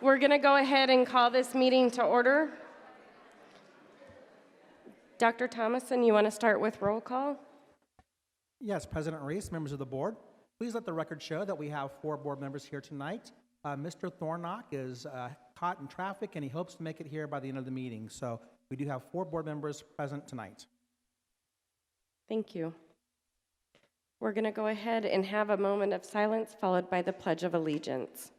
We're going to go ahead and call this meeting to order. Dr. Thomason, you want to start with roll call? Yes, President Reese, members of the board, please let the record show that we have 4 board members here tonight. Mr. Thornock is caught in traffic and he hopes to make it here by the end of the meeting. So we do have 4 board members present tonight. Thank you. We're going to go ahead and have a moment of silence followed by the Pledge of Allegiance.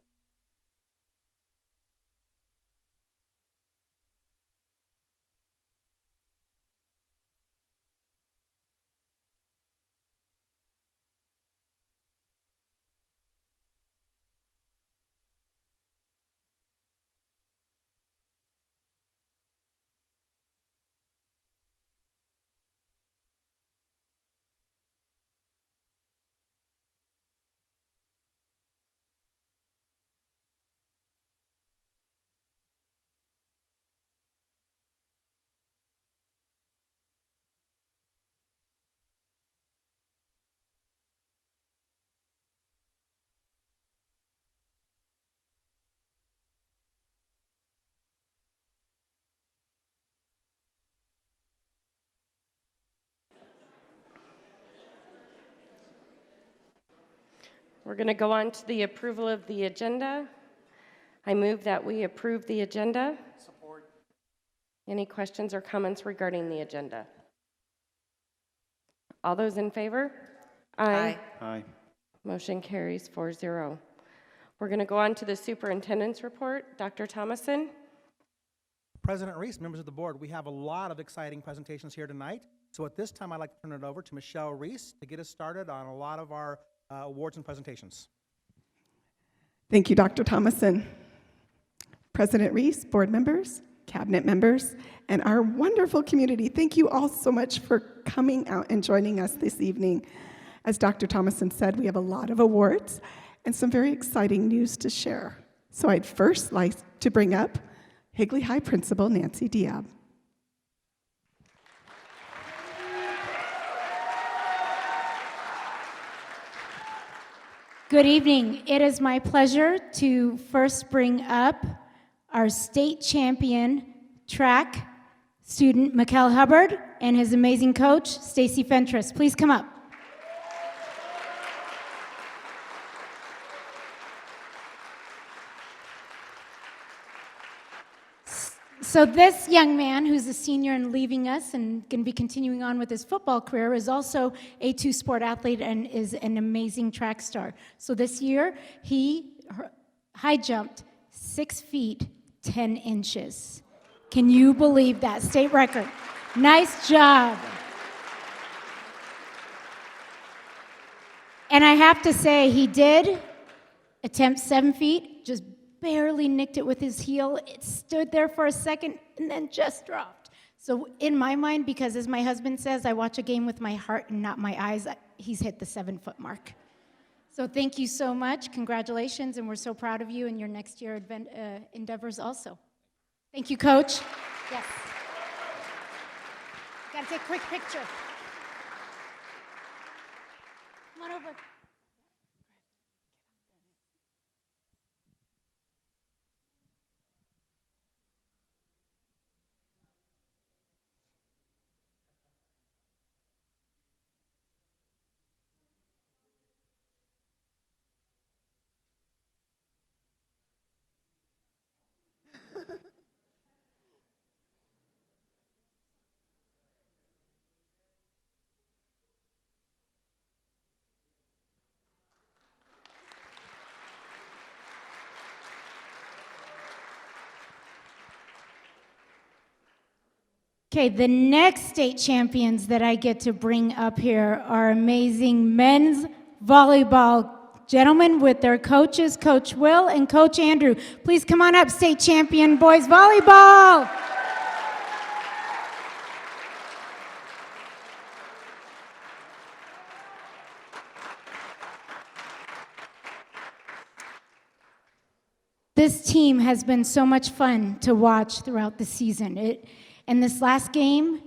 We're going to go on to the approval of the agenda. I move that we approve the agenda. Support. Any questions or comments regarding the agenda? All those in favor? Aye. Aye. Motion carries 4-0. We're going to go on to the superintendent's report. Dr. Thomason? President Reese, members of the board, we have a lot of exciting presentations here tonight. So at this time, I'd like to turn it over to Michelle Reese to get us started on a lot of our awards and presentations. Thank you, Dr. Thomason. President Reese, board members, cabinet members, and our wonderful community, thank you all so much for coming out and joining us this evening. As Dr. Thomason said, we have a lot of awards and some very exciting news to share. So I'd first like to bring up Higley High Principal Nancy Diab. Good evening. It is my pleasure to first bring up our state champion track student, Mikkel Hubbard, and his amazing coach, Stacy Fentress. Please come up. So this young man, who's a senior and leaving us and going to be continuing on with his football career, is also a 2-sport athlete and is an amazing track star. So this year, he high jumped 6 feet, 10 inches. Can you believe that? State record. Nice job. And I have to say, he did attempt 7 feet, just barely nicked it with his heel. It stood there for a second and then just dropped. So in my mind, because as my husband says, I watch a game with my heart and not my eyes, he's hit the 7-foot mark. So thank you so much. Congratulations, and we're so proud of you and your next year endeavors also. Thank you, Coach. Yes. Got to take a quick picture. Come on over. Okay, the next state champions that I get to bring up here are amazing men's volleyball gentlemen with their coaches, Coach Will and Coach Andrew. Please come on up, state champion boys volleyball. This team has been so much fun to watch throughout the season. And this last game,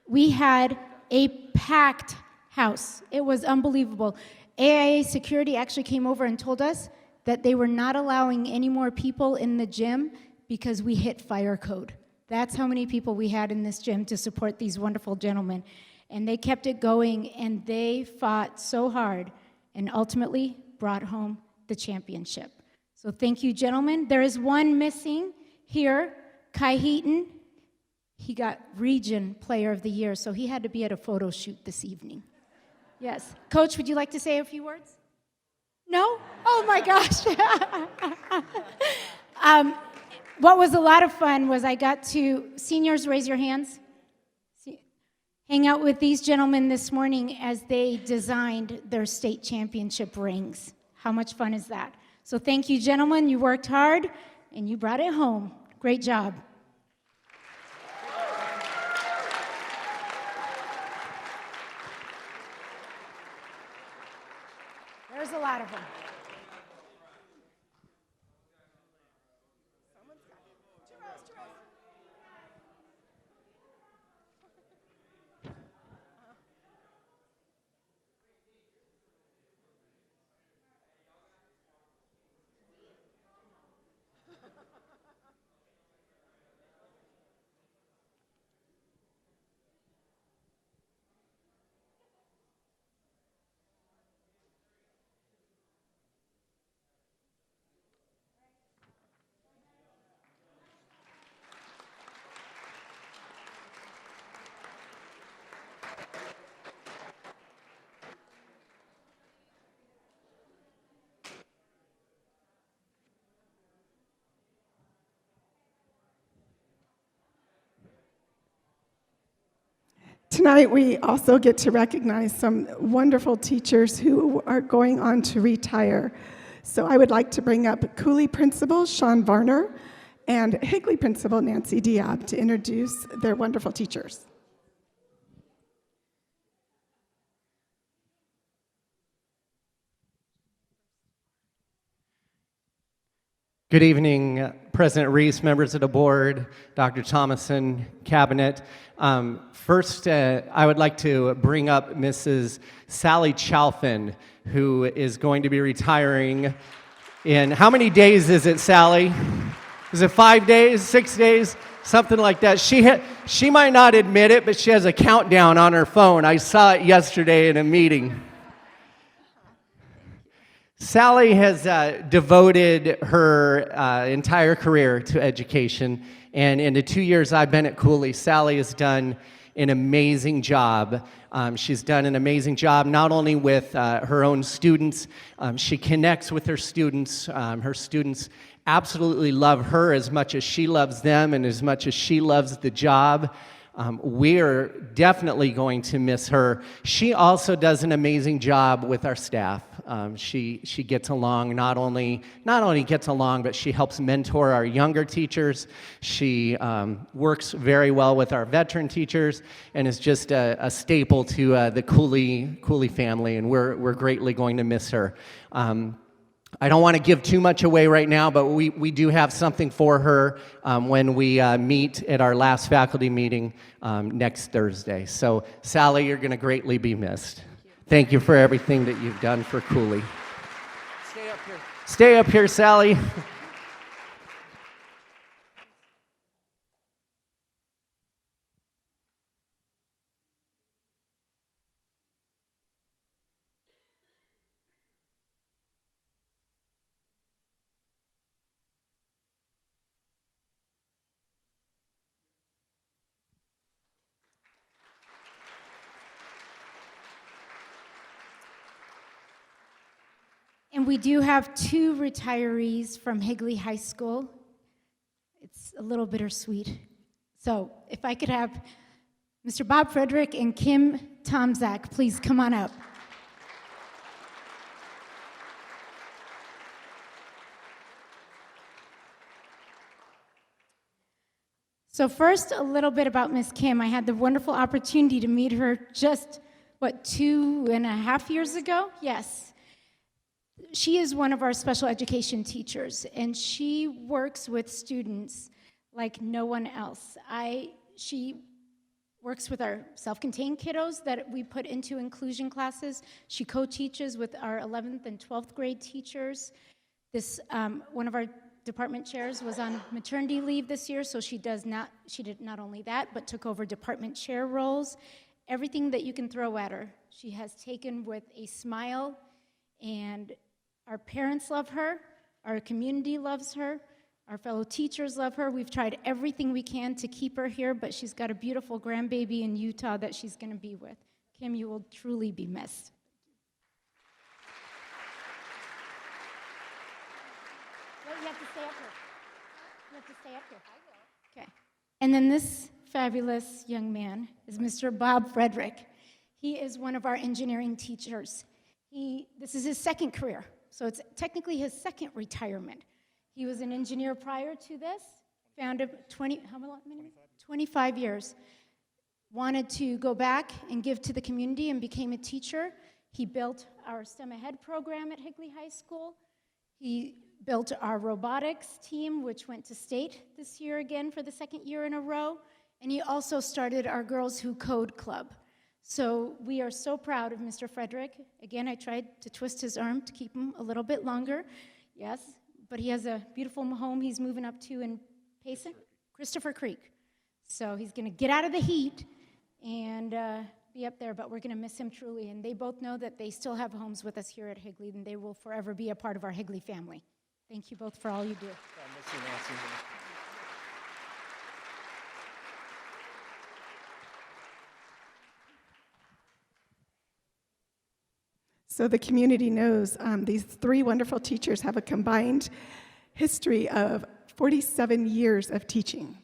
we had a packed house. It was unbelievable. AIA security actually came over and told us that they were not allowing any more people in the gym because we hit fire code. That's how many people we had in this gym to support these wonderful gentlemen. And they kept it going, and they fought so hard and ultimately brought home the championship. So thank you, gentlemen. There is one missing here, Kai Heaton. He got Region Player of the Year, so he had to be at a photo shoot this evening. Yes. Coach, would you like to say a few words? No? Oh, my gosh. What was a lot of fun was I got to, seniors, raise your hands. Hang out with these gentlemen this morning as they designed their state championship rings. How much fun is that? So thank you, gentlemen. You worked hard, and you brought it home. Great job. There's a lot of them. Tonight, we also get to recognize some wonderful teachers who are going on to retire. So I would like to bring up Cooley Principal Sean Varner and Higley Principal Nancy Diab to introduce their wonderful teachers. Good evening, President Reese, members of the board, Dr. Thomason, cabinet. First, I would like to bring up Mrs. Sally Chalfin, who is going to be retiring in, how many days is it, Sally? Is it 5 days, 6 days, something like that? She might not admit it, but she has a countdown on her phone. I saw it yesterday in a meeting. Sally has devoted her entire career to education, and in the 2 years I've been at Cooley, Sally has done an amazing job. She's done an amazing job not only with her own students, she connects with her students. Her students absolutely love her as much as she loves them and as much as she loves the job. We're definitely going to miss her. She also does an amazing job with our staff. She gets along, not only gets along, but she helps mentor our younger teachers. She works very well with our veteran teachers and is just a staple to the Cooley family, and we're greatly going to miss her. I don't want to give too much away right now, but we do have something for her when we meet at our last faculty meeting next Thursday. So, Sally, you're going to greatly be missed. Thank you for everything that you've done for Cooley. Stay up here. Stay up here, Sally. And we do have 2 retirees from Higley High School. It's a little bittersweet. So if I could have Mr. Bob Frederick and Kim Tomzak, please come on up. So first, a little bit about Miss Kim. I had the wonderful opportunity to meet her just, 2.5 years ago? Yes. She is one of our special education teachers, and she works with students like no one else. She works with our self-contained kiddos that we put into inclusion classes. She co-teaches with our 11th and 12th grade teachers. This, one of our department chairs was on maternity leave this year, so she did not only that, but took over department chair roles. Everything that you can throw at her, she has taken with a smile, and our parents love her, our community loves her, our fellow teachers love her. We've tried everything we can to keep her here, but she's got a beautiful grandbaby in Utah that she's going to be with. Kim, you will truly be missed. Well, you have to stay up here. You have to stay up here. I will. Okay. And then this fabulous young man is Mr. Bob Frederick. He is one of our engineering teachers. This is his second career, so it's technically his second retirement. He was an engineer prior to this, founded 25 years. Wanted to go back and give to the community and became a teacher. He built our STEM Ahead program at Higley High School. He built our robotics team, which went to state this year again for the second year in a row. And he also started our Girls Who Code Club. So we are so proud of Mr. Frederick. Again, I tried to twist his arm to keep him a little bit longer. Yes, but he has a beautiful home he's moving up to in Payson, Christopher Creek. So he's going to get out of the heat and be up there, but we're going to miss him truly. And they both know that they still have homes with us here at Higley, and they will forever be a part of our Higley family. Thank you both for all you do. So the community knows these three wonderful teachers have a combined history of 47 years of teaching.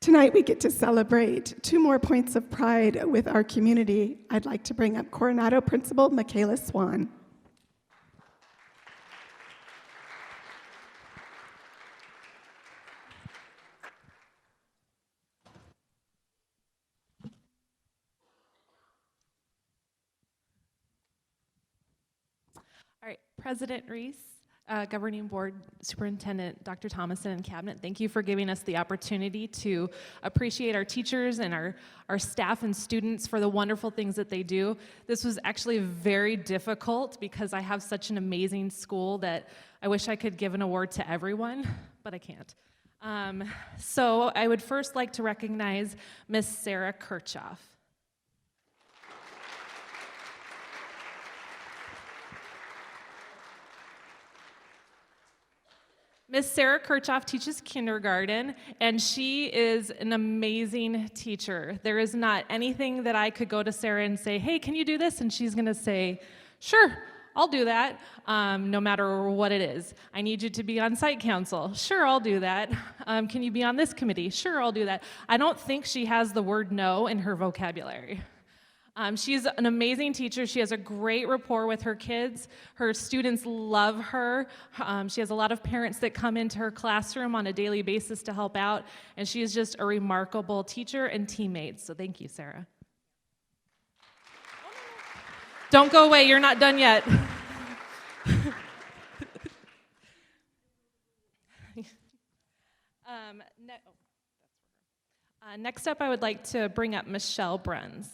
Tonight we get to celebrate 2 more points of pride with our community. I'd like to bring up Coronado Principal Michaela Swan. All right, President Reese, Governing Board Superintendent Dr. Thomason, and Cabinet, thank you for giving us the opportunity to appreciate our teachers and our staff and students for the wonderful things that they do. This was actually very difficult because I have such an amazing school that I wish I could give an award to everyone, but I can't. So I would first like to recognize Miss Sarah Kirchhoff. Miss Sarah Kirchhoff teaches kindergarten, and she is an amazing teacher. There is not anything that I could go to Sarah and say, hey, can you do this? And she's going to say, sure, I'll do that, no matter what it is. I need you to be on site council. Sure, I'll do that. Can you be on this committee? Sure, I'll do that. I don't think she has the word no in her vocabulary. She's an amazing teacher. She has a great rapport with her kids. Her students love her. She has a lot of parents that come into her classroom on a daily basis to help out, and she is just a remarkable teacher and teammate. So thank you, Sarah. Don't go away. You're not done yet. Next up, I would like to bring up Michelle Bruns.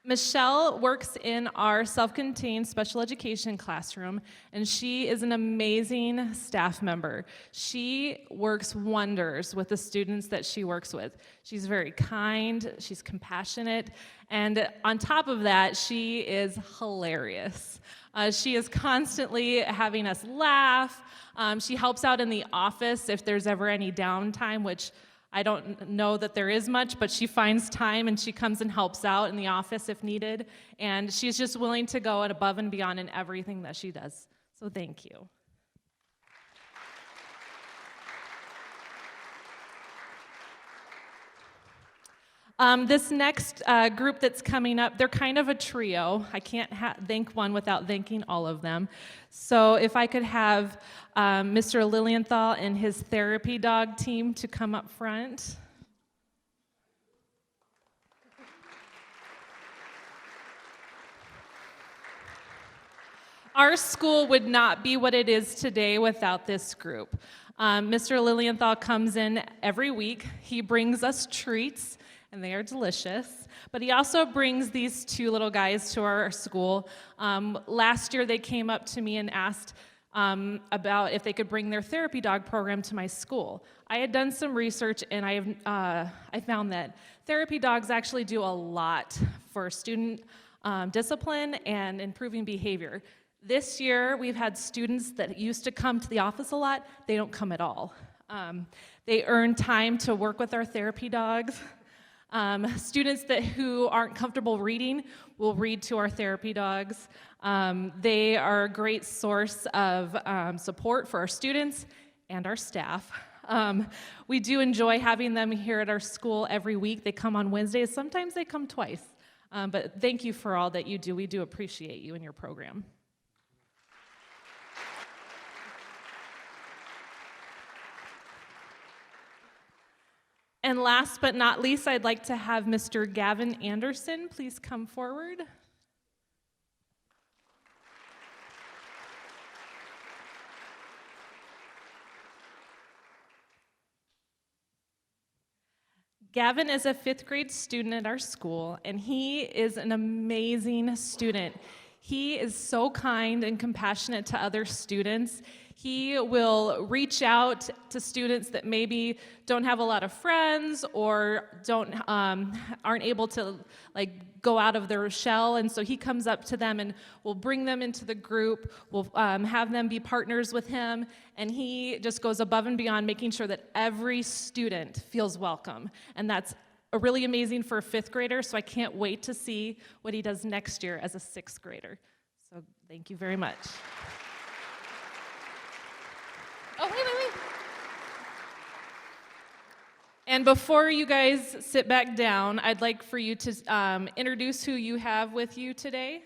Michelle works in our self-contained special education classroom, and she is an amazing staff member. She works wonders with the students that she works with. She's very kind, she's compassionate, and on top of that, she is hilarious. She is constantly having us laugh. She helps out in the office if there's ever any downtime, which I don't know that there is much, but she finds time and she comes and helps out in the office if needed. And she's just willing to go above and beyond in everything that she does. So thank you. This next group that's coming up, they're kind of a trio. I can't thank one without thanking all of them. So if I could have Mr. Lilienthal and his therapy dog team to come up front. Our school would not be what it is today without this group. Mr. Lilienthal comes in every week. He brings us treats, and they are delicious. But he also brings these two little guys to our school. Last year, they came up to me and asked about if they could bring their therapy dog program to my school. I had done some research, and I found that therapy dogs actually do a lot for student discipline and improving behavior. This year, we've had students that used to come to the office a lot. They don't come at all. They earn time to work with our therapy dogs. Students who aren't comfortable reading will read to our therapy dogs. They are a great source of support for our students and our staff. We do enjoy having them here at our school every week. They come on Wednesdays. Sometimes they come twice. But thank you for all that you do. We do appreciate you and your program. And last but not least, I'd like to have Mr. Gavin Anderson please come forward. Gavin is a 5th grade student at our school, and he is an amazing student. He is so kind and compassionate to other students. He will reach out to students that maybe don't have a lot of friends or aren't able to go out of their shell, and so he comes up to them and will bring them into the group. We'll have them be partners with him, and he just goes above and beyond, making sure that every student feels welcome, and that's really amazing for a 5th grader. So I can't wait to see what he does next year as a 6th grader. So thank you very much. Oh, wait. And before you guys sit back down, I'd like for you to introduce who you have with you today.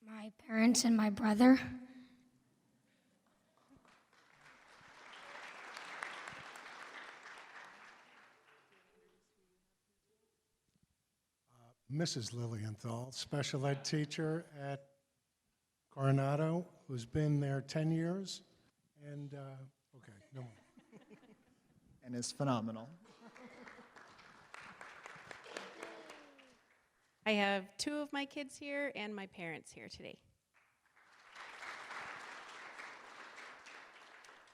My parents and my brother. Mrs. Lilienthal, special ed teacher at Coronado, who's been there 10 years, and, okay, no more. And is phenomenal. I have 2 of my kids here and my parents here today.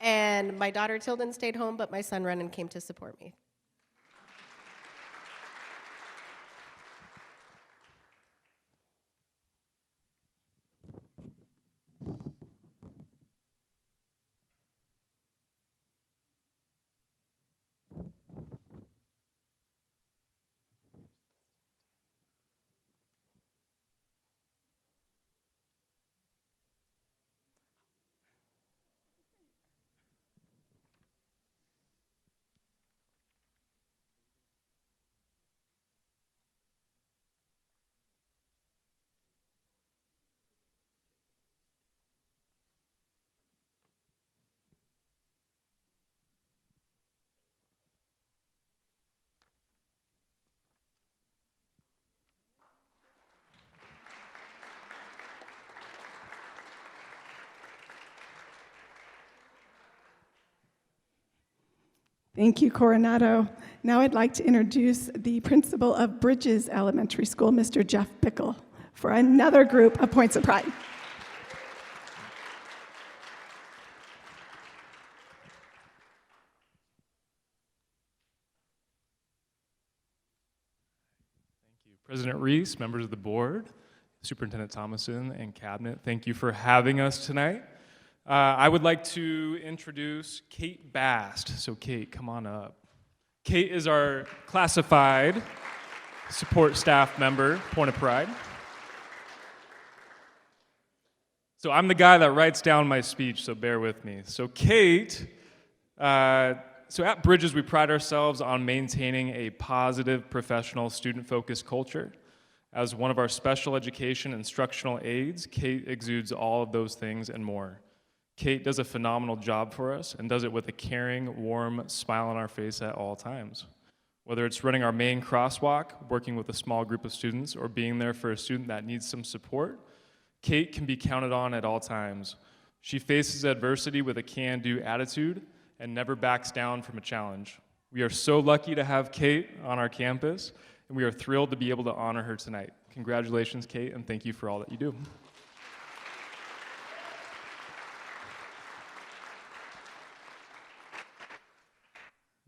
And my daughter Tilden stayed home, but my son Renan came to support me. Thank you, Coronado. Now I'd like to introduce the principal of Bridges Elementary School, Mr. Jeff Pickle, for another group of Points of Pride. President Reese, members of the board, Superintendent Thomason, and Cabinet, thank you for having us tonight. I would like to introduce Kate Bast. So Kate, come on up. Kate is our classified support staff member, point of pride. So I'm the guy that writes down my speech, so bear with me. So Kate, so at Bridges, we pride ourselves on maintaining a positive, professional, student-focused culture. As one of our special education instructional aides, Kate exudes all of those things and more. Kate does a phenomenal job for us and does it with a caring, warm smile on our face at all times. Whether it's running our main crosswalk, working with a small group of students, or being there for a student that needs some support, Kate can be counted on at all times. She faces adversity with a can-do attitude and never backs down from a challenge. We are so lucky to have Kate on our campus, and we are thrilled to be able to honor her tonight. Congratulations, Kate, and thank you for all that you do.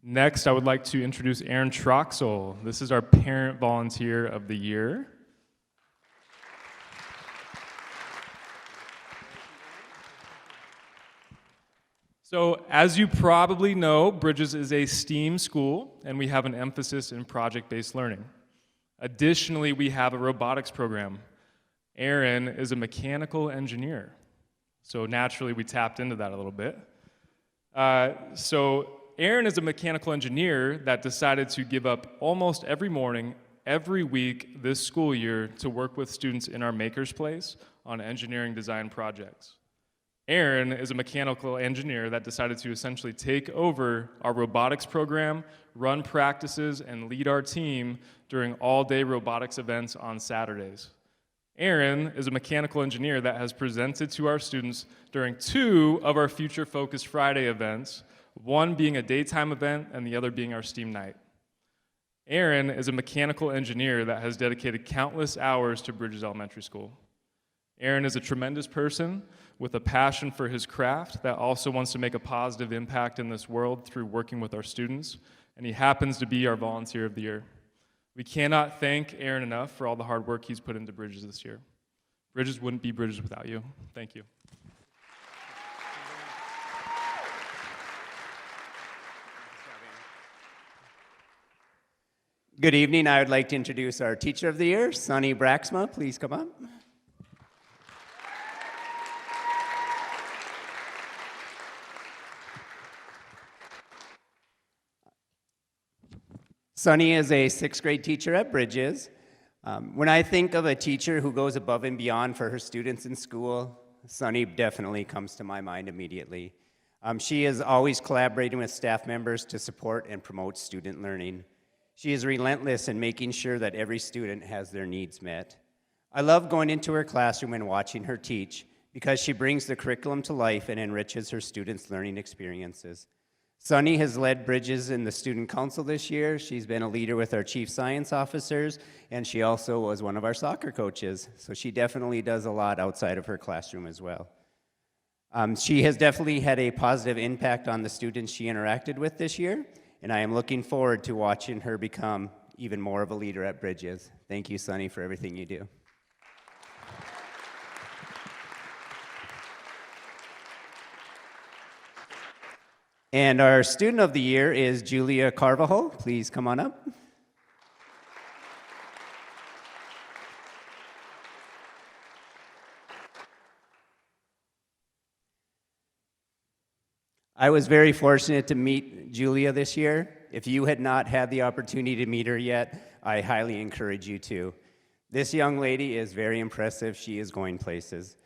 Next, I would like to introduce Aaron Troxel. This is our Parent Volunteer of the Year. So, as you probably know, Bridges is a STEAM school, and we have an emphasis in project-based learning. Additionally, we have a robotics program. Aaron is a mechanical engineer, so naturally we tapped into that a little bit. Aaron is a mechanical engineer that decided to give up almost every morning, every week this school year to work with students in our Maker's Place on engineering design projects. Aaron is a mechanical engineer that decided to essentially take over our robotics program, run practices, and lead our team during all-day robotics events on Saturdays. Aaron is a mechanical engineer that has presented to our students during 2 of our Future Focus Friday events, one being a daytime event and the other being our STEAM night. Aaron is a mechanical engineer that has dedicated countless hours to Bridges Elementary School. Aaron is a tremendous person with a passion for his craft that also wants to make a positive impact in this world through working with our students, and he happens to be our Volunteer of the Year. We cannot thank Aaron enough for all the hard work he's put into Bridges this year. Bridges wouldn't be Bridges without you. Thank you. Good evening. I would like to introduce our Teacher of the Year, Sunny Braxma. Please come up. Sunny is a 6th grade teacher at Bridges. When I think of a teacher who goes above and beyond for her students in school, Sunny definitely comes to my mind immediately. She is always collaborating with staff members to support and promote student learning. She is relentless in making sure that every student has their needs met. I love going into her classroom and watching her teach because she brings the curriculum to life and enriches her students' learning experiences. Sunny has led Bridges in the Student Council this year. She's been a leader with our Chief Science Officers, and she also was one of our soccer coaches. So she definitely does a lot outside of her classroom as well. She has definitely had a positive impact on the students she interacted with this year, and I am looking forward to watching her become even more of a leader at Bridges. Thank you, Sunny, for everything you do. And our Student of the Year is Julia Carvajal. Please come on up. I was very fortunate to meet Julia this year. If you had not had the opportunity to meet her yet, I highly encourage you to. This young lady is very impressive. She is going places.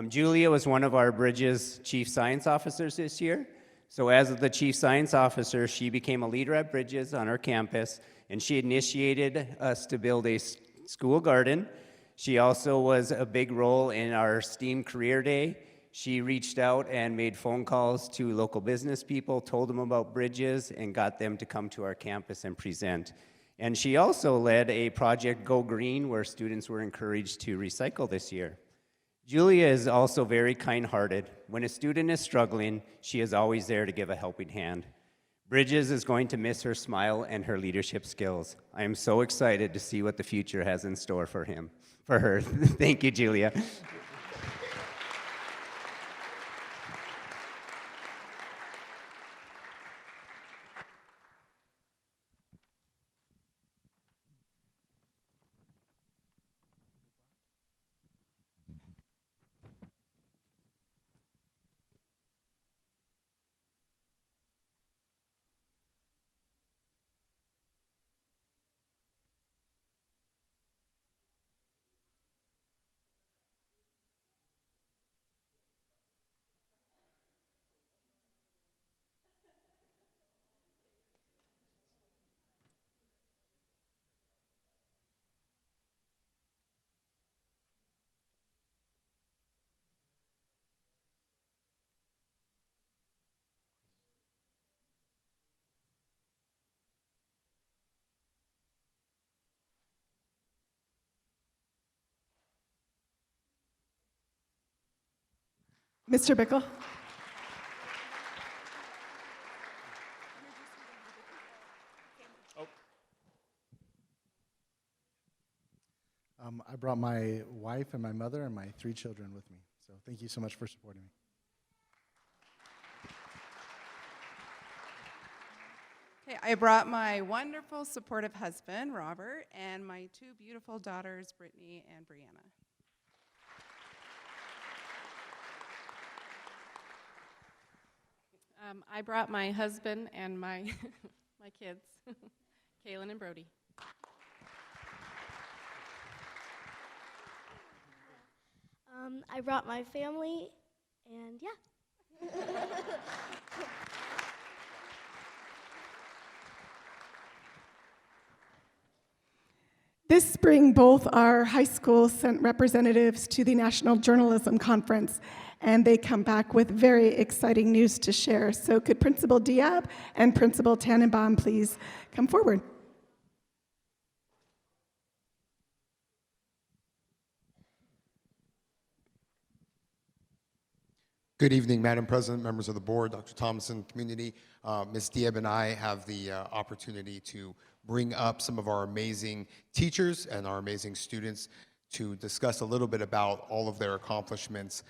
Julia was one of our Bridges Chief Science Officers this year. So as the Chief Science Officer, she became a leader at Bridges on our campus, and she initiated us to build a school garden. She also was a big role in our STEAM Career Day. She reached out and made phone calls to local business people, told them about Bridges, and got them to come to our campus and present. And she also led a project, Go Green, where students were encouraged to recycle this year. Julia is also very kind-hearted. When a student is struggling, she is always there to give a helping hand. Bridges is going to miss her smile and her leadership skills. I am so excited to see what the future has in store for her. Thank you, Julia. Mr. Bickle? I brought my wife and my mother and my 3 children with me. So thank you so much for supporting me. Okay, I brought my wonderful, supportive husband, Robert, and my 2 beautiful daughters, Brittany and Brianna. I brought my husband and my my kids, Kaylin and Brody. I brought my family, and yeah. This spring, both our high schools sent representatives to the National Journalism Conference, and they come back with very exciting news to share. So could Principal Diab and Principal Tannenbaum please come forward? Good evening, Madam President, members of the board, Dr. Thomason, community. Ms. Diab and I have the opportunity to bring up some of our amazing teachers and our amazing students to discuss a little bit about all of their accomplishments.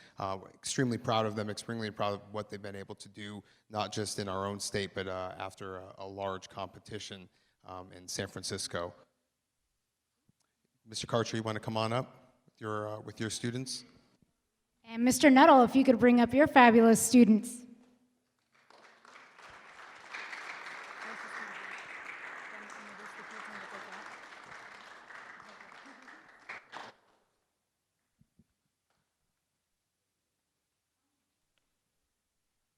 Extremely proud of them, extremely proud of what they've been able to do, not just in our own state, but after a large competition in San Francisco. Mr. Karcher, you want to come on up with your students? And Mr. Nuttall, if you could bring up your fabulous students.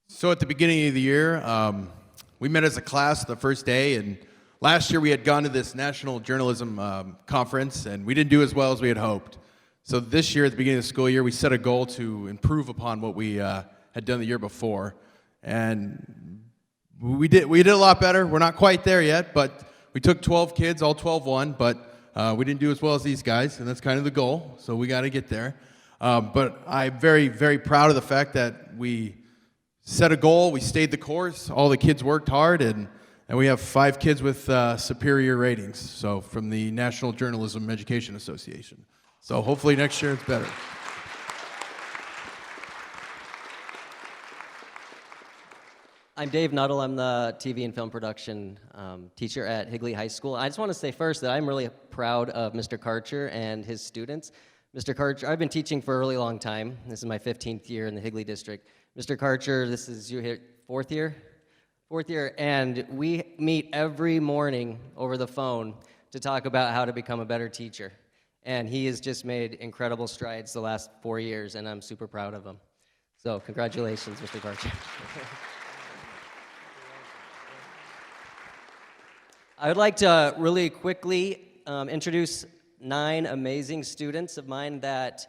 So at the beginning of the year, we met as a class the first day, and last year we had gone to this National Journalism Conference, and we didn't do as well as we had hoped. So this year, at the beginning of the school year, we set a goal to improve upon what we had done the year before, and we did a lot better. We're not quite there yet, but we took 12 kids, all 12 won, but we didn't do as well as these guys, and that's kind of the goal, so we got to get there. But I'm very, very proud of the fact that we set a goal, we stayed the course, all the kids worked hard, and we have 5 kids with superior ratings, so from the National Journalism Education Association. So hopefully next year it's better. I'm Dave Nuttall. I'm the TV and film production teacher at Higley High School. I just want to say first that I'm really proud of Mr. Karcher and his students. Mr. Karcher, I've been teaching for a really long time. This is my 15th year in the Higley district. Mr. Karcher, this is you here, 4th year? 4th year, and we meet every morning over the phone to talk about how to become a better teacher. And he has just made incredible strides the last 4 years, and I'm super proud of him. So congratulations, Mr. Karcher. I would like to really quickly introduce 9 amazing students of mine that,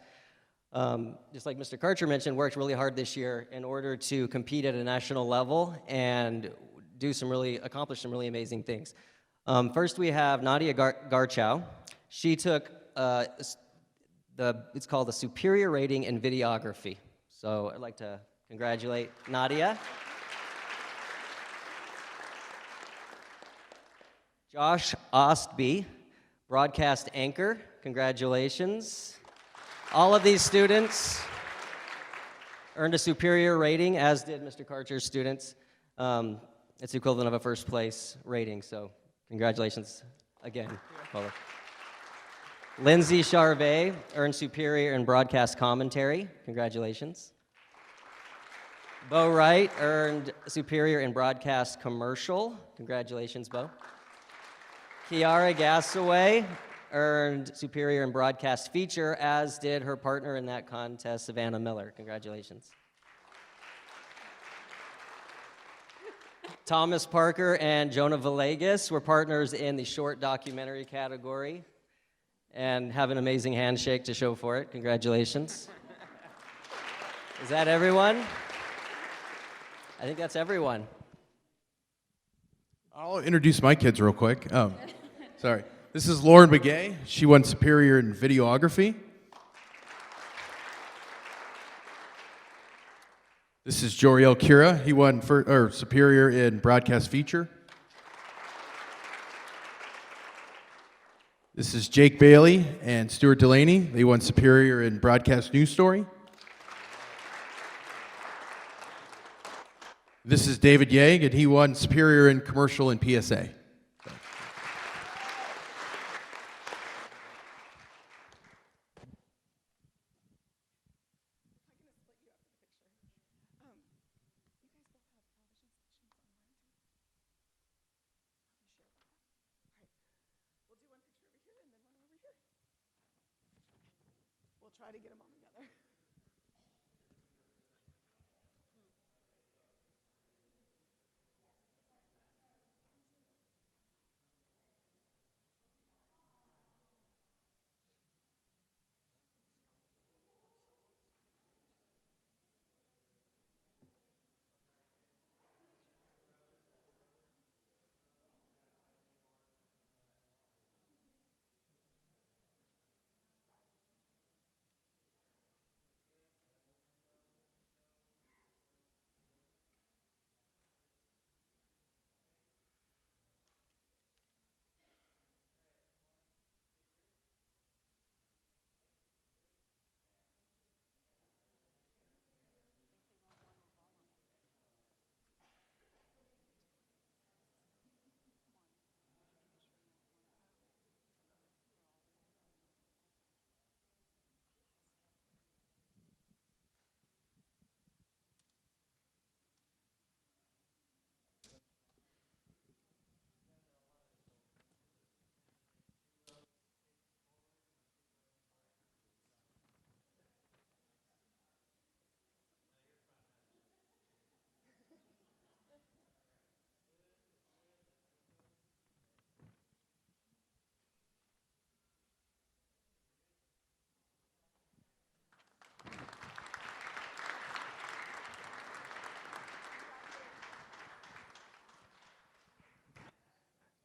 just like Mr. Karcher mentioned, worked really hard this year in order to compete at a national level and accomplish some really amazing things. First, we have Nadia Garchow. She took it's called the Superior Rating in Videography. So I'd like to congratulate Nadia. Josh Ostby, broadcast anchor. Congratulations. All of these students earned a superior rating, as did Mr. Karcher's students. It's the equivalent of a first place rating, so congratulations again. Lindsay Charvet earned superior in broadcast commentary. Congratulations. Bo Wright earned superior in broadcast commercial. Congratulations, Bo. Kiara Gassaway earned superior in broadcast feature, as did her partner in that contest, Savannah Miller. Congratulations. Thomas Parker and Jonah Villegas were partners in the short documentary category and have an amazing handshake to show for it. Congratulations. Is that everyone? I think that's everyone. I'll introduce my kids real quick. Sorry. This is Lauren Begay. She won superior in videography. This is Joriel Kira. He won Superior in Broadcast Feature. This is Jake Bailey and Stuart Delaney. They won Superior in Broadcast News Story. This is David Yang, and he won Superior in Commercial and PSA. We'll try to get them all together.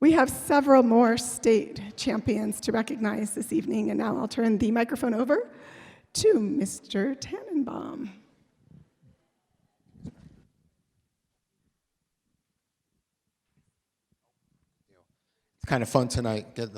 We have several more state champions to recognize this evening, and now I'll turn the microphone over to Mr. Tannenbaum. It's kind of fun tonight, get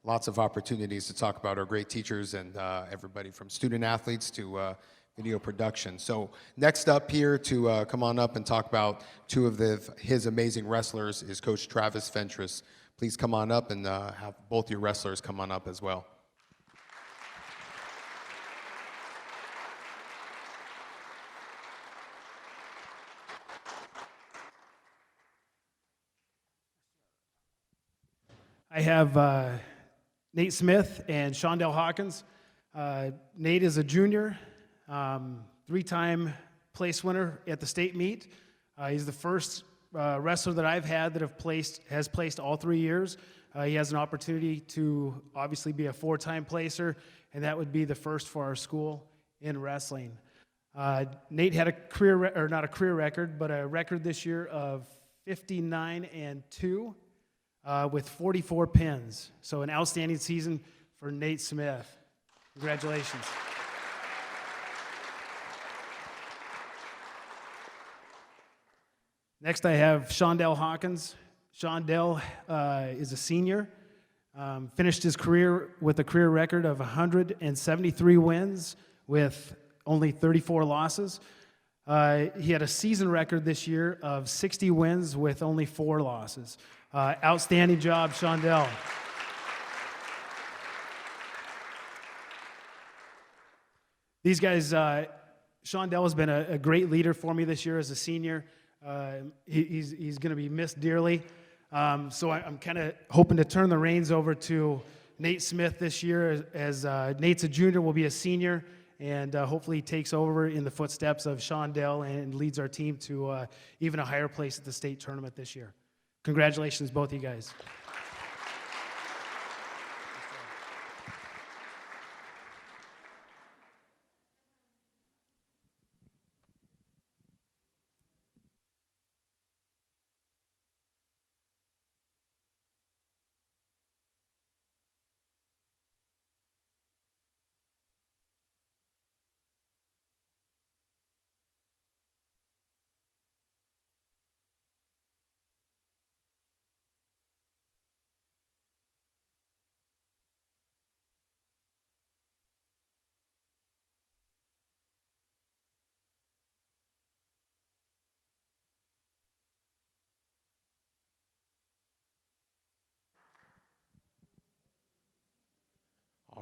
lots of opportunities to talk about our great teachers and everybody from student athletes to video production. So next up here to come on up and talk about two of his amazing wrestlers is Coach Travis Fentress. Please come on up and have both your wrestlers come on up as well. I have Nate Smith and Shondell Hawkins. Nate is a junior, three-time place winner at the state meet. He's the first wrestler that I've had that has placed all 3 years. He has an opportunity to obviously be a four-time placer, and that would be the first for our school in wrestling. Nate had a record this year of 59-2 with 44 pins. So an outstanding season for Nate Smith. Congratulations. Next, I have Shondell Hawkins. Shondell is a senior, finished his career with a career record of 173 wins with only 34 losses. He had a season record this year of 60 wins with only 4 losses. Outstanding job, Shondell. These guys, Shondell has been a great leader for me this year as a senior. He's going to be missed dearly. So I'm kind of hoping to turn the reins over to Nate Smith this year as Nate's a junior, will be a senior, and hopefully he takes over in the footsteps of Shondell and leads our team to even a higher place at the state tournament this year. Congratulations, both of you guys.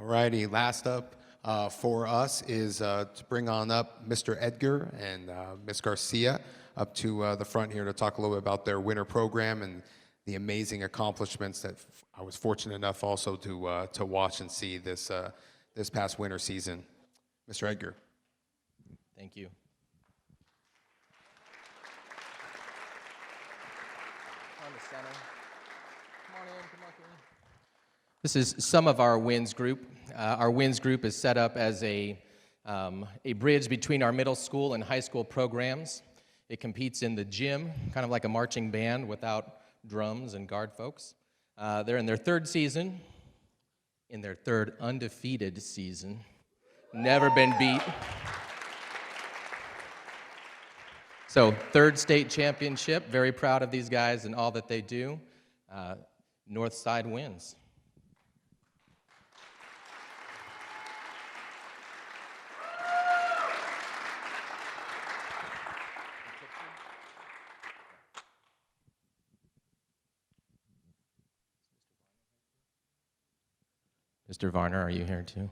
All righty, last up for us is to bring on up Mr. Edgar and Ms. Garcia up to the front here to talk a little bit about their winter program and the amazing accomplishments that I was fortunate enough also to watch and see this past winter season. Mr. Edgar. Thank you. On the center. Come on in, come on in. This is some of our WINS group. Our WINS group is set up as a bridge between our middle school and high school programs. It competes in the gym, kind of like a marching band without drums and guard folks. They're in their third season, in their third undefeated season. Never been beat. So, third state championship. Very proud of these guys and all that they do. North Side wins. Mr. Varner, are you here too?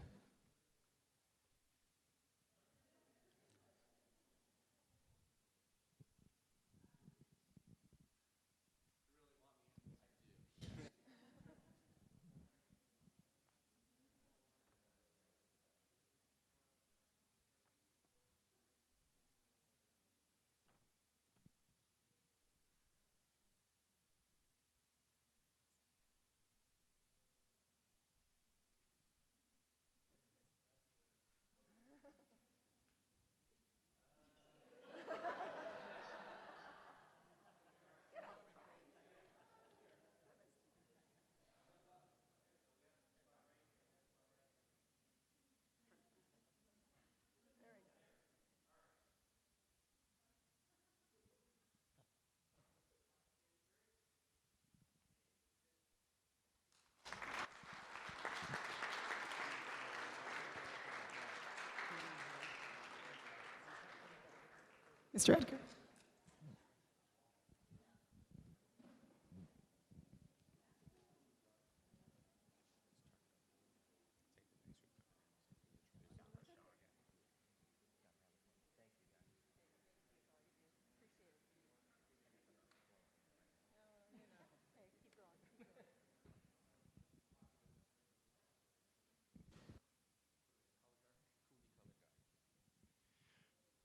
Mr. Edgar.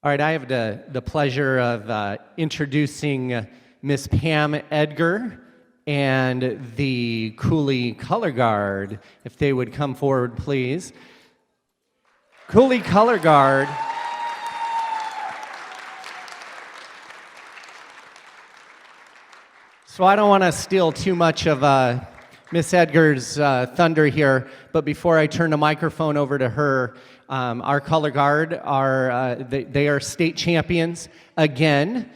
All right, I have the pleasure of introducing Miss Pam Edgar and the Cooley Color Guard. If they would come forward, please. Cooley Color Guard. So I don't want to steal too much of Miss Edgar's thunder here, but before I turn the microphone over to her, our Color Guard they are state champions again.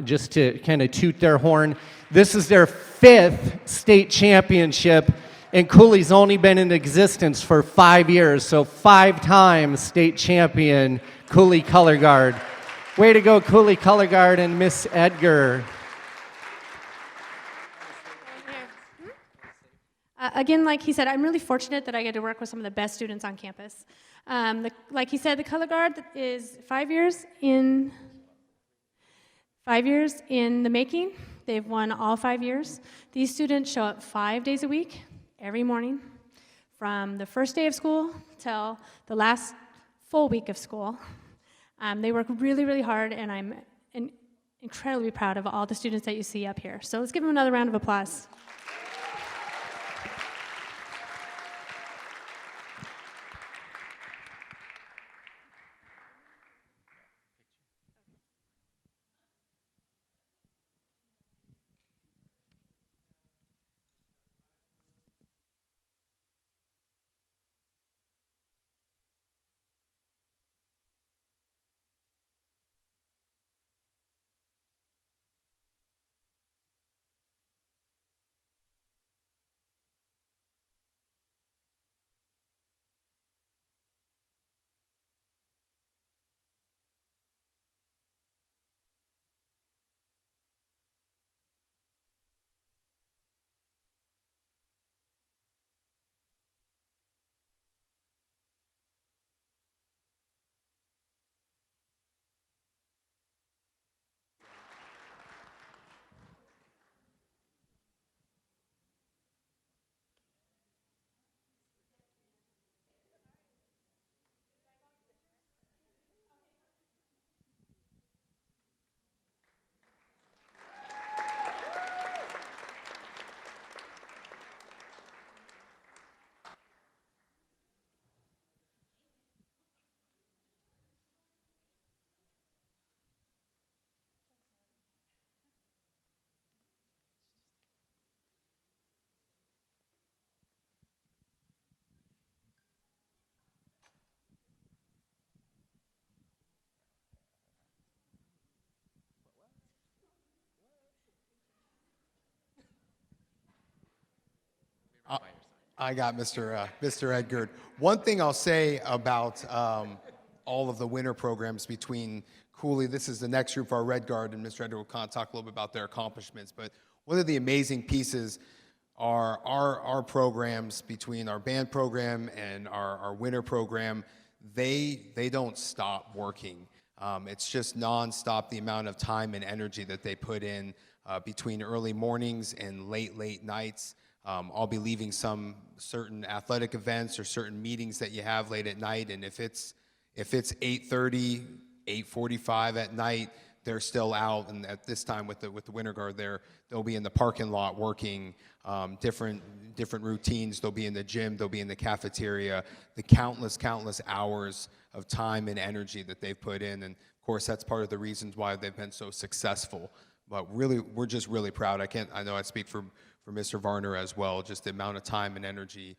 Just to kind of toot their horn, this is their 5th state championship, and Cooley's only been in existence for 5 years, so 5 times state champion Cooley Color Guard. Way to go, Cooley Color Guard and Miss Edgar. Again, like he said, I'm really fortunate that I get to work with some of the best students on campus. Like he said, the Color Guard is 5 years in the making. They've won all 5 years. These students show up 5 days a week, every morning, from the first day of school till the last full week of school. They work really, really hard, and I'm incredibly proud of all the students that you see up here. So let's give them another round of applause. I got Mr. Edgar. One thing I'll say about all of the winter programs between Cooley, this is the next group, our Red Guard, and Mr. Edgar will kind of talk a little bit about their accomplishments, but one of the amazing pieces are our programs between our band program and our winter program. They don't stop working. It's just nonstop the amount of time and energy that they put in between early mornings and late nights. I'll be leaving some certain athletic events or certain meetings that you have late at night, and if it's 8:30, 8:45 at night, they're still out. And at this time with the Winter Guard, they'll be in the parking lot working different routines. They'll be in the gym. They'll be in the cafeteria. The countless hours of time and energy that they've put in, and of course that's part of the reasons why they've been so successful. But really, we're just really proud. I know I speak for Mr. Varner as well, just the amount of time and energy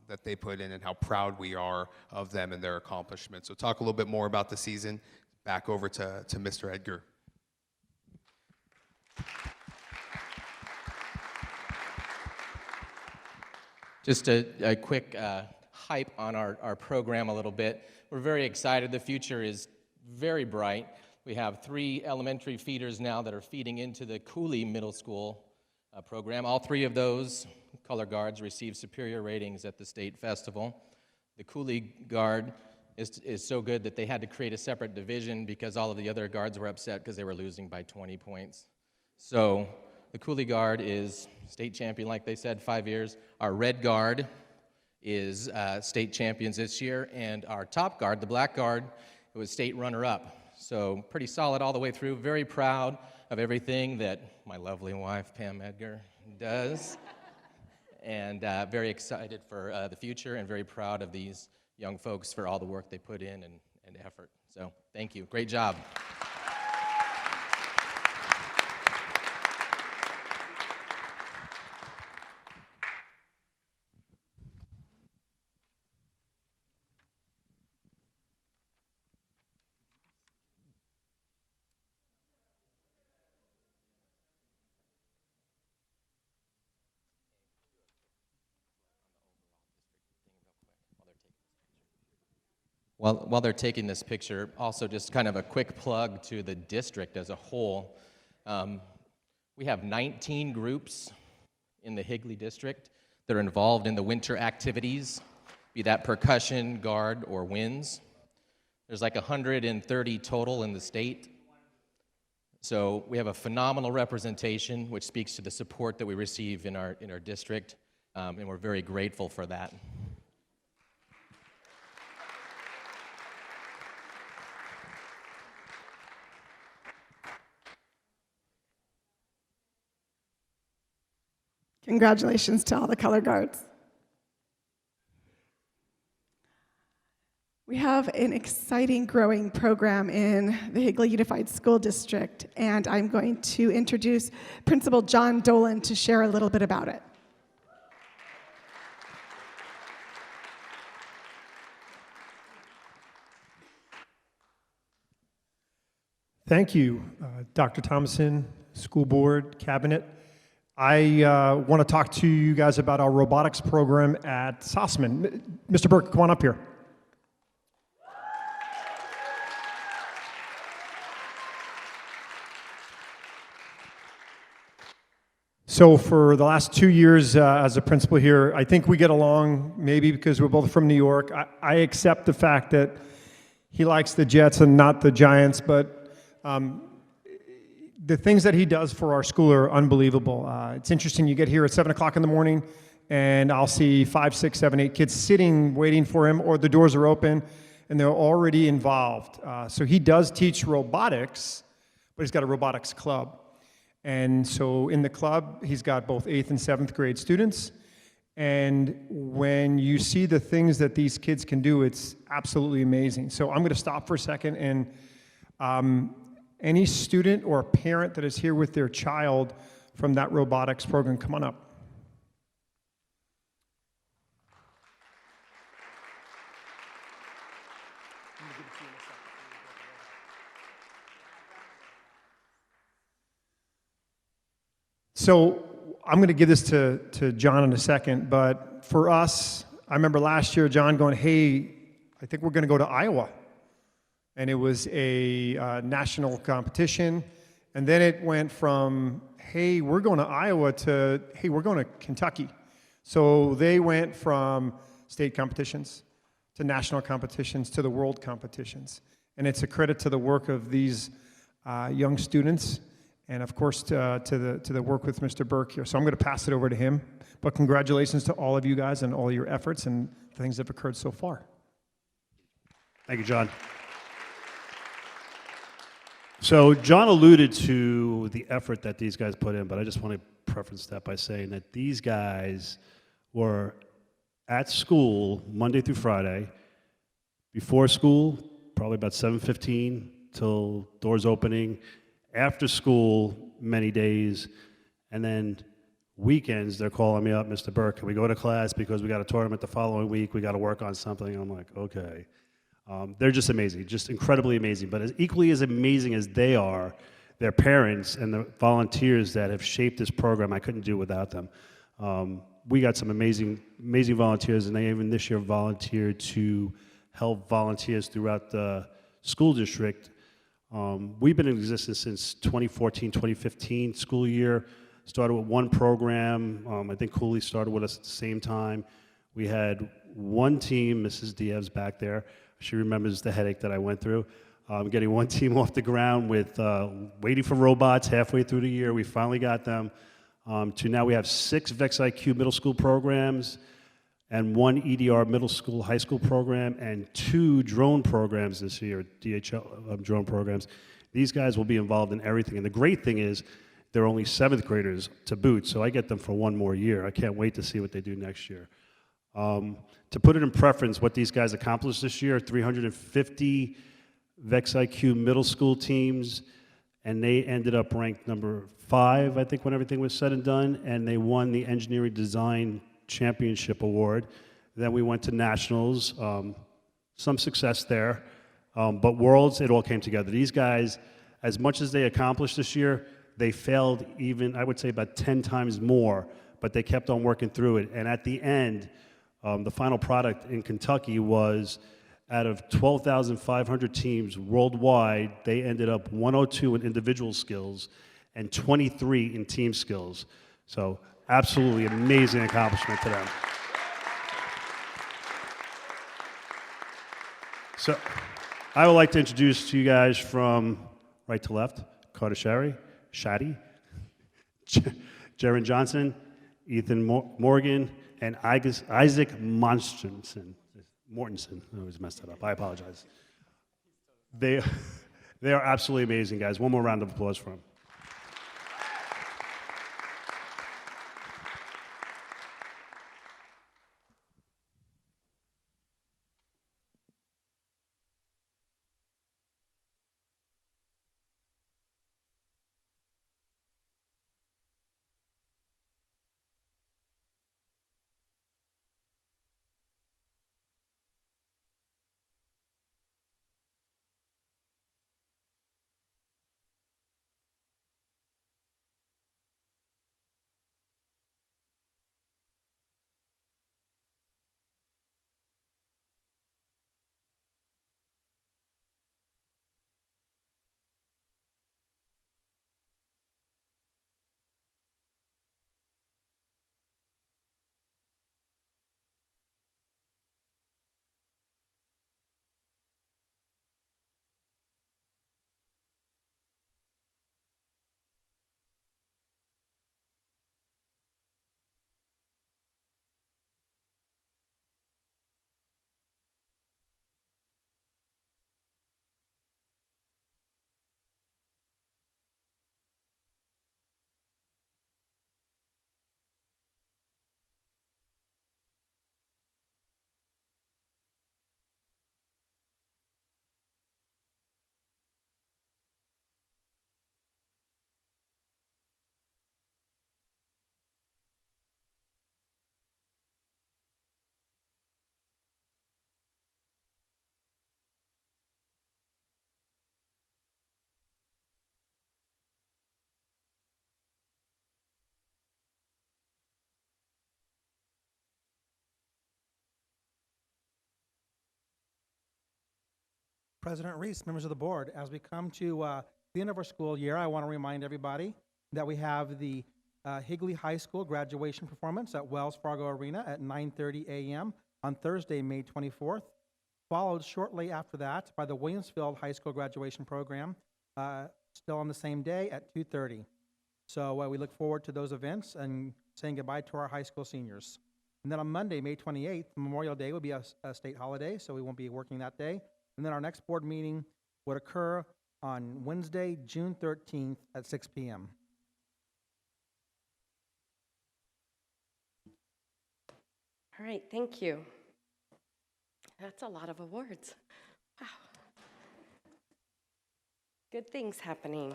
that they put in and how proud we are of them and their accomplishments. So talk a little bit more about the season. Back over to Mr. Edgar. Just a quick hype on our program a little bit. We're very excited. The future is very bright. We have 3 elementary feeders now that are feeding into the Cooley Middle School program. All 3 of those color guards received superior ratings at the state festival. The Cooley Guard is so good that they had to create a separate division because all of the other guards were upset because they were losing by 20 points. So the Cooley Guard is state champion, like they said, 5 years. Our Red Guard is state champions this year, and our top guard, the Black Guard, was state runner-up. So pretty solid all the way through. Very proud of everything that my lovely wife, Pam Edgar, does. And very excited for the future and very proud of these young folks for all the work they put in and effort. So thank you. Great job. While they're taking this picture, also just kind of a quick plug to the district as a whole. We have 19 groups in the Higley district that are involved in the winter activities, be that percussion, guard, or winds. There's like 130 total in the state. So we have a phenomenal representation, which speaks to the support that we receive in our district, and we're very grateful for that. Congratulations to all the color guards. We have an exciting growing program in the Higley Unified School District, and I'm going to introduce Principal John Dolan to share a little bit about it. Thank you, Dr. Thomason, School Board, Cabinet. I want to talk to you guys about our robotics program at Sossman. Mr. Burke, come on up here. So for the last 2 years as a principal here, I think we get along, maybe because we're both from New York. I accept the fact that he likes the Jets and not the Giants, but the things that he does for our school are unbelievable. It's interesting, you get here at 7 o'clock in the morning, and I'll see 5, 6, 7, 8 kids sitting, waiting for him, or the doors are open, and they're already involved. So he does teach robotics, but he's got a robotics club. And so in the club, he's got both 8th and 7th grade students. And when you see the things that these kids can do, it's absolutely amazing. So I'm going to stop for a second, and any student or parent that is here with their child from that robotics program, come on up. So I'm going to give this to John in a second, but for us, I remember last year John going, hey, I think we're going to go to Iowa. And it was a national competition. And then it went from, hey, we're going to Iowa to, hey, we're going to Kentucky. So they went from state competitions to national competitions to the world competitions. And it's a credit to the work of these young students and, of course, to the work with Mr. Burke here. So I'm going to pass it over to him. But congratulations to all of you guys and all your efforts and things that have occurred so far. Thank you, John. So John alluded to the effort that these guys put in, but I just want to preface that by saying that these guys were at school Monday through Friday, before school, probably about 7:15 till doors opening, after school many days, and then weekends they're calling me up, Mr. Burke, can we go to class because we got a tournament the following week, we got to work on something. I'm like, okay. They're just amazing, just incredibly amazing. But as equally as amazing as they are, their parents and the volunteers that have shaped this program, I couldn't do without them. We got some amazing volunteers, and they even this year volunteered to help volunteers throughout the school district. We've been in existence since 2014, 2015 school year. Started with one program. I think Cooley started with us at the same time. We had one team, Mrs. Diaz back there. She remembers the headache that I went through. Getting one team off the ground with waiting for robots halfway through the year. We finally got them. To now we have 6 VEX IQ middle school programs and 1 EDR middle school, high school program, and 2 drone programs this year, DHL drone programs. These guys will be involved in everything. And the great thing is they're only 7th graders to boot, so I get them for 1 more year. I can't wait to see what they do next year. To put it in preference, what these guys accomplished this year, 350 VEX IQ middle school teams, and they ended up ranked number 5, I think, when everything was said and done, and they won the Engineering Design Championship Award. Then we went to Nationals, some success there, but Worlds, it all came together. These guys, as much as they accomplished this year, they failed even, I would say, about 10 times more, but they kept on working through it. And at the end, the final product in Kentucky was, out of 12,500 teams worldwide, they ended up 102 in individual skills and 23 in team skills. So absolutely amazing accomplishment to them. So I would like to introduce to you guys from right to left, Carter Shaddy, Jaron Johnson, Ethan Morgan, and Isaac Mortensen. I always messed that up. I apologize. They are absolutely amazing, guys. One more round of applause for them. President Reese, members of the board, as we come to the end of our school year, I want to remind everybody that we have the Higley High School graduation performance at Wells Fargo Arena at 9:30 a.m. on Thursday, May 24th, followed shortly after that by the Williamsfield High School graduation program, still on the same day at 2:30. So we look forward to those events and saying goodbye to our high school seniors. And then on Monday, May 28th, Memorial Day will be a state holiday, so we won't be working that day. And then our next board meeting would occur on Wednesday, June 13th at 6 p.m. All right, thank you. That's a lot of awards. Wow. Good things happening.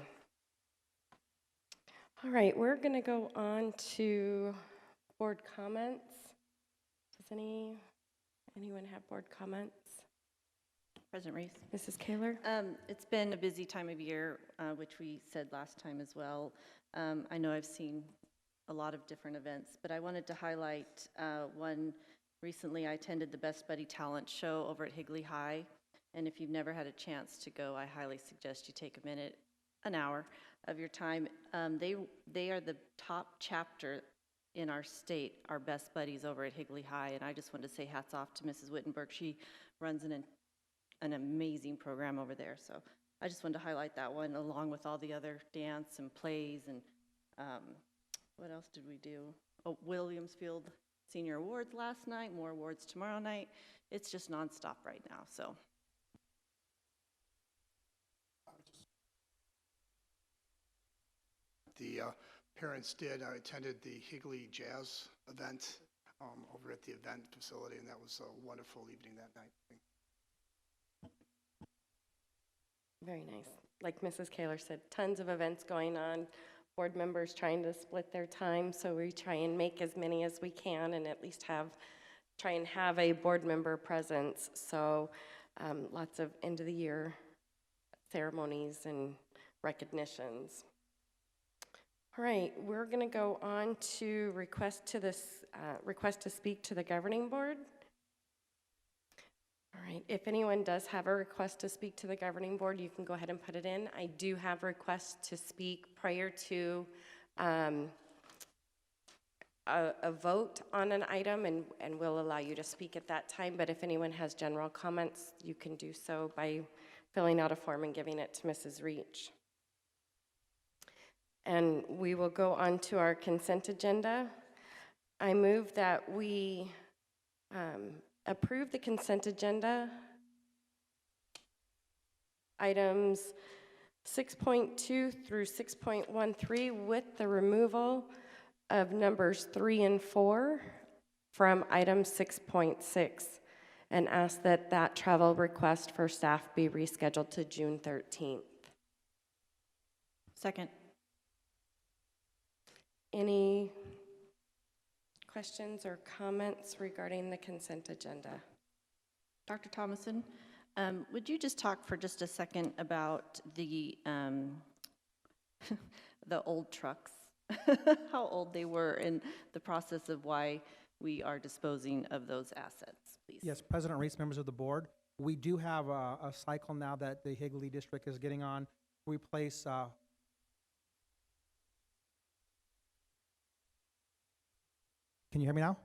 All right, we're going to go on to board comments. Does anyone have board comments? President Reese. Mrs. Kaler? It's been a busy time of year, which we said last time as well. I know I've seen a lot of different events, but I wanted to highlight one. Recently, I attended the Best Buddy Talent Show over at Higley High, and if you've never had a chance to go, I highly suggest you take a minute, an hour of your time. They are the top chapter in our state, our Best Buddies over at Higley High, and I just wanted to say hats off to Mrs. Wittenberg. She runs an amazing program over there, so I just wanted to highlight that one along with all the other dance and plays and what else did we do? Oh, Williamsfield Senior Awards last night, more awards tomorrow night. It's just nonstop right now, so. The parents did. I attended the Higley Jazz event over at the event facility, and that was a wonderful evening that night. Very nice. Like Mrs. Kaler said, tons of events going on. Board members trying to split their time, so we try and make as many as we can and at least try and have a board member presence. So lots of end of the year ceremonies and recognitions. All right, we're going to go on to request to speak to the governing board. All right, if anyone does have a request to speak to the governing board, you can go ahead and put it in. I do have requests to speak prior to a vote on an item, and we'll allow you to speak at that time. But if anyone has general comments, you can do so by filling out a form and giving it to Mrs. Reach. And we will go on to our consent agenda. I move that we approve the consent agenda items 6.2 through 6.13 with the removal of numbers 3 and 4 from item 6.6 and ask that that travel request for staff be rescheduled to June 13th. Second. Any questions or comments regarding the consent agenda? Dr. Thomason, would you just talk for just a second about the the old trucks, how old they were, and the process of why we are disposing of those assets, please? Yes, President Reese, members of the board, we do have a cycle now that the Higley District is getting on to replace Can you hear me now?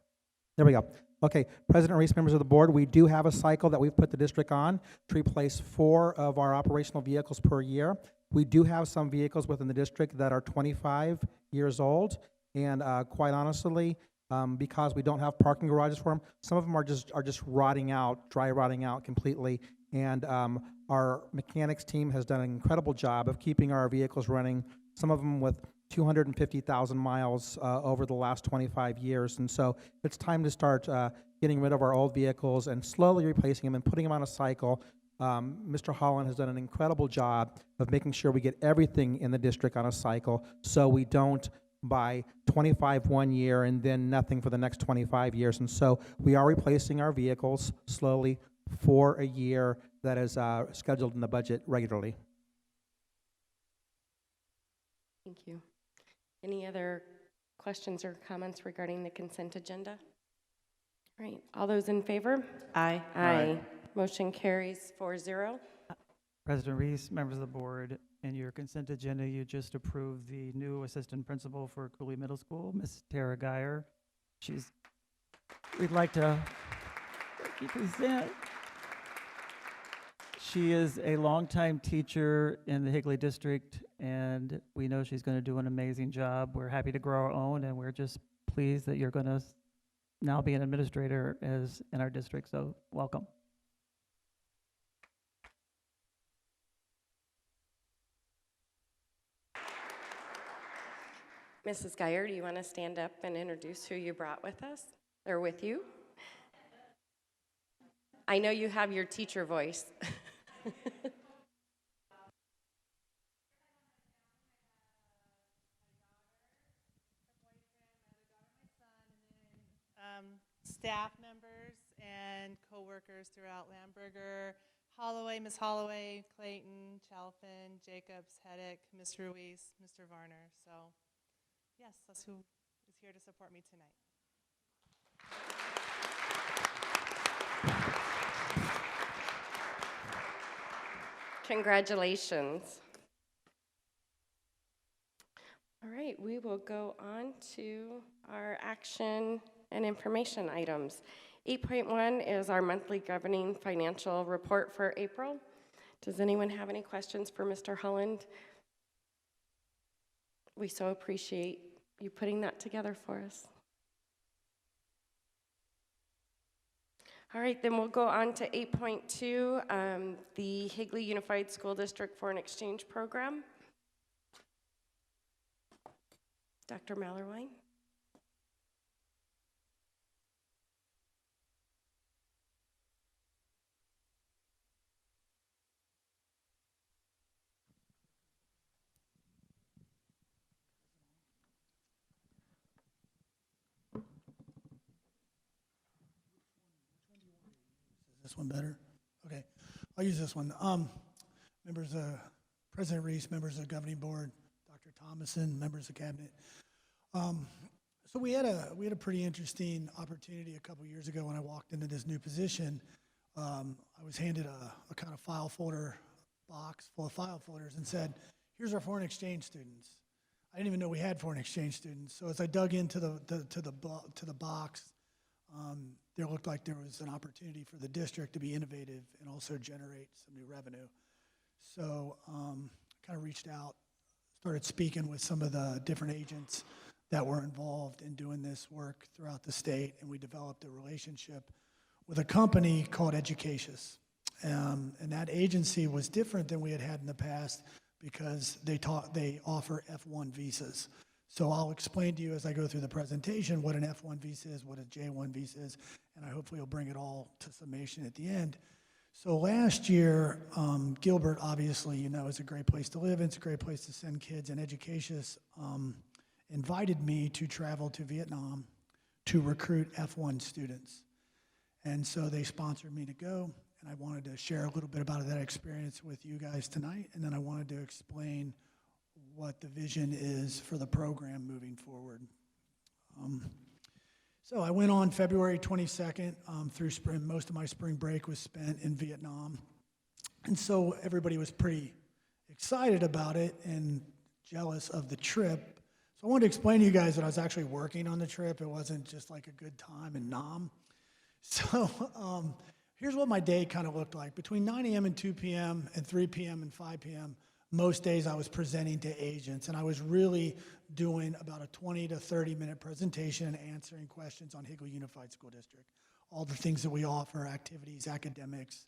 There we go. Okay, President Reese, members of the board, we do have a cycle that we've put the district on to replace 4 of our operational vehicles per year. We do have some vehicles within the district that are 25 years old, and quite honestly, because we don't have parking garages for them, some of them are just rotting out, dry rotting out completely, and our mechanics team has done an incredible job of keeping our vehicles running, some of them with 250,000 miles over the last 25 years. And so it's time to start getting rid of our old vehicles and slowly replacing them and putting them on a cycle. Mr. Holland has done an incredible job of making sure we get everything in the district on a cycle so we don't buy 25 one year and then nothing for the next 25 years. And so we are replacing our vehicles slowly for a year that is scheduled in the budget regularly. Thank you. Any other questions or comments regarding the consent agenda? All right, all those in favor? Aye. Aye. Motion carries 4-0. President Reese, members of the board, in your consent agenda, you just approved the new assistant principal for Cooley Middle School, Miss Tara Geyer. We'd like to present. She is a longtime teacher in the Higley district, and we know she's going to do an amazing job. We're happy to grow our own, and we're just pleased that you're going to now be an administrator in our district, so welcome. Mrs. Geyer, do you want to stand up and introduce who you brought with us, or with you? I know you have your teacher voice. Staff members and co-workers throughout Lamberger, Holloway, Ms. Holloway, Clayton, Chalfin, Jacobs, Heddick, Ms. Ruiz, Mr. Varner. So, yes, that's who is here to support me tonight. Congratulations. All right, we will go on to our action and information items. 8.1 is our monthly governing financial report for April. Does anyone have any questions for Mr. Holland? We so appreciate you putting that together for us. All right, then we'll go on to 8.2, the Higley Unified School District Foreign Exchange Program. Dr. Mallerwein. This one better? Okay, I'll use this one. Members of President Reese, members of the governing board, Dr. Thomason, members of cabinet. So we had a pretty interesting opportunity a couple years ago when I walked into this new position. I was handed a kind of file folder box full of file folders and said, "Here's our foreign exchange students." I didn't even know we had foreign exchange students. So as I dug into the box, there looked like there was an opportunity for the district to be innovative and also generate some new revenue. So kind of reached out, started speaking with some of the different agents that were involved in doing this work throughout the state, and we developed a relationship with a company called Educatius. And that agency was different than we had had in the past because they offer F1 visas. So I'll explain to you as I go through the presentation what an F1 visa is, what a J1 visa is, and I hopefully will bring it all to summation at the end. So last year, Gilbert, obviously, you know, is a great place to live, and it's a great place to send kids, and Educatius invited me to travel to Vietnam to recruit F1 students. And so they sponsored me to go, and I wanted to share a little bit about that experience with you guys tonight, and then I wanted to explain what the vision is for the program moving forward. So I went on February 22nd through spring. Most of my spring break was spent in Vietnam. And so everybody was pretty excited about it and jealous of the trip. So I wanted to explain to you guys that I was actually working on the trip. It wasn't just like a good time in Nam. So here's what my day kind of looked like. Between 9 a.m. and 2 p.m. and 3 p.m. and 5 p.m., most days I was presenting to agents, and I was really doing about a 20 to 30 minute presentation and answering questions on Higley Unified School District. All the things that we offer, activities, academics,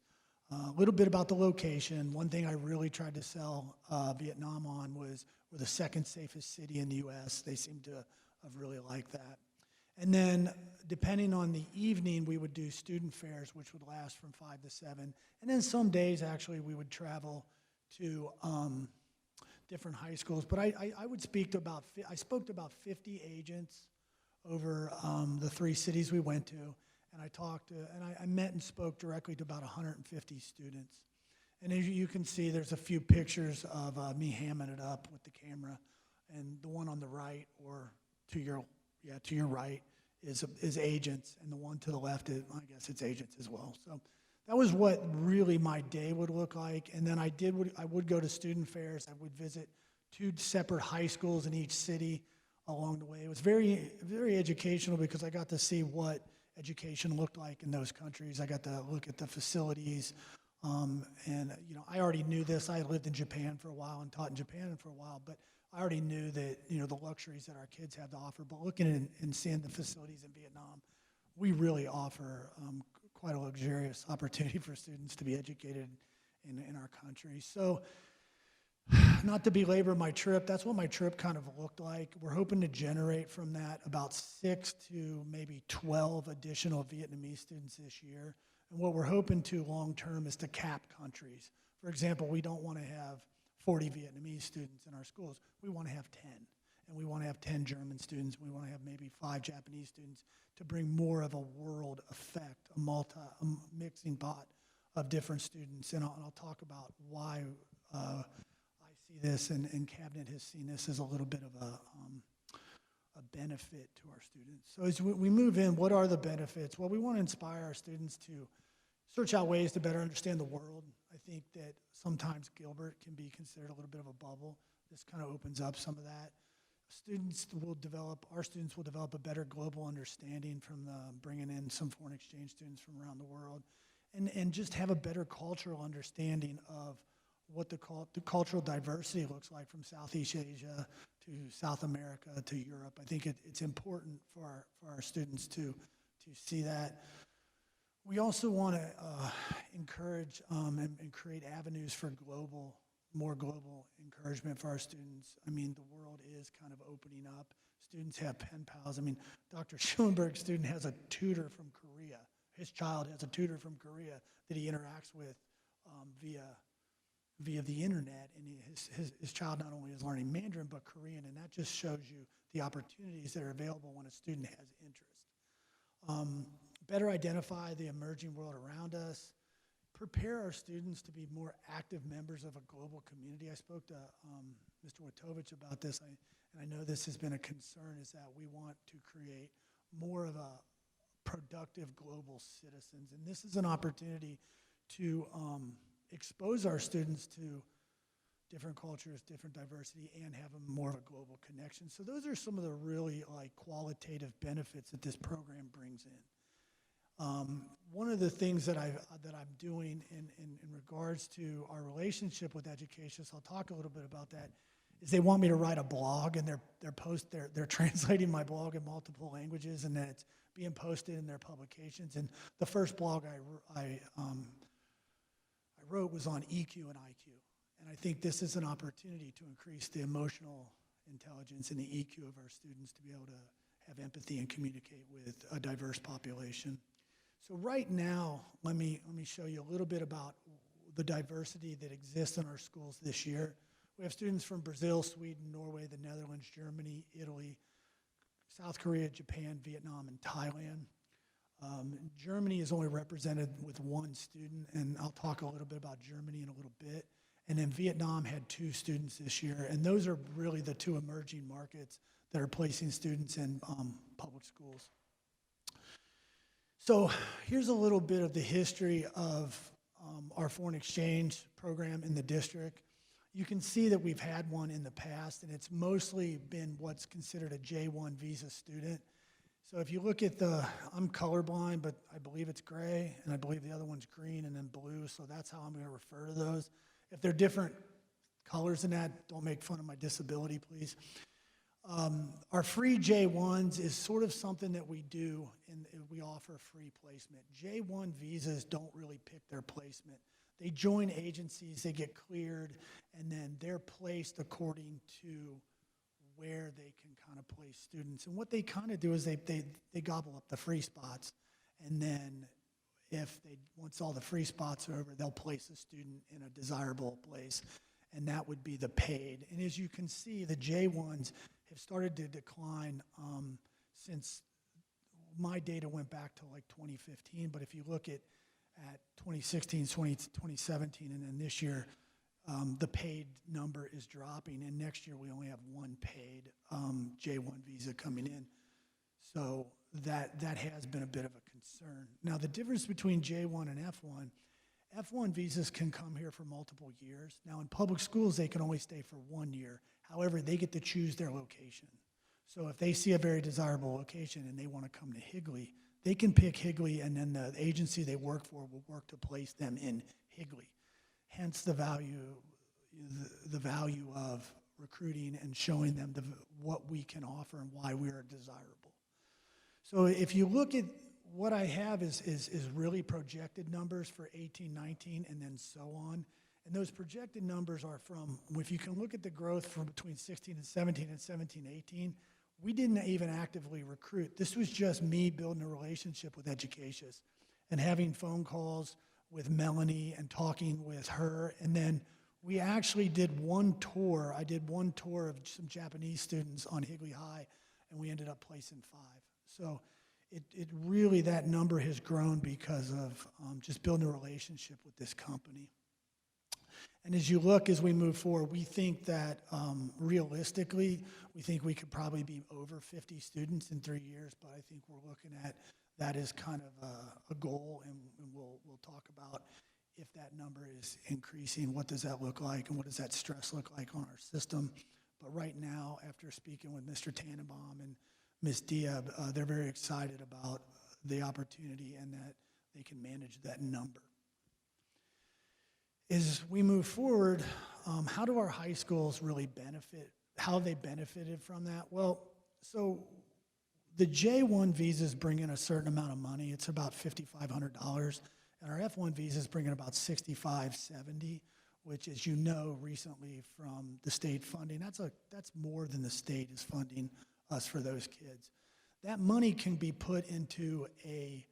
a little bit about the location. One thing I really tried to sell Vietnam on was we're the second safest city in the U.S. They seem to have really liked that. And then depending on the evening, we would do student fairs, which would last from 5 to 7. And then some days, actually, we would travel to different high schools. But I would speak to I spoke to about 50 agents over the 3 cities we went to. And I talked to, and I met and spoke directly to about 150 students. And as you can see, there's a few pictures of me hamming it up with the camera. And the one on the right, or to your right, is agents. And the one to the left, I guess it's agents as well. So that was what really my day would look like. And then I would go to student fairs. I would visit 2 separate high schools in each city along the way. It was very, very educational because I got to see what education looked like in those countries. I got to look at the facilities. And, you know, I already knew this. I had lived in Japan for a while and taught in Japan for a while, but I already knew that, you know, the luxuries that our kids have to offer. But looking and seeing the facilities in Vietnam, we really offer quite a luxurious opportunity for students to be educated in our country. So, not to belabor my trip, that's what my trip kind of looked like. We're hoping to generate from that about 6 to maybe 12 additional Vietnamese students this year. And what we're hoping to long-term is to cap countries. For example, we don't want to have 40 Vietnamese students in our schools. We want to have 10. And we want to have 10 German students. We want to have maybe 5 Japanese students to bring more of a world effect, a mixing pot of different students. And I'll talk about why I see this, and Cabinet has seen this as a little bit of a benefit to our students. So as we move in, what are the benefits? Well, we want to inspire our students to search out ways to better understand the world. I think that sometimes Gilbert can be considered a little bit of a bubble. This kind of opens up some of that. Our students will develop a better global understanding from bringing in some foreign exchange students from around the world, and just have a better cultural understanding of what the cultural diversity looks like from Southeast Asia to South America to Europe. I think it's important for our students to see that. We also want to encourage and create avenues for more global encouragement for our students. I mean, the world is kind of opening up. Students have pen pals. I mean, Dr. Schoenberg's student has a tutor from Korea. His child has a tutor from Korea that he interacts with via the internet, and his child not only is learning Mandarin but Korean, and that just shows you the opportunities that are available when a student has interest. Better identify the emerging world around us, prepare our students to be more active members of a global community. I spoke to Mr. Witovich about this, and I know this has been a concern, is that we want to create more of a productive global citizens, and this is an opportunity to expose our students to different cultures, different diversity, and have more of a global connection. So those are some of the really qualitative benefits that this program brings in. One of the things that I'm doing in regards to our relationship with education, so I'll talk a little bit about that, is they want me to write a blog, and they're translating my blog in multiple languages, and then it's being posted in their publications. And the first blog I wrote was on EQ and IQ. And I think this is an opportunity to increase the emotional intelligence and the EQ of our students to be able to have empathy and communicate with a diverse population. So right now, let me show you a little bit about the diversity that exists in our schools this year. We have students from Brazil, Sweden, Norway, the Netherlands, Germany, Italy, South Korea, Japan, Vietnam, and Thailand. Germany is only represented with 1 student, and I'll talk a little bit about Germany in a little bit. And then Vietnam had 2 students this year, and those are really the 2 emerging markets that are placing students in public schools. So here's a little bit of the history of our foreign exchange program in the district. You can see that we've had one in the past, and it's mostly been what's considered a J1 visa student. So if you look at I'm colorblind, but I believe it's gray, and I believe the other one's green and then blue, so that's how I'm going to refer to those. If they're different colors than that, don't make fun of my disability, please. Our free J1s is sort of something that we do, and we offer free placement. J1 visas don't really pick their placement. They join agencies, they get cleared, and then they're placed according to where they can kind of place students. And what they kind of do is they gobble up the free spots, and then once all the free spots are over, they'll place a student in a desirable place, and that would be the paid. And as you can see, the J1s have started to decline since my data went back to 2015, but if you look at 2016, 2017, and then this year, the paid number is dropping, and next year we only have 1 paid J1 visa coming in. So that has been a bit of a concern. Now, the difference between J1 and F1 visas can come here for multiple years. Now, in public schools, they can only stay for 1 year. However, they get to choose their location. So if they see a very desirable location and they want to come to Higley, they can pick Higley, and then the agency they work for will work to place them in Higley. Hence the value of recruiting and showing them what we can offer and why we are desirable. So if you look at what I have is really projected numbers for 18, 19, and then so on. And those projected numbers are from, if you can look at the growth from between 16 and 17 and 17, 18, we didn't even actively recruit. This was just me building a relationship with Educatius and having phone calls with Melanie and talking with her. And then we actually did one tour. I did one tour of some Japanese students on Higley High, and we ended up placing 5. So it really, that number has grown because of just building a relationship with this company. And as you look, as we move forward, we think that realistically, we think we could probably be over 50 students in 3 years, but I think we're looking at that as kind of a goal, and we'll talk about if that number is increasing, what does that look like, and what does that stress look like on our system. But right now, after speaking with Mr. Tannenbaum and Ms. Diab, they're very excited about the opportunity and that they can manage that number. As we move forward, how do our high schools really benefit? How have they benefited from that? Well, so the J1 visas bring in a certain amount of money. It's about $5,500. And our F1 visas bring in about $6,570, which, as you know, recently from the state funding, that's more than the state is funding us for those kids. That money can be put into a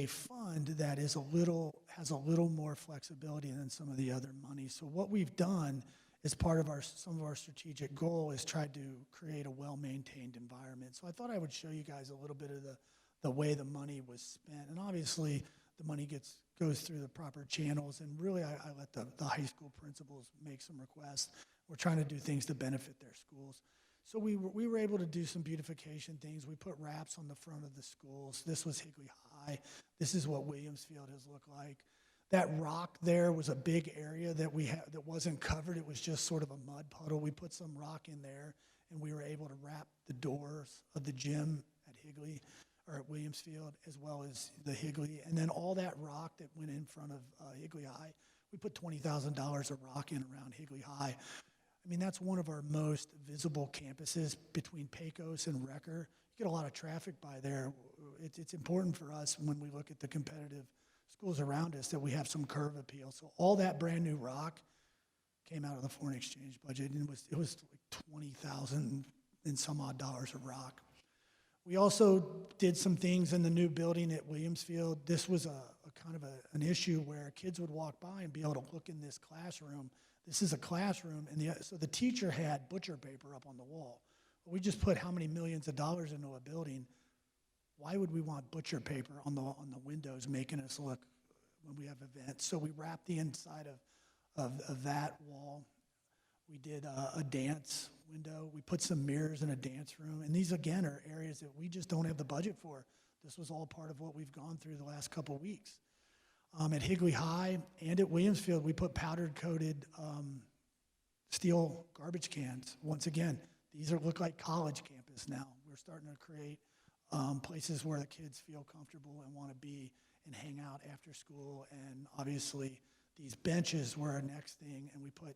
fund that has a little more flexibility than some of the other money. So what we've done as part of some of our strategic goal is try to create a well-maintained environment. So I thought I would show you guys a little bit of the way the money was spent. And obviously the money goes through the proper channels, and really I let the high school principals make some requests. We're trying to do things to benefit their schools. So we were able to do some beautification things. We put wraps on the front of the schools. This was Higley High. This is what Williamsfield has looked like. That rock there was a big area that that wasn't covered. It was just sort of a mud puddle. We put some rock in there, and we were able to wrap the doors of the gym at Higley, or at Williamsfield, as well as the Higley. And then all that rock that went in front of Higley High, we put $20,000 of rock in around Higley High. I mean, that's one of our most visible campuses between Pecos and Wrecker. You get a lot of traffic by there. It's important for us when we look at the competitive schools around us that we have some curve appeal. So all that brand new rock came out of the foreign exchange budget, and it was like 20,000 and some odd dollars of rock. We also did some things in the new building at Williamsfield. This was a kind of an issue where kids would walk by and be able to look in this classroom. This is a classroom, and so the teacher had butcher paper up on the wall. We just put how many millions of dollars into a building. Why would we want butcher paper on the windows making us look when we have events? So we wrapped the inside of that wall. We did a dance window. We put some mirrors in a dance room. And these, again, are areas that we just don't have the budget for. This was all part of what we've gone through the last couple of weeks. At Higley High and at Williamsfield, we put powdered-coated steel garbage cans. Once again, these look like college campus now. We're starting to create places where the kids feel comfortable and want to be and hang out after school. And obviously, these benches were our next thing, and we put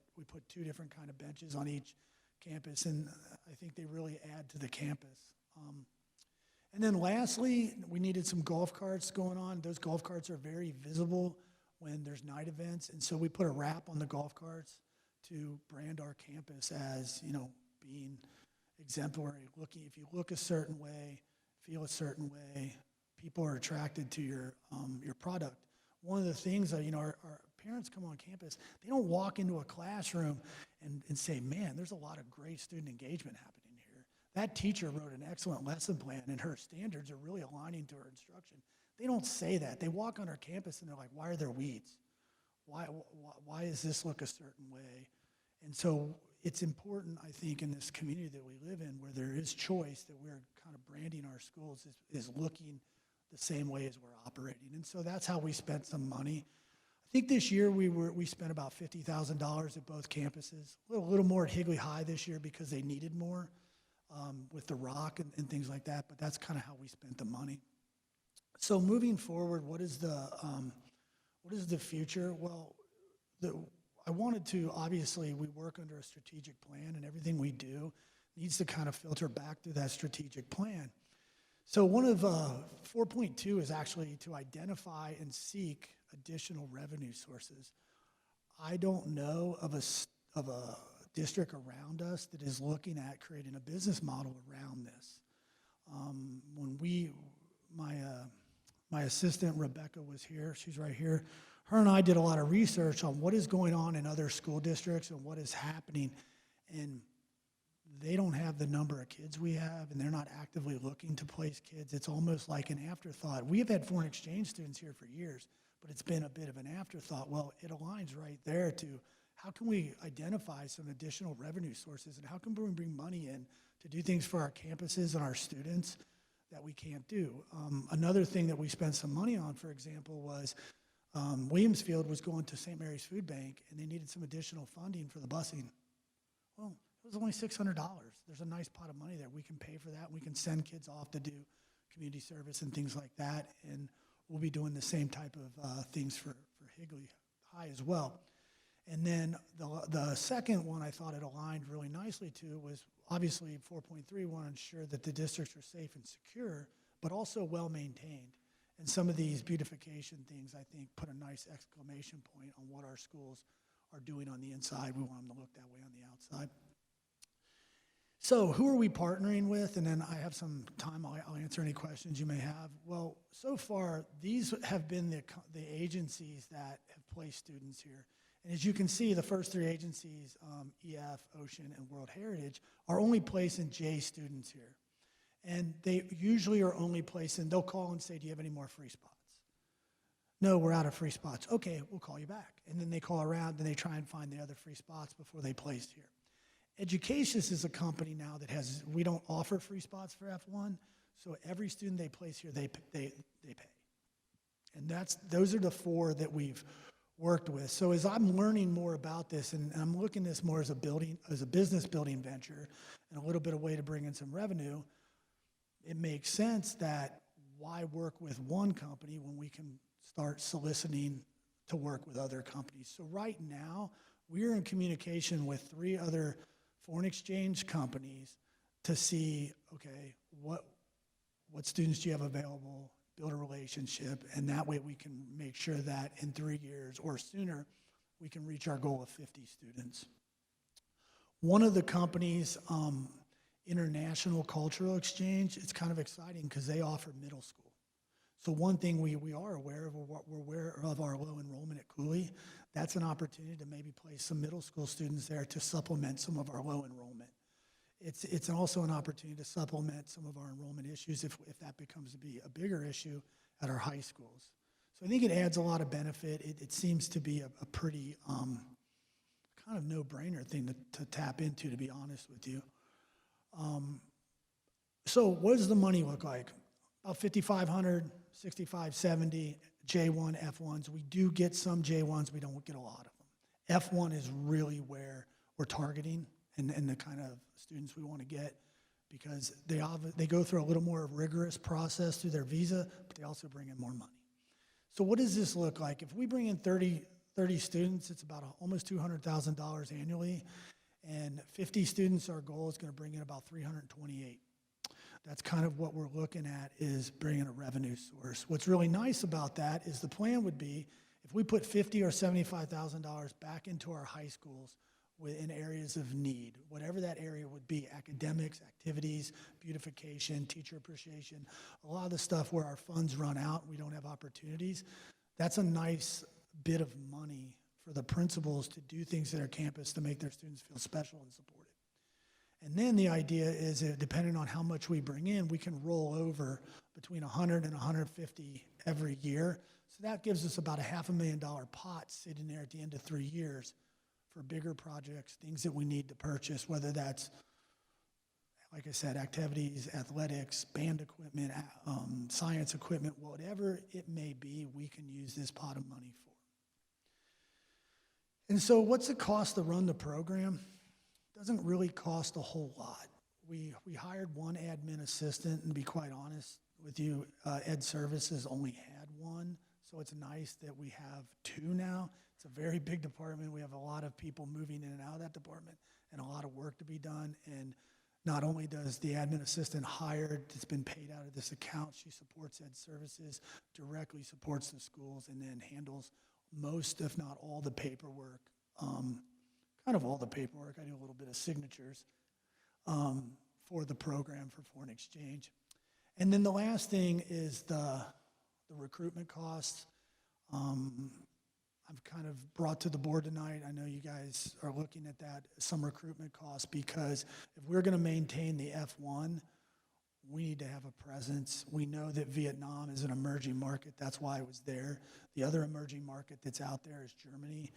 2 different kind of benches on each campus, and I think they really add to the campus. And then lastly, we needed some golf carts going on. Those golf carts are very visible when there's night events, and so we put a wrap on the golf carts to brand our campus as, being exemplary. If you look a certain way, feel a certain way, people are attracted to your product. One of the things that, our parents come on campus, they don't walk into a classroom and say, man, there's a lot of great student engagement happening here. That teacher wrote an excellent lesson plan, and her standards are really aligning to her instruction. They don't say that. They walk on our campus, and they're like, why are there weeds? Why does this look a certain way? And so it's important, I think, in this community that we live in, where there is choice, that we're kind of branding our schools is looking the same way as we're operating. And so that's how we spent some money. I think this year we spent about $50,000 at both campuses, a little more at Higley High this year because they needed more with the rock and things like that, but that's kind of how we spent the money. So moving forward, what is the future? Well, I wanted to, obviously, we work under a strategic plan, and everything we do needs to kind of filter back through that strategic plan. So one of 4.2 is actually to identify and seek additional revenue sources. I don't know of a district around us that is looking at creating a business model around this. When my assistant Rebecca was here, she's right here. Her and I did a lot of research on what is going on in other school districts and what is happening, and they don't have the number of kids we have, and they're not actively looking to place kids. It's almost like an afterthought. We have had foreign exchange students here for years, but it's been a bit of an afterthought. Well, it aligns right there to how can we identify some additional revenue sources, and how can we bring money in to do things for our campuses and our students that we can't do. Another thing that we spent some money on, for example, was Williamsfield was going to St. Mary's Food Bank, and they needed some additional funding for the busing. Well, it was only $600. There's a nice pot of money there. We can pay for that. We can send kids off to do community service and things like that, and we'll be doing the same type of things for Higley High as well. And then the second one I thought it aligned really nicely to was obviously 4.3, we want to ensure that the districts are safe and secure, but also well-maintained. And some of these beautification things, I think, put a nice exclamation point on what our schools are doing on the inside. We want them to look that way on the outside. So who are we partnering with? And then I have some time, I'll answer any questions you may have. Well, so far, these have been the agencies that have placed students here. And as you can see, the first three agencies, EF, Ocean, and World Heritage, are only placing J students here. And they usually are only placing, they'll call and say, do you have any more free spots? No, we're out of free spots. Okay, we'll call you back. And then they call around and they try and find the other free spots before they place here. Educationist is a company now that has, we don't offer free spots for F1, so every student they place here, they pay. And those are the four that we've worked with. So as I'm learning more about this, and I'm looking at this more as a business building venture, and a little bit of way to bring in some revenue, it makes sense that why work with one company when we can start soliciting to work with other companies. So right now, we're in communication with 3 other foreign exchange companies to see, okay, what students do you have available, build a relationship, and that way we can make sure that in 3 years or sooner, we can reach our goal of 50 students. One of the companies, International Cultural Exchange, it's kind of exciting because they offer middle school. So one thing we are aware of, we're aware of our low enrollment at Cooley. That's an opportunity to maybe place some middle school students there to supplement some of our low enrollment. It's also an opportunity to supplement some of our enrollment issues if that becomes to be a bigger issue at our high schools. So I think it adds a lot of benefit. It seems to be a pretty kind of no-brainer thing to tap into, to be honest with you. So what does the money look like? About 5,500, 6570 J1, F1s. We do get some J1s, we don't get a lot of them. F1 is really where we're targeting and the kind of students we want to get, because they go through a little more rigorous process through their visa, but they also bring in more money. So what does this look like? If we bring in 30 students, it's about almost $200,000 annually, and 50 students, our goal is going to bring in about 328. That's kind of what we're looking at, is bringing a revenue source. What's really nice about that is the plan would be if we put $50,000 or $75,000 back into our high schools in areas of need, whatever that area would be, academics, activities, beautification, teacher appreciation, a lot of the stuff where our funds run out, we don't have opportunities, that's a nice bit of money for the principals to do things at our campus to make their students feel special and supported. And then the idea is that depending on how much we bring in, we can roll over between 100 and 150 every year. So that gives us about a $500,000 pot sitting there at the end of 3 years for bigger projects, things that we need to purchase, whether that's, like I said, activities, athletics, band equipment, science equipment, whatever it may be, we can use this pot of money for. And so what's the cost to run the program? Doesn't really cost a whole lot. We hired one admin assistant, and to be quite honest with you, Ed Services only had one, so it's nice that we have two now. It's a very big department. We have a lot of people moving in and out of that department and a lot of work to be done. And not only does the admin assistant hired, it's been paid out of this account, she supports Ed Services, directly supports the schools, and then handles most, if not all, the paperwork. Kind of all the paperwork. I do a little bit of signatures for the program for foreign exchange. And then the last thing is the recruitment costs. I've kind of brought to the board tonight, I know you guys are looking at that, some recruitment costs, because if we're going to maintain the F1, we need to have a presence. We know that Vietnam is an emerging market. That's why I was there. The other emerging market that's out there is Germany.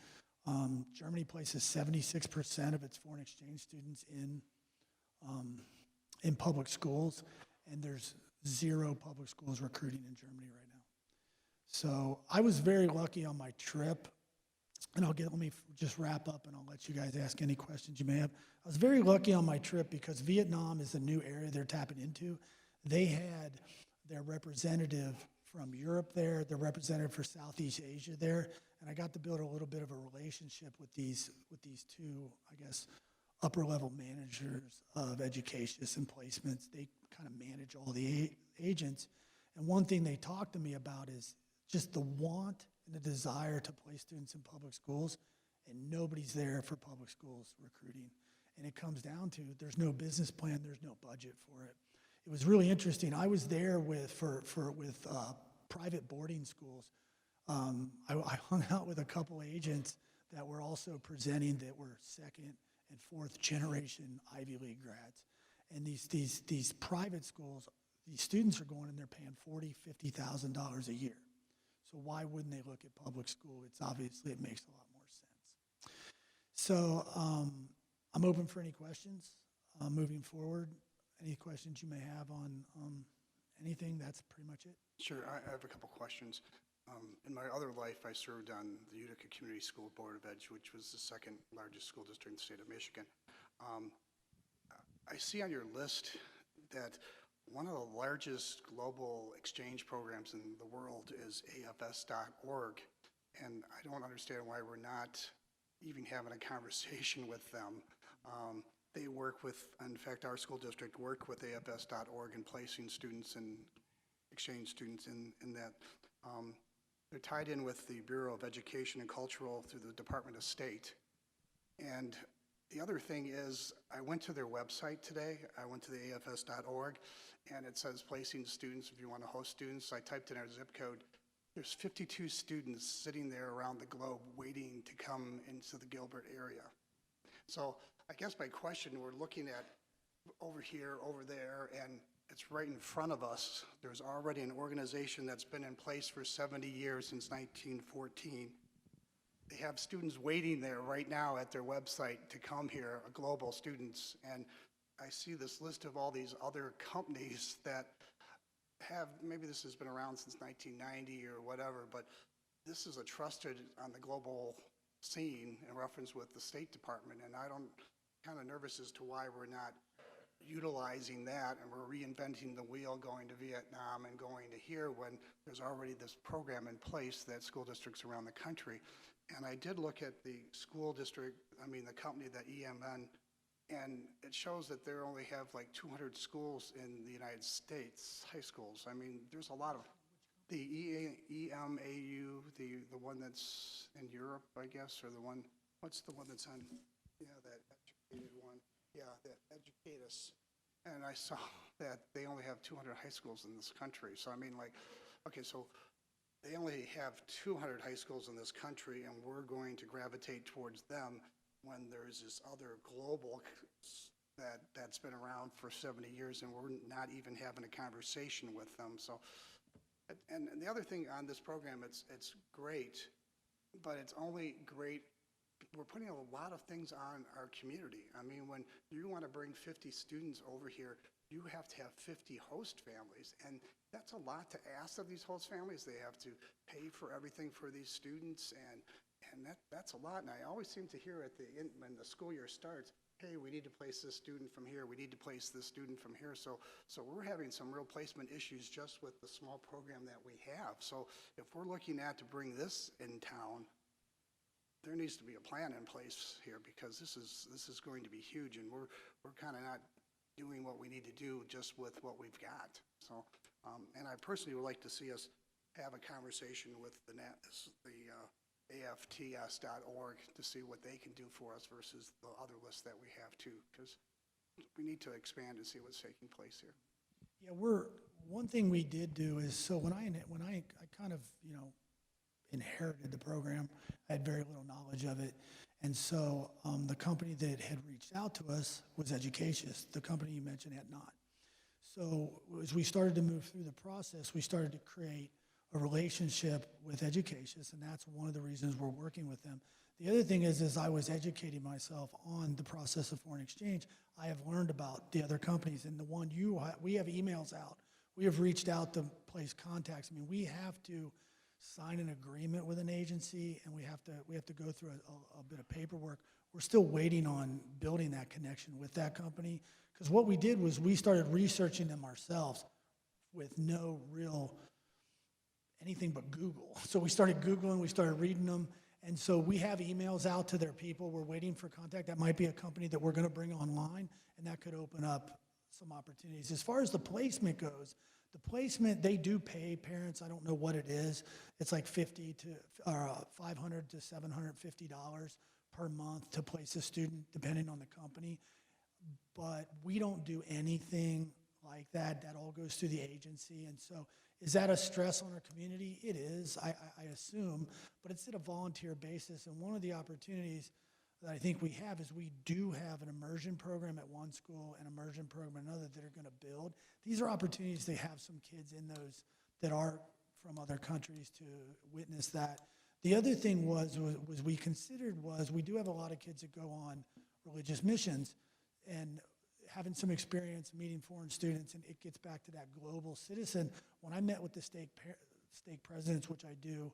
Germany places 76% of its foreign exchange students in public schools, and there's 0 public schools recruiting in Germany right now. So I was very lucky on my trip, and let me just wrap up and I'll let you guys ask any questions you may have. I was very lucky on my trip because Vietnam is a new area they're tapping into. They had their representative from Europe there, their representative for Southeast Asia there, and I got to build a little bit of a relationship with these two, I guess, upper level managers of education and placements. They kind of manage all the agents. And one thing they talked to me about is just the want and the desire to place students in public schools, and nobody's there for public schools recruiting. And it comes down to there's no business plan, there's no budget for it. It was really interesting. I was there with private boarding schools. I hung out with a couple agents that were also presenting that were second and fourth generation Ivy League grads. And these private schools, these students are going and they're paying $40,000, $50,000 a year. So why wouldn't they look at public school? It makes a lot more sense. So I'm open for any questions moving forward. Any questions you may have on anything? That's pretty much it. Sure, I have a couple questions. In my other life, I served on the Utica Community School Board of Ed, which was the second largest school district in the state of Michigan. I see on your list that one of the largest global exchange programs in the world is AFS.org, and I don't understand why we're not even having a conversation with them. They work with, in fact, our school district work with AFS.org in placing students and exchange students in that. They're tied in with the Bureau of Education and Cultural through the Department of State. And the other thing is, I went to their website today. I went to the AFS.org, and it says placing students if you want to host students. I typed in our zip code. There's 52 students sitting there around the globe waiting to come into the Gilbert area. So I guess my question, we're looking at over here, over there, and it's right in front of us. There's already an organization that's been in place for 70 years, since 1914. They have students waiting there right now at their website to come here, global students. And I see this list of all these other companies that have, maybe this has been around since 1990 or whatever, but this is a trusted on the global scene in reference with the State Department. And I'm kind of nervous as to why we're not utilizing that, and we're reinventing the wheel, going to Vietnam and going to here when there's already this program in place that school districts around the country. And I did look at the school district, the company, that EMN, and it shows that they only have like 200 schools in the United States, high schools. There's a lot of, the EMAU, the one that's in Europe, I guess, or the one, what's the one that's on, that educated one. Yeah, that Educate Us. And I saw that they only have 200 high schools in this country. So okay, so they only have 200 high schools in this country, and we're going to gravitate towards them when there's this other global that's been around for 70 years, and we're not even having a conversation with them. So, and the other thing on this program, it's great, but it's only great we're putting a lot of things on our community. I mean, when you want to bring 50 students over here, you have to have 50 host families, and that's a lot to ask of these host families. They have to pay for everything for these students, and that's a lot. And I always seem to hear at the end, when the school year starts, hey, we need to place this student from here, we need to place this student from here. So we're having some real placement issues just with the small program that we have. So if we're looking at to bring this in town, there needs to be a plan in place here, because this is going to be huge, and we're kind of not doing what we need to do just with what we've got. So, and I personally would like to see us have a conversation with the AFTS.org to see what they can do for us versus the other lists that we have too, because we need to expand and see what's taking place here. Yeah, one thing we did do is, so when I kind of, inherited the program, I had very little knowledge of it. And so the company that had reached out to us was Educatious. The company you mentioned had not. So as we started to move through the process, we started to create a relationship with Educatious, and that's one of the reasons we're working with them. The other thing is, as I was educating myself on the process of foreign exchange, I have learned about the other companies, and the one we have emails out. We have reached out to place contacts. I mean, we have to sign an agreement with an agency, and we have to go through a bit of paperwork. We're still waiting on building that connection with that company, because what we did was we started researching them ourselves with no real anything but Google. So we started Googling, we started reading them, and so we have emails out to their people. We're waiting for contact. That might be a company that we're going to bring online, and that could open up some opportunities. As far as the placement goes, the placement, they do pay parents. I don't know what it is. It's like $500 to $750 per month to place a student, depending on the company. But we don't do anything like that. That all goes through the agency. And so is that a stress on our community? It is, I assume, but it's at a volunteer basis. And one of the opportunities that I think we have is we do have an immersion program at one school and immersion program at another that are going to build. These are opportunities to have some kids in those that are from other countries to witness that. The other thing was we considered was we do have a lot of kids that go on religious missions, and having some experience meeting foreign students, and it gets back to that global citizen. When I met with the stake presidents, which I do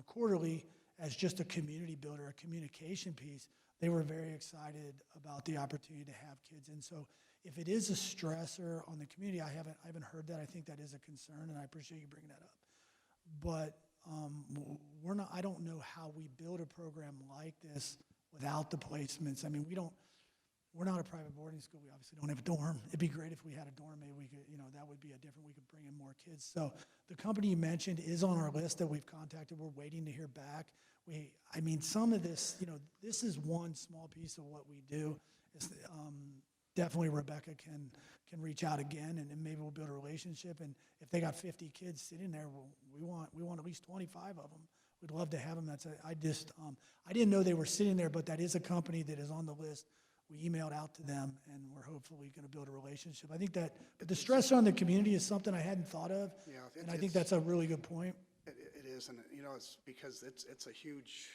quarterly, as just a community builder, a communication piece, they were very excited about the opportunity to have kids. And so if it is a stressor on the community, I haven't heard that. I think that is a concern, and I appreciate you bringing that up. But I don't know how we build a program like this without the placements. I mean, we're not a private boarding school. We obviously don't have a dorm. It'd be great if we had a dorm. Maybe we could, that would be we could bring in more kids. So the company you mentioned is on our list that we've contacted. We're waiting to hear back. Some of this, this is one small piece of what we do. Definitely Rebecca can reach out again, and maybe we'll build a relationship. And if they got 50 kids sitting there, we want at least 25 of them. We'd love to have them. I didn't know they were sitting there, but that is a company that is on the list. We emailed out to them, and we're hopefully going to build a relationship. I think that the stress on the community is something I hadn't thought of, and I think that's a really good point. It is, and it's because it's a huge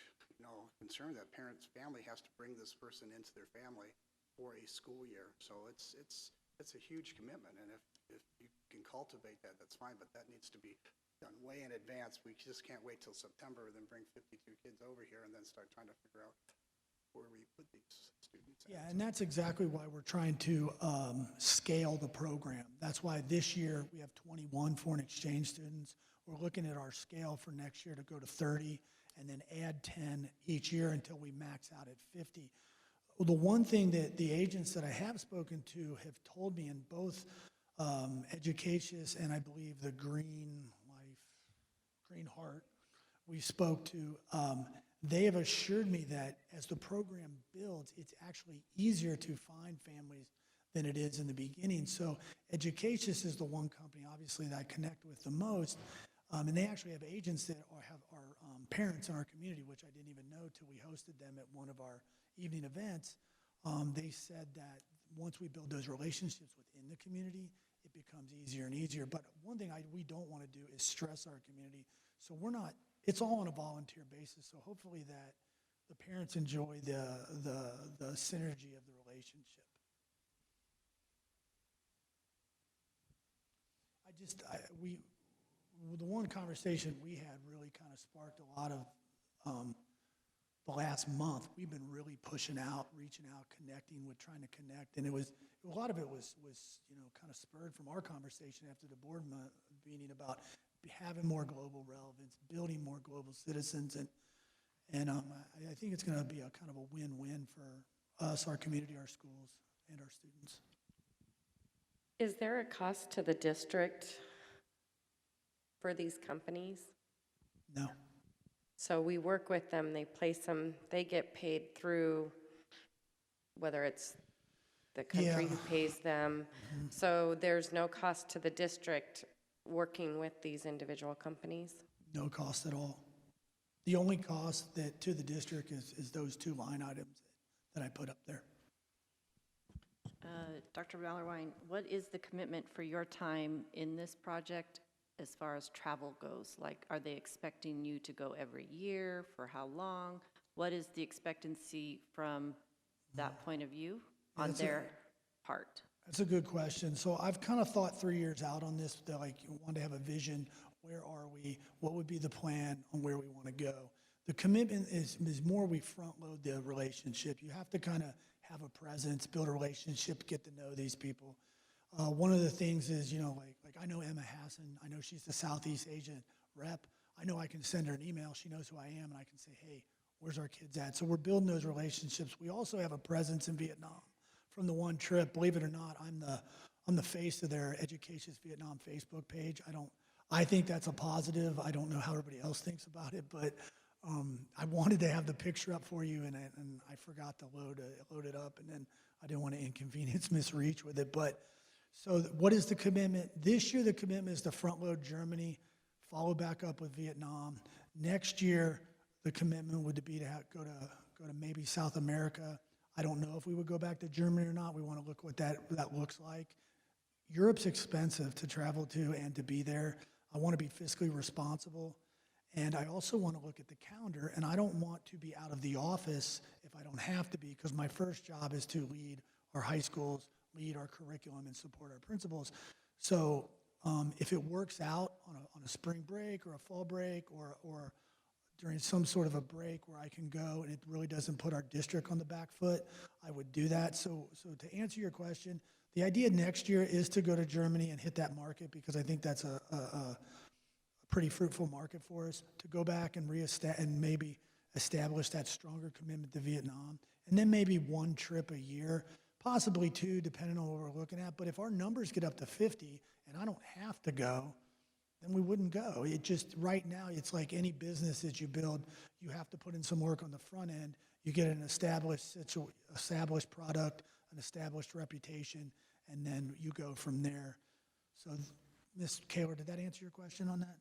concern that family has to bring this person into their family for a school year. So it's a huge commitment, and if you can cultivate that, that's fine. But that needs to be done way in advance. We just can't wait till September, then bring 52 kids over here, and then start trying to figure out where we put these students at. Yeah, and that's exactly why we're trying to scale the program. That's why this year we have 21 foreign exchange students. We're looking at our scale for next year to go to 30 and then add 10 each year until we max out at 50. Well, the one thing that the agents that I have spoken to have told me in both Educatious and I believe the Green Heart we spoke to, they have assured me that as the program builds, it's actually easier to find families than it is in the beginning. So Educatious is the one company, obviously, that I connect with the most. And they actually have agents that are parents in our community, which I didn't even know till we hosted them at one of our evening events. They said that once we build those relationships within the community, it becomes easier and easier. But one thing we don't want to do is stress our community. So it's all on a volunteer basis. So hopefully that the parents enjoy the synergy of the relationship. The one conversation we had really kind of sparked a lot of the last month. We've been really pushing out, reaching out, connecting, trying to connect, and a lot of it was kind of spurred from our conversation after the board meeting about having more global relevance, building more global citizens, and I think it's going to be a kind of a win-win for us, our community, our schools, and our students. Is there a cost to the district for these companies? No. So we work with them, they place them, they get paid through, whether it's the country who pays them. So there's no cost to the district working with these individual companies? No cost at all. The only cost to the district is those two line items that I put up there. Dr. Vallerwine, what is the commitment for your time in this project as far as travel goes? Like, are they expecting you to go every year? For how long? What is the expectancy from that point of view on their part? That's a good question. So I've kind of thought 3 years out on this, that like wanted to have a vision. Where are we? What would be the plan on where we want to go? The commitment is more we front load the relationship. You have to kind of have a presence, build a relationship, get to know these people. One of the things is, like I know Emma Hassan. I know she's the Southeast Asia rep. I know I can send her an email. She knows who I am, and I can say, hey, where's our kids at? So we're building those relationships. We also have a presence in Vietnam. From the one trip, believe it or not, I'm the face of their Education's Vietnam Facebook page. I think that's a positive. I don't know how everybody else thinks about it, but I wanted to have the picture up for you, and I forgot to load it up, and then I didn't want to inconvenience Miss Reach with it. But so what is the commitment? This year, the commitment is to front load Germany, follow back up with Vietnam. Next year, the commitment would be to go to maybe South America. I don't know if we would go back to Germany or not. We want to look what that looks like. Europe's expensive to travel to and to be there. I want to be fiscally responsible. And I also want to look at the calendar, and I don't want to be out of the office if I don't have to be, because my first job is to lead our high schools, lead our curriculum, and support our principals. So if it works out on a spring break or a fall break or during some sort of a break where I can go and it really doesn't put our district on the back foot, I would do that. So to answer your question, the idea next year is to go to Germany and hit that market, because I think that's a pretty fruitful market for us, to go back and maybe establish that stronger commitment to Vietnam, and then maybe one trip a year, possibly two, depending on what we're looking at. But if our numbers get up to 50 and I don't have to go, then we wouldn't go. It just, right now, it's like any business that you build, you have to put in some work on the front end. You get an established product, an established reputation, and then you go from there. So, Ms. Kaler, did that answer your question on that?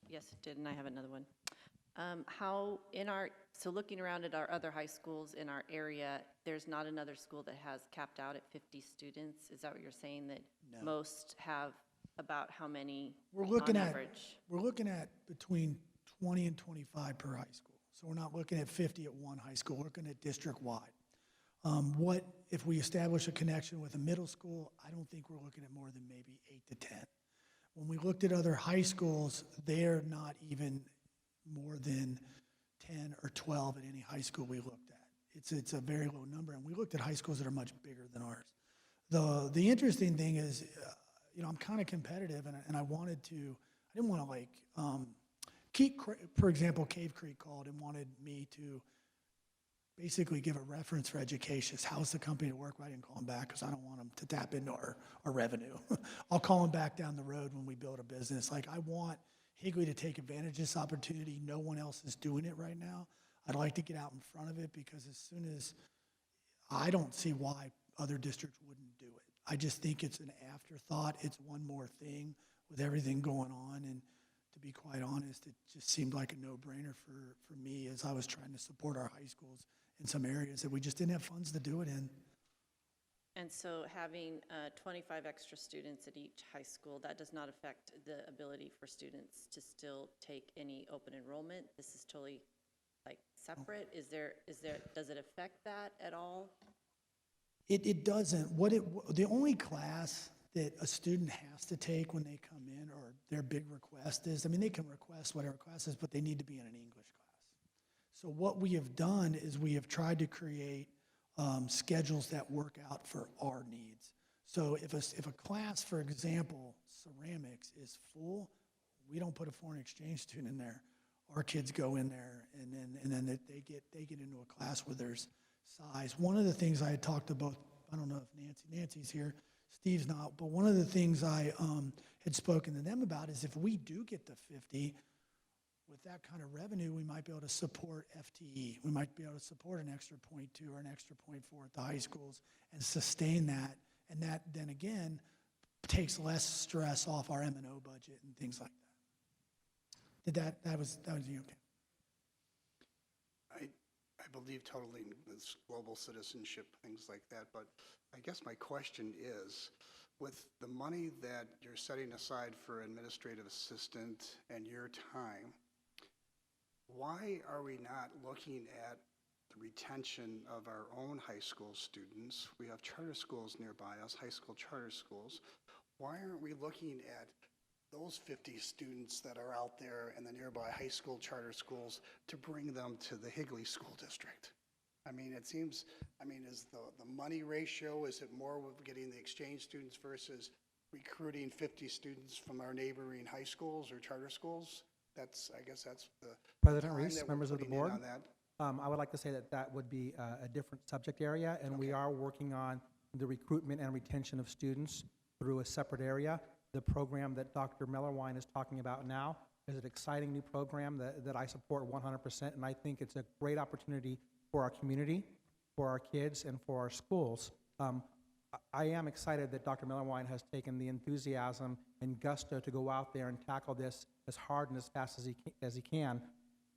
Yes, it did, and I have another one. So looking around at our other high schools in our area, there's not another school that has capped out at 50 students. Is that what you're saying, that most have about how many on average? We're looking at between 20 and 25 per high school. So we're not looking at 50 at one high school. We're looking at district-wide. What if we establish a connection with a middle school? I don't think we're looking at more than maybe 8 to 10. When we looked at other high schools, they're not even more than 10 or 12 at any high school we looked at. It's a very low number, and we looked at high schools that are much bigger than ours. The interesting thing is, I'm kind of competitive, and I didn't want to for example, Cave Creek called and wanted me to basically give a reference for education. How's the company to work with? I didn't call them back because I don't want them to tap into our revenue. I'll call them back down the road when we build a business. Like, I want Higley to take advantage of this opportunity. No one else is doing it right now. I'd like to get out in front of it, because as soon as, I don't see why other districts wouldn't do it. I just think it's an afterthought. It's one more thing with everything going on. And to be quite honest, it just seemed like a no-brainer for me as I was trying to support our high schools in some areas that we just didn't have funds to do it in. And so having 25 extra students at each high school, that does not affect the ability for students to still take any open enrollment? This is totally like separate? Does it affect that at all? It doesn't. The only class that a student has to take when they come in, or their big request is, I mean, they can request whatever class is, but they need to be in an English class. So what we have done is we have tried to create schedules that work out for our needs. So if a class, for example, ceramics is full, we don't put a foreign exchange student in there. Our kids go in there, and then they get into a class where there's size. One of the things I had talked about, I don't know if Nancy's here, Steve's not, but one of the things I had spoken to them about is if we do get to 50, with that kind of revenue, we might be able to support FTE. We might be able to support an extra 0.2 or an extra 0.4 at the high schools and sustain that. And that then again takes less stress off our M&O budget and things like that. That was you, okay? I believe totally in this global citizenship, things like that, but I guess my question is, with the money that you're setting aside for administrative assistant and your time, why are we not looking at the retention of our own high school students? We have charter schools nearby us, high school charter schools. Why aren't we looking at those 50 students that are out there in the nearby high school charter schools to bring them to the Higley School District? I mean, it seems, is the money ratio, is it more with getting the exchange students versus recruiting 50 students from our neighboring high schools or charter schools? I guess that's the President time Reese, that we're members of the putting in board, on that. I would like to say that would be a different subject area, and we are working on the recruitment and retention of students through a separate area. The program that Dr. Mellerwine is talking about now is an exciting new program that I support 100%, and I think it's a great opportunity for our community, for our kids, and for our schools. I am excited that Dr. Mellerwine has taken the enthusiasm and gusto to go out there and tackle this as hard and as fast as he can.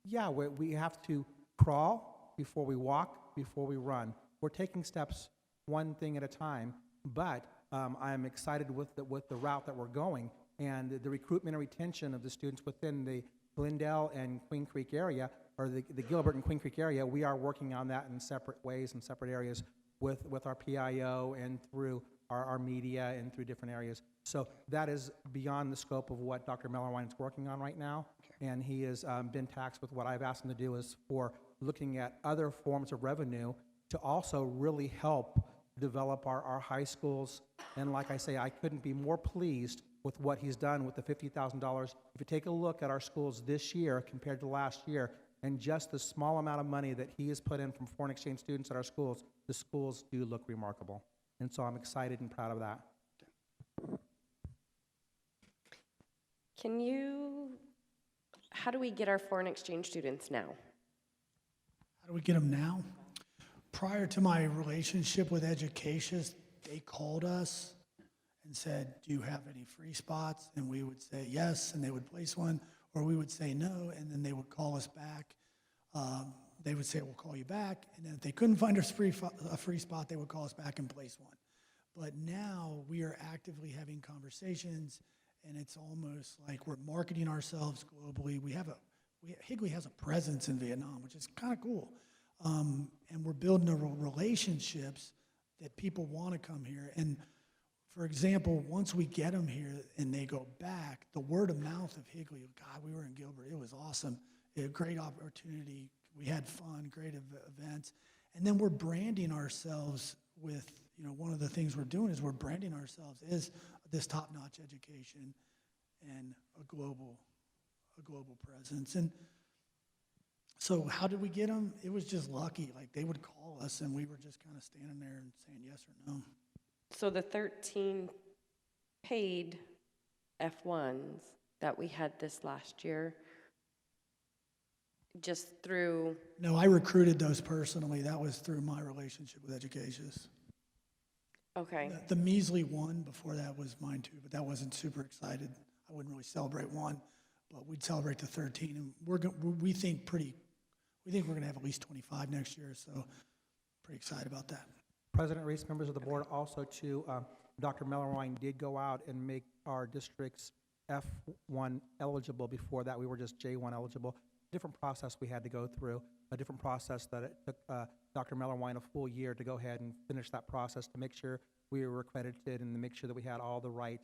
Yeah, we have to crawl before we walk, before we run. We're taking steps one thing at a time, but I'm excited with the route that we're going, and the recruitment and retention of the students within the Glendale and Queen Creek area, or the Gilbert and Queen Creek area. We are working on that in separate ways and separate areas with our PIO and through our media and through different areas. So that is beyond the scope of what Dr. Mellerwine is working on right now, and he has been tasked with what I've asked him to do is for looking at other forms of revenue to also really help develop our high schools. And like I say, I couldn't be more pleased with what he's done with the $50,000. If you take a look at our schools this year compared to last year, and just the small amount of money that he has put in from foreign exchange students at our schools, the schools do look remarkable. And so I'm excited and proud of that. How do we get our foreign exchange students now? How do we get them now? Prior to my relationship with Educatius, they called us and said, do you have any free spots? And we would say yes, and they would place one, or we would say no, and then they would call us back. They would say, we'll call you back, and then if they couldn't find a free spot, they would call us back and place one. But now we are actively having conversations, and it's almost like we're marketing ourselves globally. Higley has a presence in Vietnam, which is kind of cool. And we're building relationships that people want to come here. And for example, once we get them here and they go back, the word of mouth of Higley, God, we were in Gilbert, it was awesome. A great opportunity. We had fun, great events. And then we're branding ourselves with, one of the things we're doing is we're branding ourselves as this top-notch education and a global presence. And so how did we get them? It was just lucky. Like, they would call us, and we were just kind of standing there and saying yes or no. So the 13 paid F1s that we had this last year, just through... No, I recruited those personally. That was through my relationship with Educatius. Okay. The measly one before that was mine too, but that wasn't super excited. I wouldn't really celebrate one, but we'd celebrate the 13, and we think we're going to have at least 25 next year, so pretty excited about that. President Reese, members of the board, also too, Dr. Mellerwine did go out and make our districts F1 eligible. Before that, we were just J1 eligible. different process we had to go through, a different process that it took Dr. Mellerwine a full year to go ahead and finish that process to make sure we were accredited and to make sure that we had all the right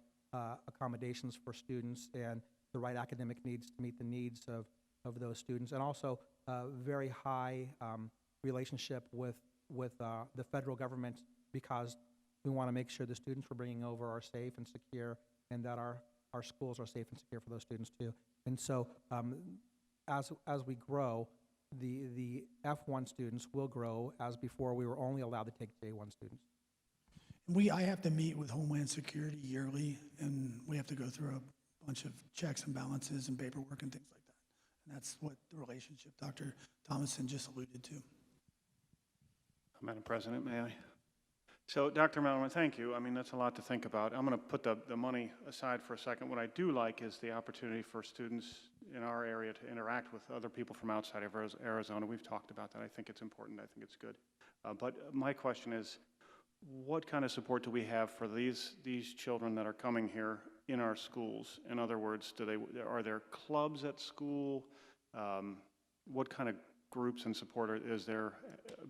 accommodations for students and the right academic needs to meet the needs of those students, and also very high relationship with the federal government, because we want to make sure the students we're bringing over are safe and secure, and that our schools are safe and secure for those students too. And so as we grow, the F1 students will grow, as before we were only allowed to take J1 students. I have to meet with Homeland Security yearly, and we have to go through a bunch of checks and balances and paperwork and things like that. And that's what the relationship Dr. Thomason just alluded to. Madam President, may I? So, Dr. Mellerman, thank you. I mean, that's a lot to think about. I'm going to put the money aside for a second. What I do like is the opportunity for students in our area to interact with other people from outside of Arizona. We've talked about that. I think it's important. I think it's good. But my question is, what kind of support do we have for these children that are coming here in our schools? In other words, are there clubs at school? What kind of groups and support is there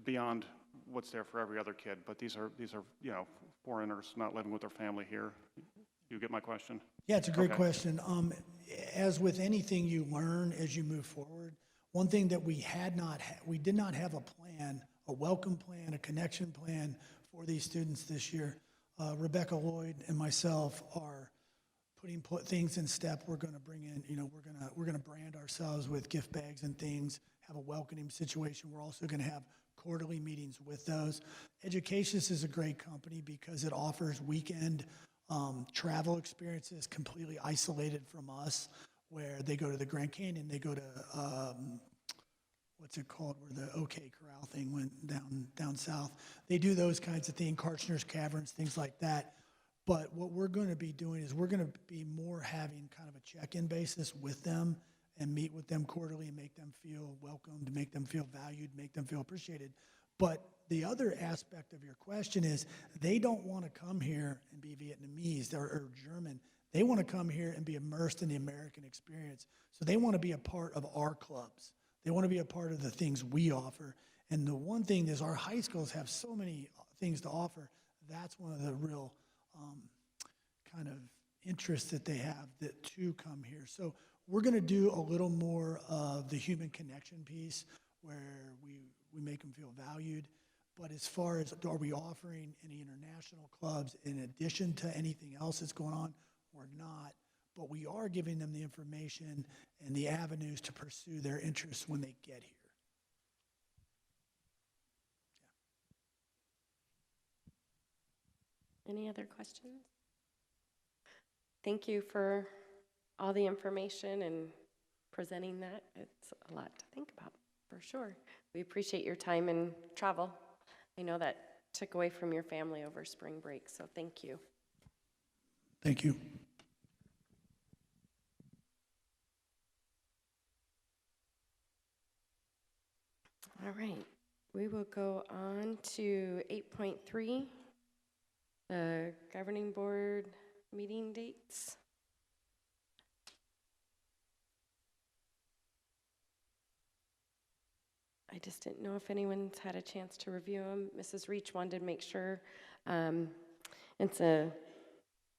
beyond what's there for every other kid? But these are foreigners not living with their family here. You get my question? Yeah, it's a great question. As with anything you learn as you move forward, one thing that we did not have a plan, a welcome plan, a connection plan for these students this year. Rebecca Lloyd and myself are putting things in step. We're going to bring in, we're going to brand ourselves with gift bags and things, have a welcoming situation. We're also going to have quarterly meetings with those. Educationist is a great company because it offers weekend travel experiences completely isolated from us, where they go to the Grand Canyon, they go to what's it called, where the OK Corral thing went down south. They do those kinds of things, Karchner's Caverns, things like that. But what we're going to be doing is we're going to be more having kind of a check-in basis with them and meet with them quarterly and make them feel welcomed, make them feel valued, make them feel appreciated. But the other aspect of your question is they don't want to come here and be Vietnamese or German. They want to come here and be immersed in the American experience. So they want to be a part of our clubs. They want to be a part of the things we offer. And the one thing is our high schools have so many things to offer. That's one of the real kind of interests that they have to come here. So we're going to do a little more of the human connection piece where we make them feel valued. But as far as are we offering any international clubs in addition to anything else that's going on, we're not. But we are giving them the information and the avenues to pursue their interests when they get here. Any other questions? Thank you for all the information and presenting that. It's a lot to think about, for sure. We appreciate your time and travel. I know that took away from your family over spring break, so thank you. Thank you. All right, we will go on to 8.3, the governing board meeting dates. I just didn't know if anyone's had a chance to review them. Mrs. Reach wanted to make sure it's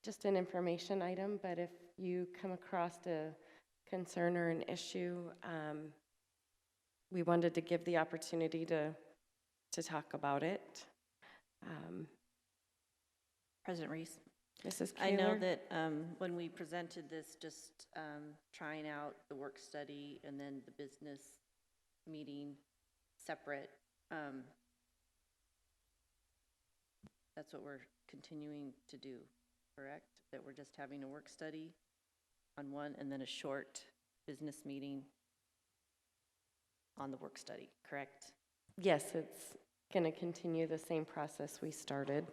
just an information item, but if you come across a concern or an issue, we wanted to give the opportunity to talk about it. President Reese. Mrs. I know Kaler? that when we presented this, just trying out the work study and then the business meeting separate, that's what we're continuing to do, correct? That we're just having a work study on one and then a short business meeting on the work study, correct? Yes, it's going to continue the same process we started.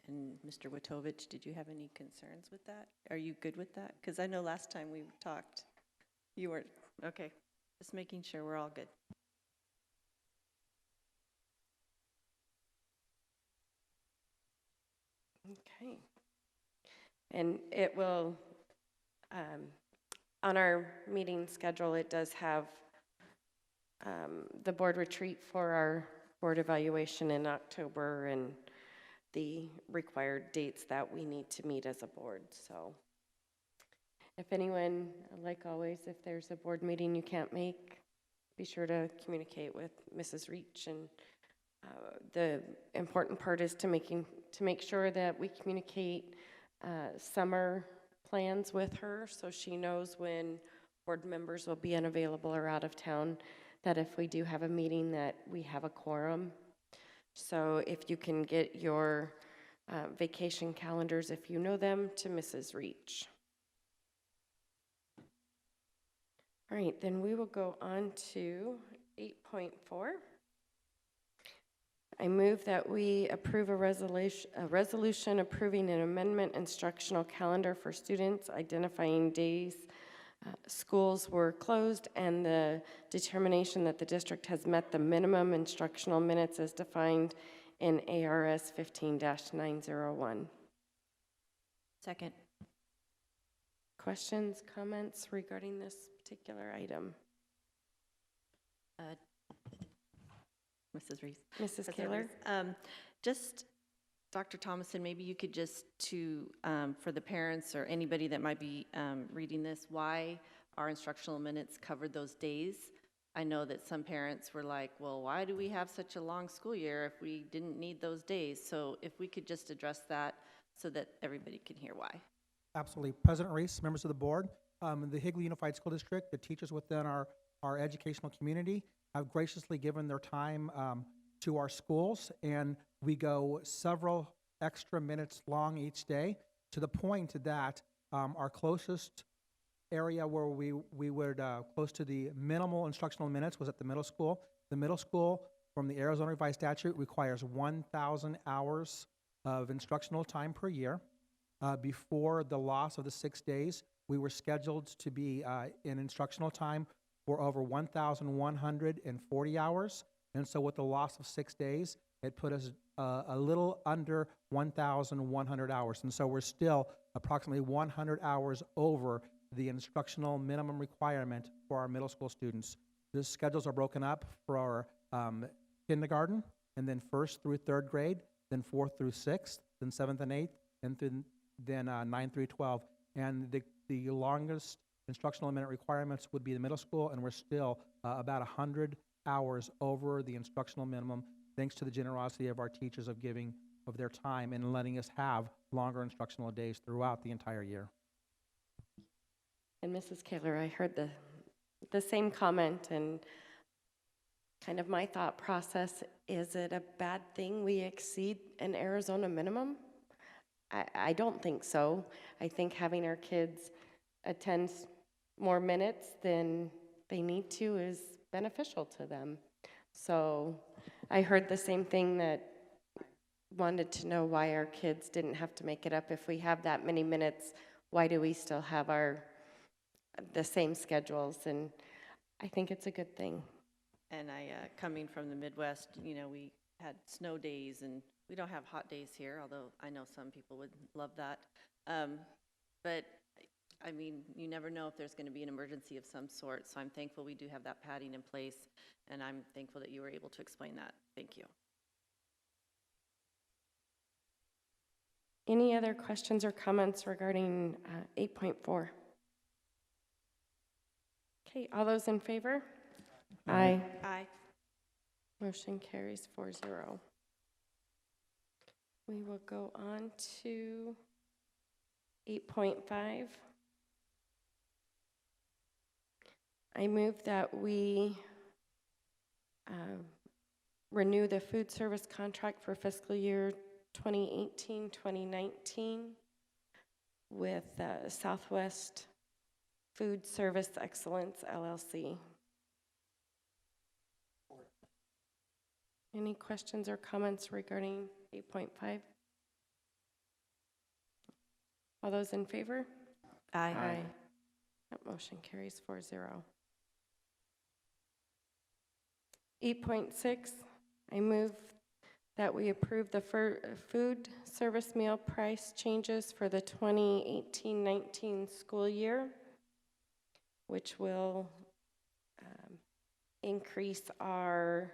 And Mr. Witovich, did you have any concerns with that? Are you good with that? Because I know last time we talked, you weren't. Okay, just making sure we're all good. Okay. And it will, on our meeting schedule, it does have the board retreat for our board evaluation in October and the required dates that we need to meet as a board. So if anyone, like always, if there's a board meeting you can't make, be sure to communicate with Mrs. Reach. And the important part is to make sure that we communicate summer plans with her so she knows when board members will be unavailable or out of town, that if we do have a meeting that we have a quorum. So if you can get your vacation calendars, if you know them, to Mrs. Reach. All right, then we will go on to 8.4. I move that we approve a resolution approving an amendment instructional calendar for students, identifying days schools were closed, and the determination that the district has met the minimum instructional minutes as defined in ARS 15-901. Second. Questions, comments regarding this particular item? Mrs. Reese. Mrs. President Kaler? Reese. Just, Dr. Thomason, maybe you could just for the parents or anybody that might be reading this, why our instructional minutes covered those days. I know that some parents were like, well, why do we have such a long school year if we didn't need those days? So if we could just address that so that everybody can hear why. Absolutely. President Reese, members of the board, the Higley Unified School District, the teachers within our educational community have graciously given their time to our schools, and we go several extra minutes long each day, to the point that our closest area where we would close to the minimal instructional minutes was at the middle school. The middle school, from the Arizona Revised Statute, requires 1,000 hours of instructional time per year. Before the loss of the 6 days, we were scheduled to be in instructional time for over 1,140 hours. And so with the loss of 6 days, it put us a little under 1,100 hours. And so we're still approximately 100 hours over the instructional minimum requirement for our middle school students. The schedules are broken up for our kindergarten, and then 1st through 3rd grade, then 4th through 6th, then 7th and 8th, and then 9 through 12. And the longest instructional minute requirements would be the middle school, and we're still about 100 hours over the instructional minimum, thanks to the generosity of our teachers of giving of their time and letting us have longer instructional days throughout the entire year. And Mrs. Kaler, I heard the same comment, and kind of my thought process, is it a bad thing we exceed an Arizona minimum? I don't think so. I think having our kids attend more minutes than they need to is beneficial to them. So I heard the same thing, that wanted to know why our kids didn't have to make it up. If we have that many minutes, why do we still have the same schedules? And I think it's a good thing. And coming from the Midwest, we had snow days, and we don't have hot days here, although I know some people would love that. But I mean, you never know if there's going to be an emergency of some sort, so I'm thankful we do have that padding in place, and I'm thankful that you were able to explain that. Thank you. Any other questions or comments regarding 8.4? Okay, all those in favor? Aye. Aye. Motion carries 4-0. We will go on to 8.5. I move that we renew the food service contract for fiscal year 2018-2019 with Southwest Food Service Excellence, LLC. Any questions or comments regarding 8.5? All those in favor? Aye. Aye. That motion carries 4-0. 8.6, I move that we approve the food service meal price changes for the 2018-19 school year. which will increase our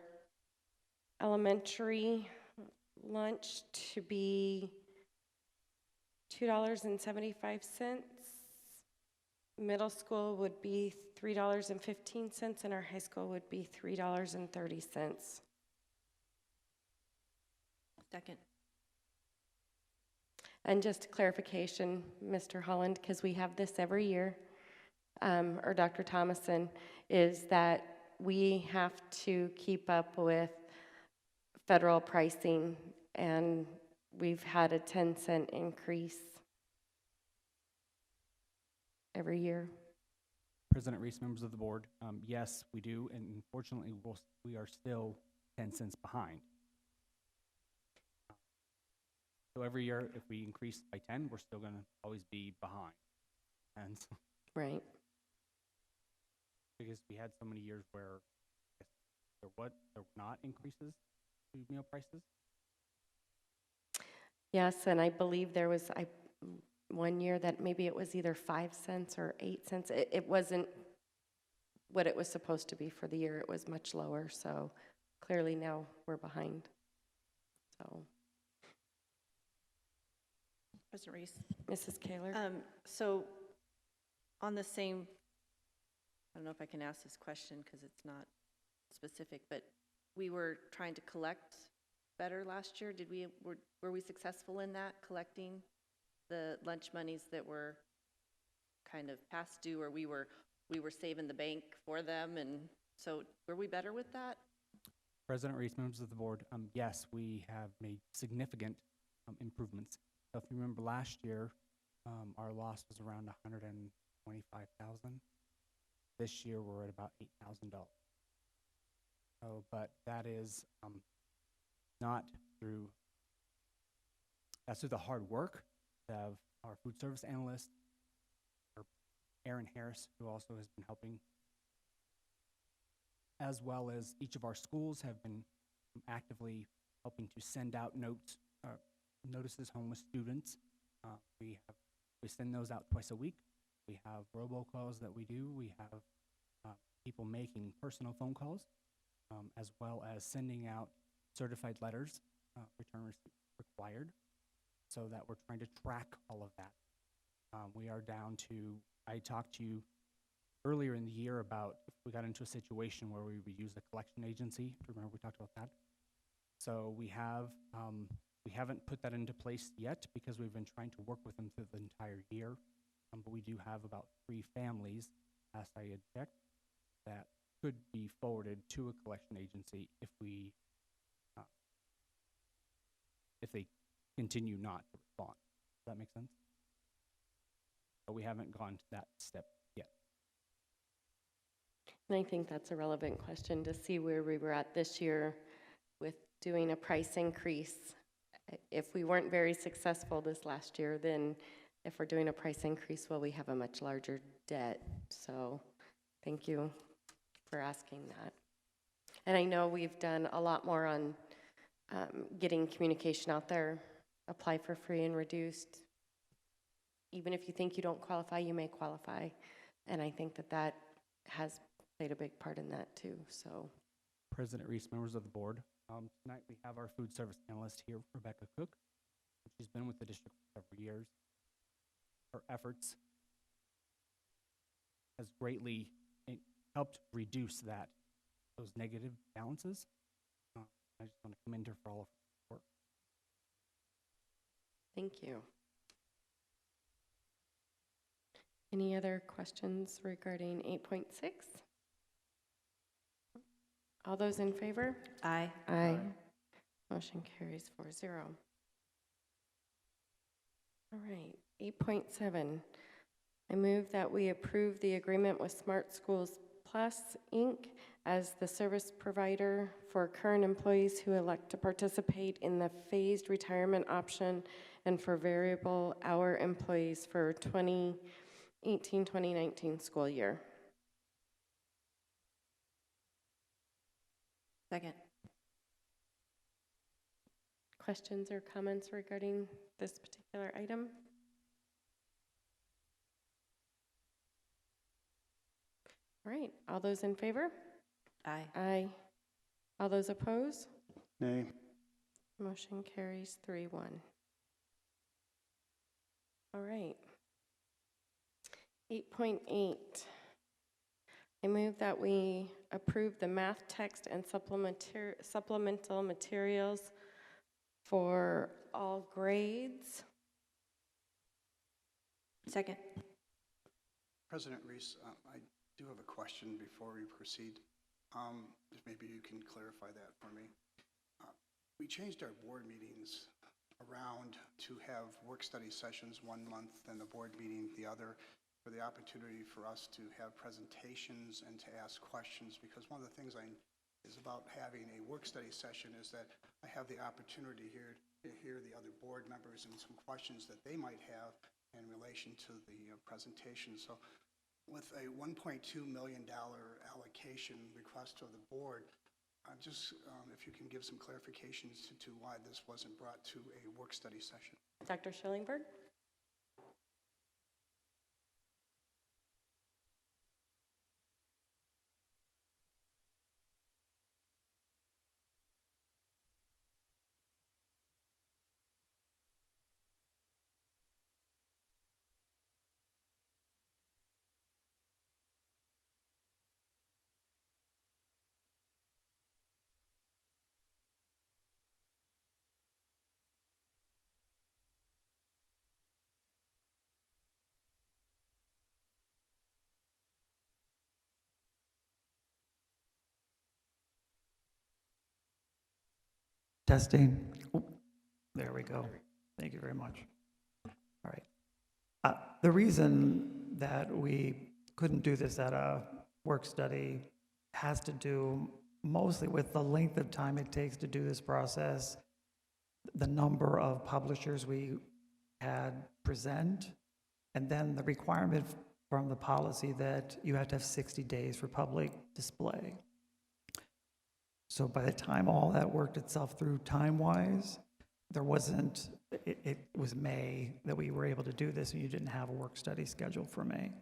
elementary lunch to be $2.75. Middle school would be $3.15, and our high school would be $3.30. Second. And just clarification, Mr. Holland, because we have this every year, or Dr. Thomason, is that we have to keep up with federal pricing, and we've had a 10-cent increase every year. President Reese, members of the board, yes, we do, and unfortunately, we are still 10 cents behind. So every year, if we increase by 10, we're still going to always be behind. And so, right. Because we had so many years where there were not increases to meal prices. Yes, and I believe there was one year that maybe it was either 5 cents or 8 cents. It wasn't what it was supposed to be for the year. It was much lower. So clearly now we're behind. So. President Reese. Mrs. Kaler. So on the same, I don't know if I can ask this question because it's not specific, but we were trying to collect better last year. Were we successful in that, collecting the lunch monies that were kind of past due, or we were saving the bank for them, and so were we better with that? President Reese, members of the board, yes, we have made significant improvements. So if you remember last year, our loss was around $125,000. This year we're at about $8,000. So, but that is not through, that's through the hard work of our food service analyst, Aaron Harris, who also has been helping, as well as each of our schools have been actively helping to send out notices home with students. We send those out twice a week. We have robocalls that we do. We have people making personal phone calls, as well as sending out certified letters, return required, so that we're trying to track all of that. We are down to, I talked to you earlier in the year about if we got into a situation where we would use a collection agency. Remember we talked about that? So we haven't put that into place yet because we've been trying to work with them through the entire year. But we do have about 3 families, last I had checked, that could be forwarded to a collection agency if they continue not to respond. Does that make sense? But we haven't gone to that step yet. And I think that's a relevant question to see where we were at this year with doing a price increase. If we weren't very successful this last year, then if we're doing a price increase, well, we have a much larger debt. So thank you for asking that. And I know we've done a lot more on getting communication out there. Apply for free and reduced. Even if you think you don't qualify, you may qualify. And I think that has played a big part in that too. So, President Reese, members of the board, tonight we have our food service analyst here, Rebecca Cook. She's been with the district for several years. Her efforts has greatly helped reduce those negative balances. I just want to commend her for all of her work. Thank you. Any other questions regarding 8.6? All those in favor? Aye. Aye. Motion carries 4-0. All right, 8.7. I move that we approve the agreement with Smart Schools Plus, Inc. as the service provider for current employees who elect to participate in the phased retirement option and for variable hour employees for 2018-2019 school year. Second. Questions or comments regarding this particular item? All right, all those in favor? Aye. Aye. All those opposed? Nay. Motion carries 3-1. All right. 8.8. I move that we approve the math text and supplemental materials for all grades. Second. President Reese, I do have a question before we proceed. If maybe you can clarify that for me. We changed our board meetings around to have work study sessions 1 month and the board meeting the other, for the opportunity for us to have presentations and to ask questions, because one of the things is about having a work study session is that I have the opportunity here to hear the other board members and some questions that they might have in relation to the presentation. So with a $1.2 million allocation request of the board, just if you can give some clarifications to why this wasn't brought to a work study session. Dr. Schillingberg? Testing. Oh, there we go. Thank you very much. All right. The reason that we couldn't do this at a work study has to do mostly with the length of time it takes to do this process, the number of publishers we had present, and then the requirement from the policy that you have to have 60 days for public display. So by the time all that worked itself through time-wise, there wasn't, it was May that we were able to do this, and you didn't have a work study scheduled for May.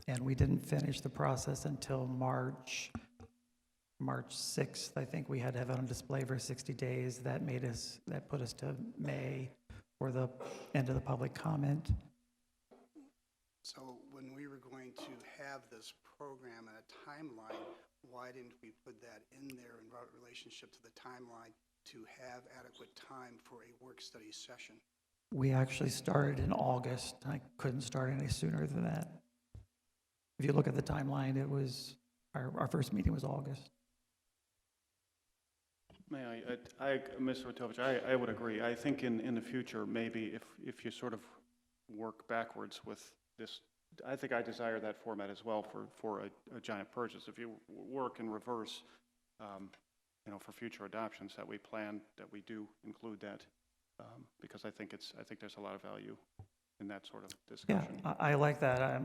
And we didn't finish the process until March 6th. I think we had to have it on display for 60 days. That put us to May for the end of the public comment. So when we were going to have this program and a timeline, why didn't we put that in there in relationship to the timeline to have adequate time for a work study session? We actually started in August. I couldn't start any sooner than that. If you look at the timeline, it was, our first meeting was August. May Mr. Witovich, I would agree. I think in the future, maybe if you sort of work backwards with this, I think I desire that format as well for a giant purchase. If you work in reverse, for future adoptions that we plan, that we do include that, because I think there's a lot of value in that sort of discussion. Yeah, I like that.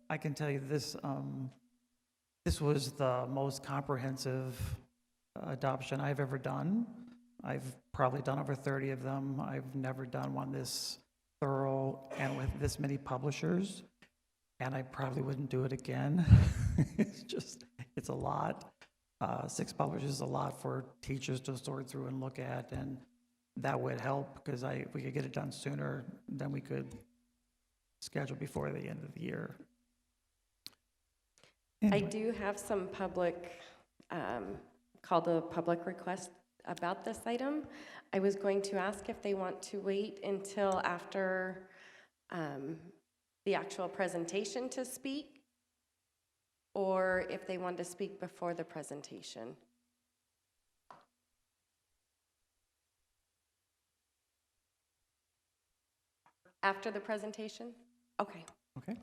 I can tell you this. This was the most comprehensive adoption I've ever done. I've probably done over 30 of them. I've never done one this thorough and with this many publishers, and I probably wouldn't do it again. It's a lot. 6 publishers is a lot for teachers to sort through and look at, and that would help, because if we could get it done sooner, then we could schedule before the end of the year. Anyway. I do have some public, called a public request about this item. I was going to ask if they want to wait until after the actual presentation to speak, or if they want to speak before the presentation. After the presentation? Okay. Okay.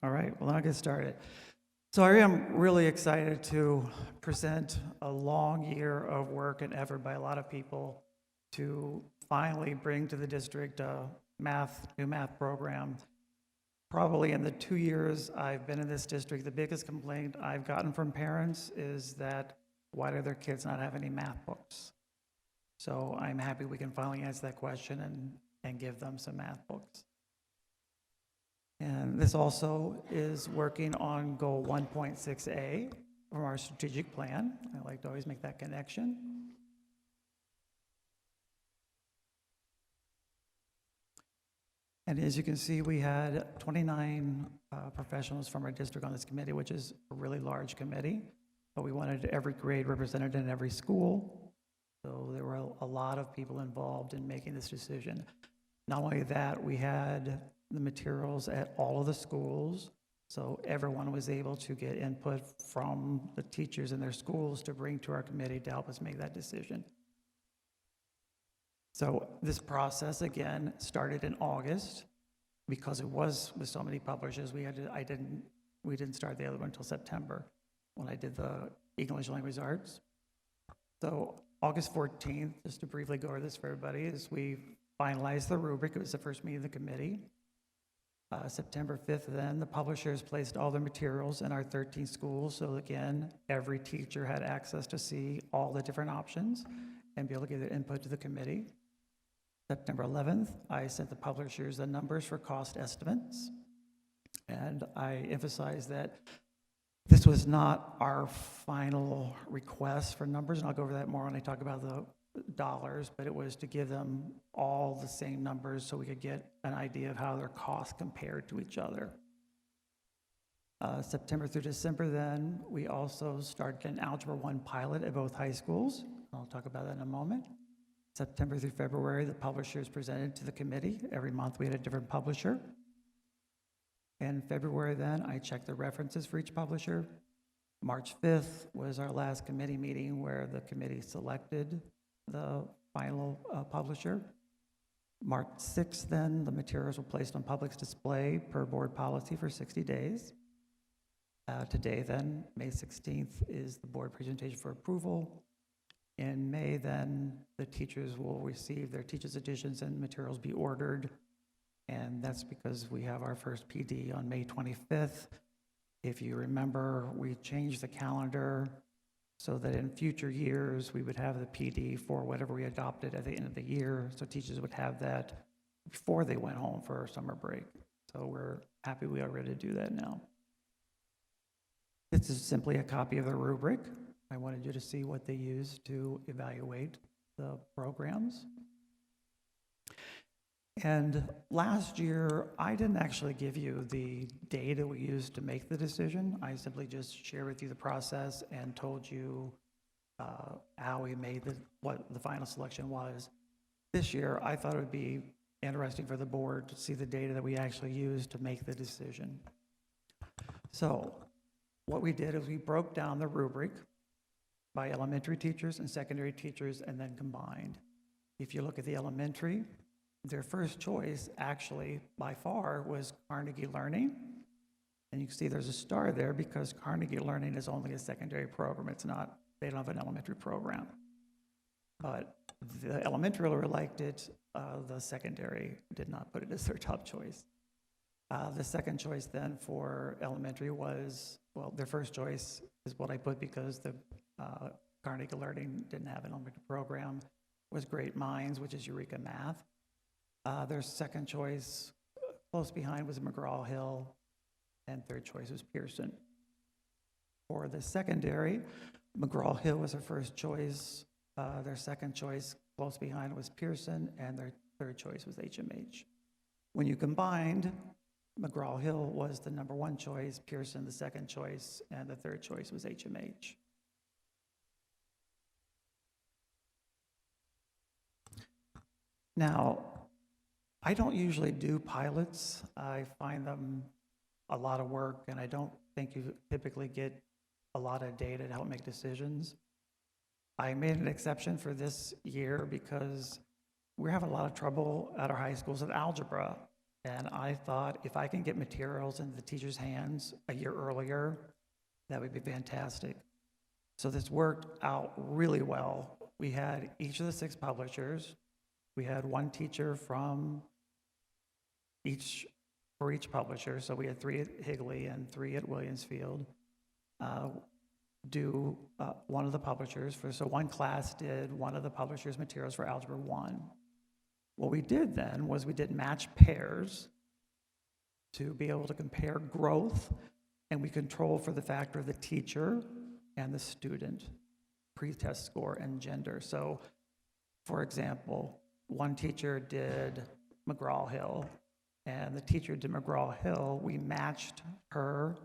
All right, well, I'll get started. So I am really excited to present a long year of work and effort by a lot of people to finally bring to the district a new math program. Probably in the 2 years I've been in this district, the biggest complaint I've gotten from parents is that why do their kids not have any math books? So I'm happy we can finally answer that question and give them some math books. And this also is working on goal 1.6A from our strategic plan. I like to always make that connection. And as you can see, we had 29 professionals from our district on this committee, which is a really large committee, but we wanted every grade represented in every school. So there were a lot of people involved in making this decision. Not only that, we had the materials at all of the schools, so everyone was able to get input from the teachers in their schools to bring to our committee to help us make that decision. So this process, again, started in August. Because it was with so many publishers, we didn't start the other one until September when I did the English Language Arts. So August 14th, just to briefly go over this for everybody, is we finalized the rubric. It was the first meeting of the committee. September 5th, then the publishers placed all their materials in our 13 schools. So again, every teacher had access to see all the different options and be able to give their input to the committee. September 11th, I sent the publishers the numbers for cost estimates. And I emphasized that this was not our final request for numbers, and I'll go over that more when I talk about the dollars, but it was to give them all the same numbers so we could get an idea of how their costs compared to each other. September through December, then, we also started an Algebra 1 pilot at both high schools. I'll talk about that in a moment. September through February, the publishers presented to the committee. Every month we had a different publisher. In February, then, I checked the references for each publisher. March 5th was our last committee meeting where the committee selected the final publisher. March 6th, then, the materials were placed on public display per board policy for 60 days. Today, then, May 16th, is the board presentation for approval. In May, then, the teachers will receive their teachers' editions and materials be ordered. And that's because we have our first PD on May 25th. If you remember, we changed the calendar so that in future years, we would have the PD for whatever we adopted at the end of the year. So teachers would have that before they went home for summer break. So we're happy we are ready to do that now. This is simply a copy of the rubric. I wanted you to see what they use to evaluate the programs. And last year, I didn't actually give you the data we used to make the decision. I simply just shared with you the process and told you how we made what the final selection was. This year, I thought it would be interesting for the board to see the data that we actually used to make the decision. So what we did is we broke down the rubric by elementary teachers and secondary teachers and then combined. If you look at the elementary, their first choice actually by far was Carnegie Learning. And you can see there's a star there because Carnegie Learning is only a secondary program. It's not, they don't have an elementary program. But the elementary really liked it. The secondary did not put it as their top choice. The second choice then for elementary was, well, their first choice is what I put because the Carnegie Learning didn't have an elementary program, was Great Minds, which is Eureka Math. Their second choice, close behind, was McGraw-Hill, and third choice was Pearson. For the secondary, McGraw-Hill was their first choice. Their second choice, close behind, was Pearson, and their third choice was HMH. When you combined, McGraw-Hill was the number one choice, Pearson the second choice, and the third choice was HMH. Now, I don't usually do pilots. I find them a lot of work, and I don't think you typically get a lot of data to help make decisions. I made an exception for this year because we're having a lot of trouble at our high schools with algebra. And I thought if I can get materials into the teachers' hands a year earlier, that would be fantastic. So this worked out really well. We had each of the 6 publishers. We had one teacher from for each publisher. So we had 3 at Higley and 3 at Williamsfield. Do one of the publishers so one class did one of the publishers' materials for Algebra 1. What we did then was we did match pairs to be able to compare growth, and we control for the factor of the teacher and the student, pre-test score, and gender. So, for example, one teacher did McGraw-Hill, and the teacher did McGraw-Hill. We matched her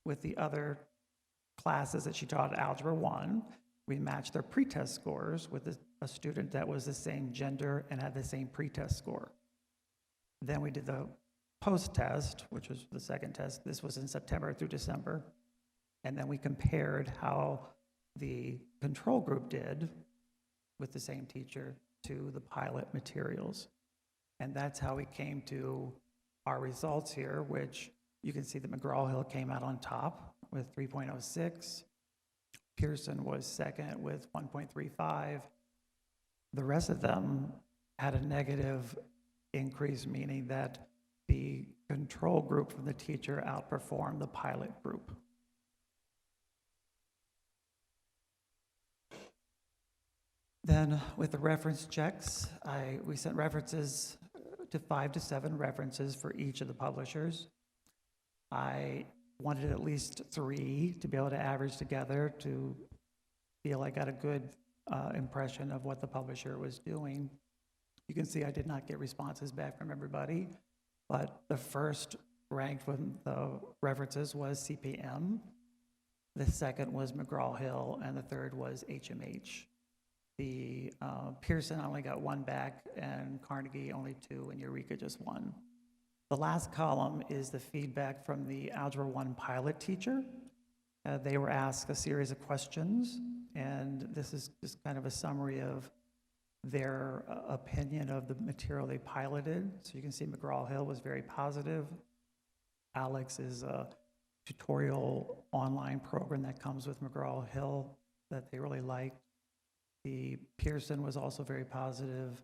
with the other classes that she taught at Algebra 1. We matched their pretest scores with a student that was the same gender and had the same pretest score. Then we did the post-test, which was the second test. This was in September through December. And then we compared how the control group did with the same teacher to the pilot materials. And that's how we came to our results here, which you can see that McGraw-Hill came out on top with 3.06. Pearson was second with 1.35. The rest of them had a negative increase, meaning that the control group from the teacher outperformed the pilot group. Then with the reference checks, we sent references to 5 to 7 references for each of the publishers. I wanted at least 3 to be able to average together to feel I got a good impression of what the publisher was doing. You can see I did not get responses back from everybody, but the first ranked from the references was CPM, the second was McGraw-Hill, and the third was HMH. The Pearson only got 1 back, and Carnegie only 2, and Eureka just 1. The last column is the feedback from the Algebra 1 pilot teacher. They were asked a series of questions, and this is just kind of a summary of their opinion of the material they piloted. So you can see McGraw-Hill was very positive. Alex is a tutorial online program that comes with McGraw-Hill that they really liked. The Pearson was also very positive.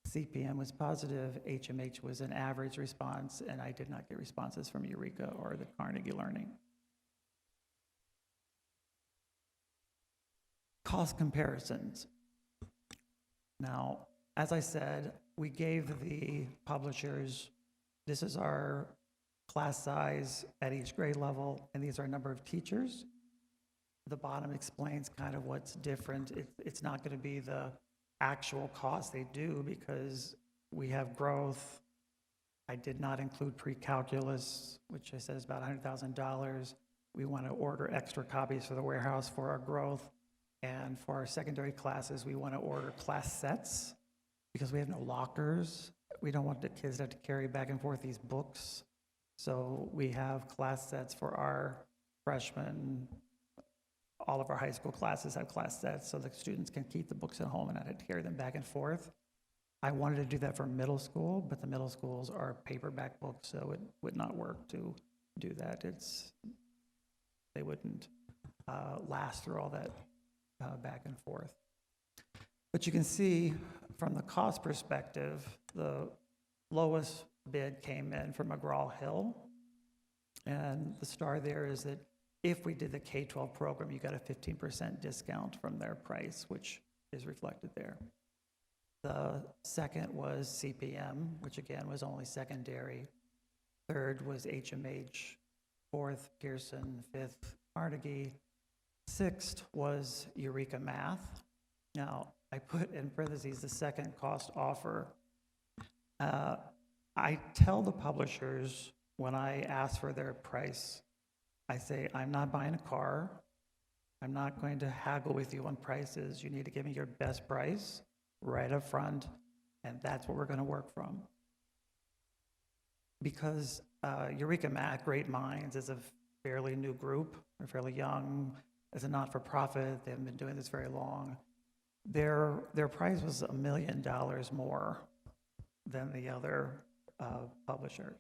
CPM was positive. HMH was an average response, and I did not get responses from Eureka or the Carnegie Learning. Cost comparisons. Now, as I said, we gave the publishers, this is our class size at each grade level, and these are a number of teachers. The bottom explains kind of what's different. It's not going to be the actual cost they do because we have growth. I did not include pre-calculus, which I said is about $100,000. We want to order extra copies for the warehouse for our growth. And for our secondary classes, we want to order class sets because we have no lockers. We don't want the kids to have to carry back and forth these books. So we have class sets for our freshmen. All of our high school classes have class sets so the students can keep the books at home and not have to carry them back and forth. I wanted to do that for middle school, but the middle schools are paperback books, so it would not work to do that. They wouldn't last through all that back and forth. But you can see from the cost perspective, the lowest bid came in from McGraw-Hill, and the star there is that if we did the K-12 program, you got a 15% discount from their price, which is reflected there. The second was CPM, which again was only secondary. Third was HMH. Fourth, Pearson. Fifth, Carnegie. Sixth was Eureka Math. Now, I put in parentheses the second cost offer. I tell the publishers when I ask for their price, I say, I'm not buying a car. I'm not going to haggle with you on prices. You need to give me your best price right up front, and that's what we're going to work from. Because Eureka Math, Great Minds, is a fairly new group. They're fairly young. As a not-for-profit, they haven't been doing this very long. Their price was $1 million more than the other publishers.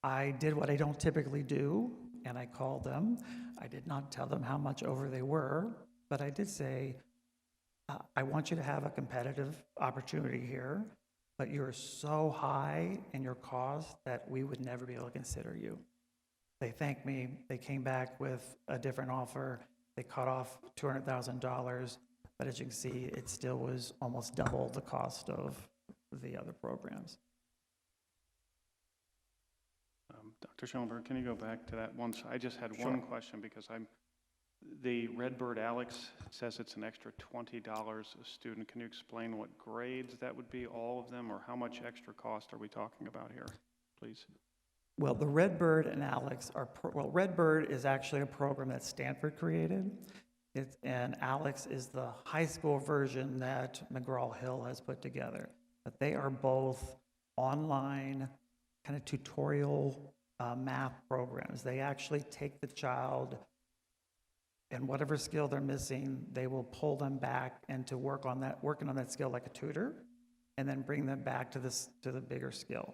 I did what I don't typically do, and I called them. I did not tell them how much over they were, but I did say, I want you to have a competitive opportunity here, but you're so high in your cost that we would never be able to consider you. They thanked me. They came back with a different offer. They cut off $200,000, but as you can see, it still was almost double the cost of the other programs. Dr. Schoenberg, can you go back to that once? I just had one question because the Redbird Alex says it's an extra $20 a student. Can you explain what grades that would be, all of them, or how much extra cost are we talking about here, please? Well, the Redbird and Alex are, Redbird is actually a program that Stanford created. And Alex is the high school version that McGraw-Hill has put together. But they are both online kind of tutorial math programs. They actually take the child and whatever skill they're missing, they will pull them back into working on that skill like a tutor, and then bring them back to the bigger skill.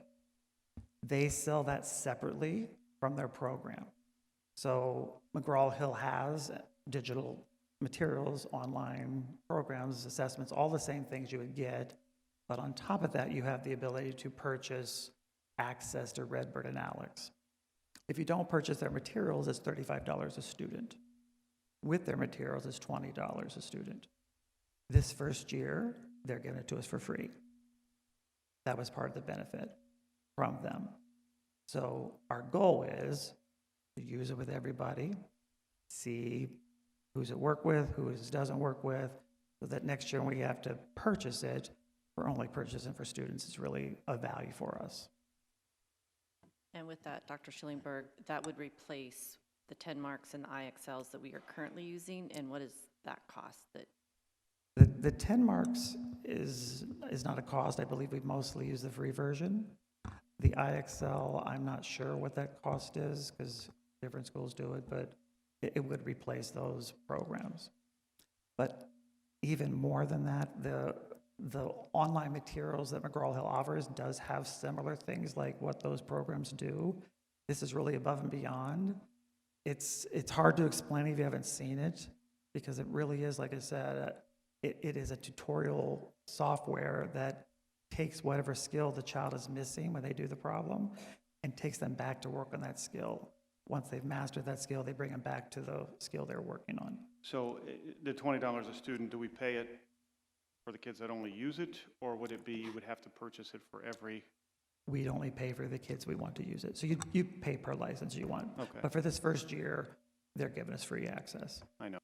They sell that separately from their program. So McGraw-Hill has digital materials, online programs, assessments, all the same things you would get, but on top of that, you have the ability to purchase access to Redbird and Alex. If you don't purchase their materials, it's $35 a student. With their materials, it's $20 a student. This first year, they're giving it to us for free. That was part of the benefit from them. So our goal is to use it with everybody, see who's it work with, who it doesn't work with, so that next year when we have to purchase it, we're only purchasing for students. It's really a value for us. And with that, Dr. Schillingberg, that would replace the 10 marks and the IXLs that we are currently using, and what is that cost? The 10 marks is not a cost. I believe we mostly use the free version. The IXL, I'm not sure what that cost is because different schools do it, but it would replace those programs. But even more than that, the online materials that McGraw-Hill offers does have similar things like what those programs do. This is really above and beyond. It's hard to explain if you haven't seen it, because it really is, like I said, it is a tutorial software that takes whatever skill the child is missing when they do the problem and takes them back to work on that skill. Once they've mastered that skill, they bring them back to the skill they're working on. So the $20 a student, do we pay it for the kids that only use it, or would it be you would have to purchase it for every? We'd only pay for the kids we want to use it. So you pay per license you want. Okay. But for this first year, they're giving us free access. I know.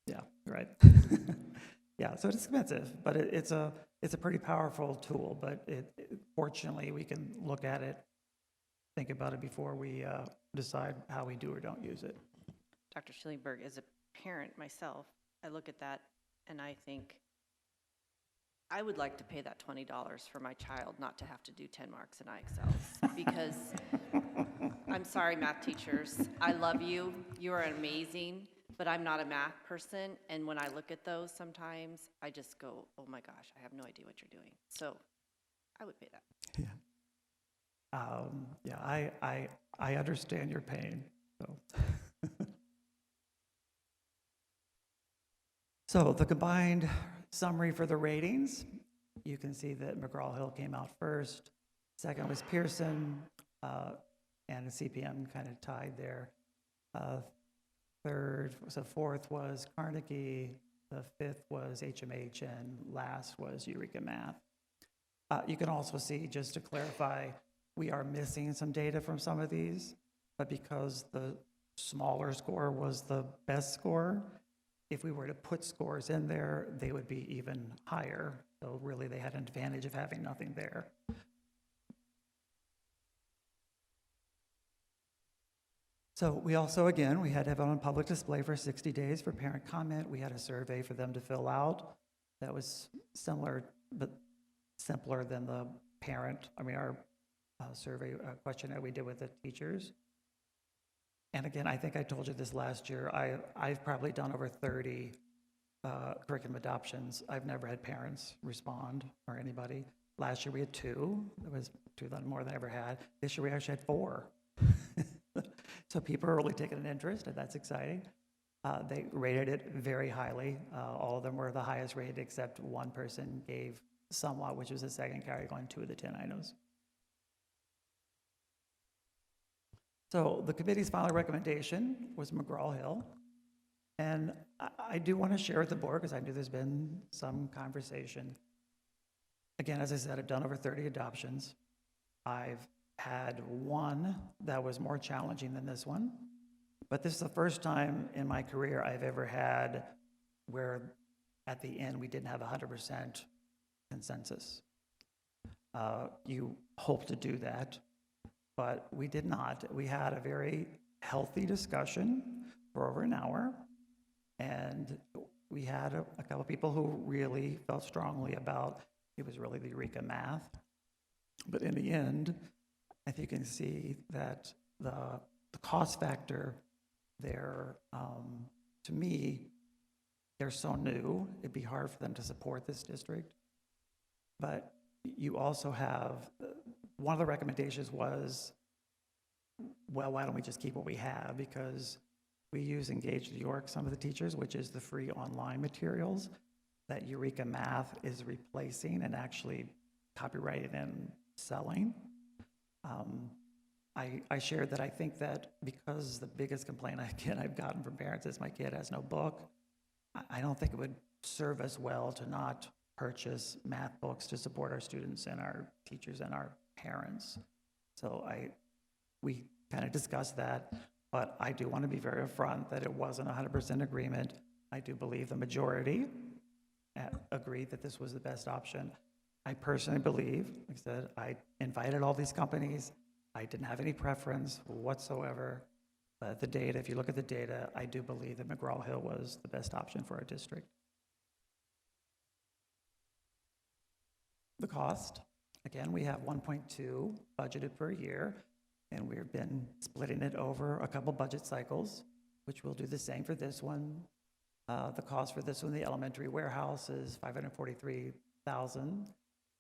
Yeah, right. Yeah, so it's expensive, but it's a pretty powerful tool. But fortunately, we can look at it, think about it before we decide how we do or don't use it. Dr. Schillingberg, as a parent myself, I look at that and I think, I would like to pay that $20 for my child not to have to do 10 marks in IXLs, because I'm sorry, math teachers, I love you, you are amazing, but I'm not a math person, and when I look at those sometimes, I just go, oh my gosh, I have no idea what you're doing. So I would pay that. Yeah, I understand your pain. So the combined summary for the ratings, you can see that McGraw-Hill came out first. Second was Pearson, and the CPM kind of tied there. Fourth was Carnegie, the fifth was HMH, and last was Eureka Math. You can also see, just to clarify, we are missing some data from some of these, but because the smaller score was the best score, if we were to put scores in there, they would be even higher. So really, they had an advantage of having nothing there. So we also, again, we had to have it on public display for 60 days for parent comment. We had a survey for them to fill out. That was similar, but simpler than the our survey questionnaire we did with the teachers. And again, I think I told you this last year, I've probably done over 30 curriculum adoptions. I've never had parents respond or anybody. Last year we had 2. It was 2 more than I ever had. This year we actually had 4. So people are really taking an interest, and that's exciting. They rated it very highly. All of them were the highest rated, except one person gave somewhat, which was the second category, on 2 of the 10 items. So the committee's final recommendation was McGraw-Hill. And I do want to share with the board, because I knew there's been some conversation. Again, as I said, I've done over 30 adoptions. I've had one that was more challenging than this one. But this is the first time in my career I've ever had where at the end we didn't have 100% consensus. You hope to do that, but we did not. We had a very healthy discussion for over an hour, and we had a couple people who really felt strongly about it was really the Eureka math. But in the end, I think you can see that the cost factor there, to me, they're so new, it'd be hard for them to support this district. But you also have, one of the recommendations was, well, why don't we just keep what we have? Because we use Engage New York, some of the teachers, which is the free online materials that Eureka Math is replacing and actually copyrighted and selling. I shared that I think that because the biggest complaint I've gotten from parents is my kid has no book, I don't think it would serve us well to not purchase math books to support our students and our teachers and our parents. So we kind of discussed that, but I do want to be very upfront that it wasn't 100% agreement. I do believe the majority agreed that this was the best option. I personally believe, like I said, I invited all these companies. I didn't have any preference whatsoever. But the data, if you look at the data, I do believe that McGraw-Hill was the best option for our district. The cost, again, we have 1.2 budgeted per year, and we've been splitting it over a couple budget cycles, which we'll do the same for this one. The cost for this one, the elementary warehouse, is $543,000.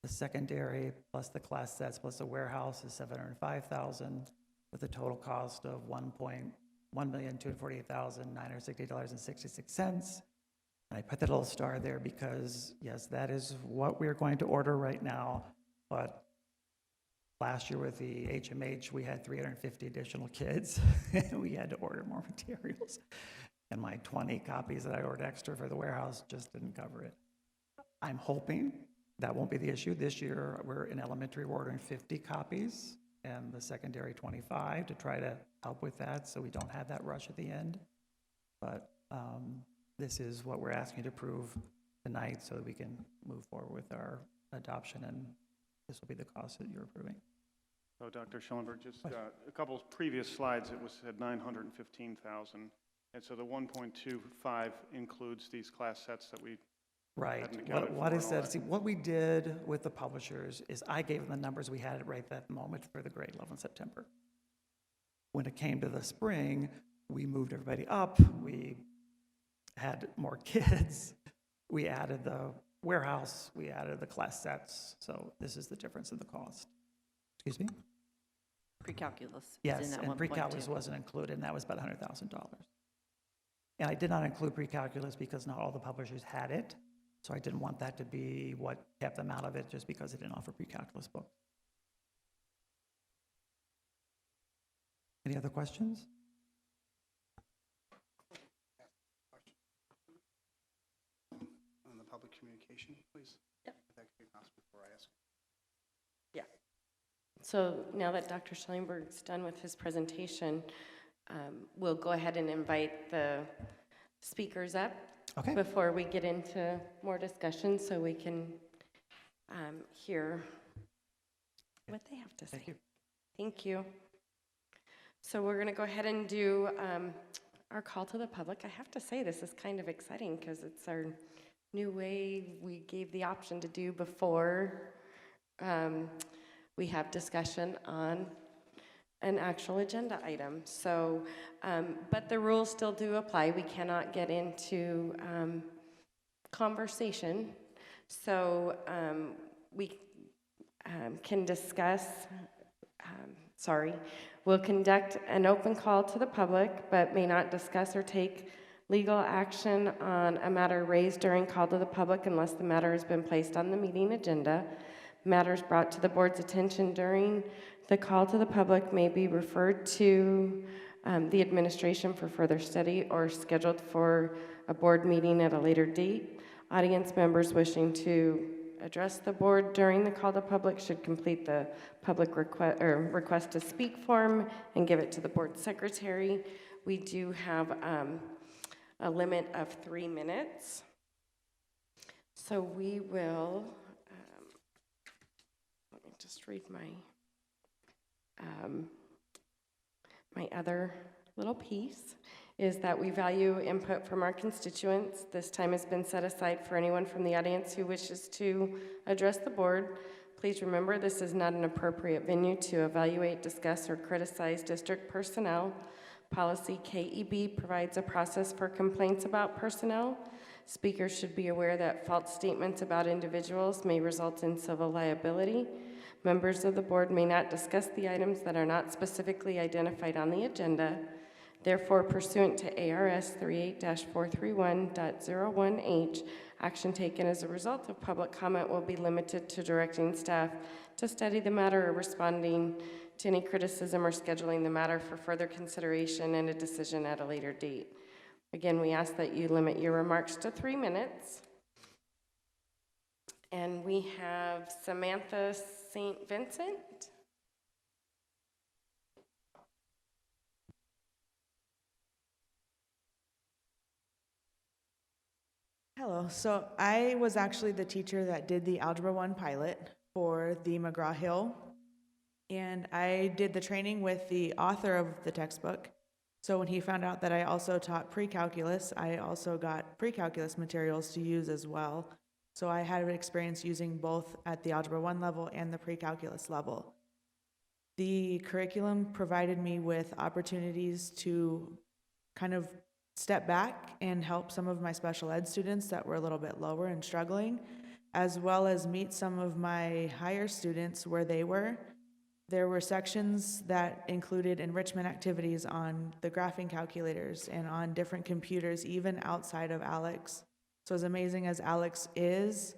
The secondary plus the class sets plus the warehouse is $705,000, with a total cost of $1,248,960.66. And I put that little star there because, yes, that is what we're going to order right now. But last year with the HMH, we had 350 additional kids, and we had to order more materials. And my 20 copies that I ordered extra for the warehouse just didn't cover it. I'm hoping that won't be the issue. This year, we're in elementary, we're ordering 50 copies, and the secondary 25 to try to help with that so we don't have that rush at the end. But this is what we're asking to approve tonight so that we can move forward with our adoption, and this will be the cost that you're approving. So Dr. Schellenberg, just a couple of previous slides, it was at $915,000. And so the 1.25 includes these class sets that we Right. What I said, see, what we did with the publishers is I gave them the numbers we had right at that moment for the grade level in September. When it came to the spring, we moved everybody up. We had more kids. We added the warehouse. We added the class sets. So this is the difference in the cost. Excuse me? Pre-calculus is Yes, in that and 1.2. pre-calculus wasn't included, and that was about $100,000. And I did not include pre-calculus because not all the publishers had it. So I didn't want that to be what kept them out of it just because it didn't offer pre-calculus books. Any other questions? On the public communication, please. Yep. If that could be possible before I ask. Yeah. So now that Dr. Schellenberg's done with his presentation, we'll go ahead and invite the speakers up. Okay. Before we get into more discussion, so we can hear what they have to say. Thank you. Thank you. So we're going to go ahead and do our call to the public. I have to say this is kind of exciting because it's our new way we gave the option to do before we have discussion on an actual agenda item. So, but the rules still do apply. We cannot get into conversation. So we can discuss, we'll conduct an open call to the public, but may not discuss or take legal action on a matter raised during call to the public unless the matter has been placed on the meeting agenda. Matters brought to the board's attention during the call to the public may be referred to the administration for further study or scheduled for a board meeting at a later date. Audience members wishing to address the board during the call to public should complete the public request to speak form and give it to the board secretary. We do have a limit of 3 minutes. So we will, let me just read my my other little piece, is that we value input from our constituents. This time has been set aside for anyone from the audience who wishes to address the board. Please remember, this is not an appropriate venue to evaluate, discuss, or criticize district personnel. Policy KEB provides a process for complaints about personnel. Speakers should be aware that false statements about individuals may result in civil liability. Members of the board may not discuss the items that are not specifically identified on the agenda. Therefore, pursuant to ARS 38-431.01H, action taken as a result of public comment will be limited to directing staff to study the matter or responding to any criticism or scheduling the matter for further consideration and a decision at a later date. Again, we ask that you limit your remarks to 3 minutes. And we have Samantha St. Vincent. Hello. So I was actually the teacher that did the Algebra 1 pilot for the McGraw-Hill, and I did the training with the author of the textbook. So when he found out that I also taught pre-calculus, I also got pre-calculus materials to use as well. So I had experience using both at the Algebra 1 level and the pre-calculus level. The curriculum provided me with opportunities to kind of step back and help some of my special ed students that were a little bit lower and struggling, as well as meet some of my higher students where they were. There were sections that included enrichment activities on the graphing calculators and on different computers, even outside of ALEX. So as amazing as ALEX is,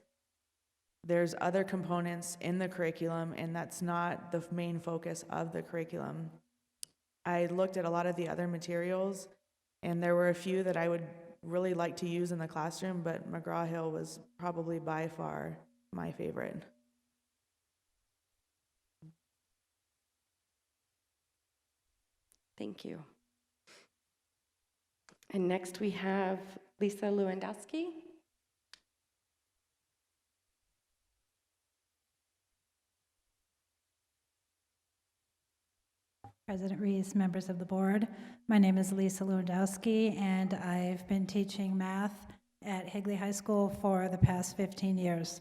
there's other components in the curriculum, and that's not the main focus of the curriculum. I looked at a lot of the other materials, and there were a few that I would really like to use in the classroom, but McGraw-Hill was probably by far my favorite. Thank you. And next we have Lisa Lewandowski. President Reese, members of the board, my name is Lisa Lewandowski, and I've been teaching math at Higley High School for the past 15 years.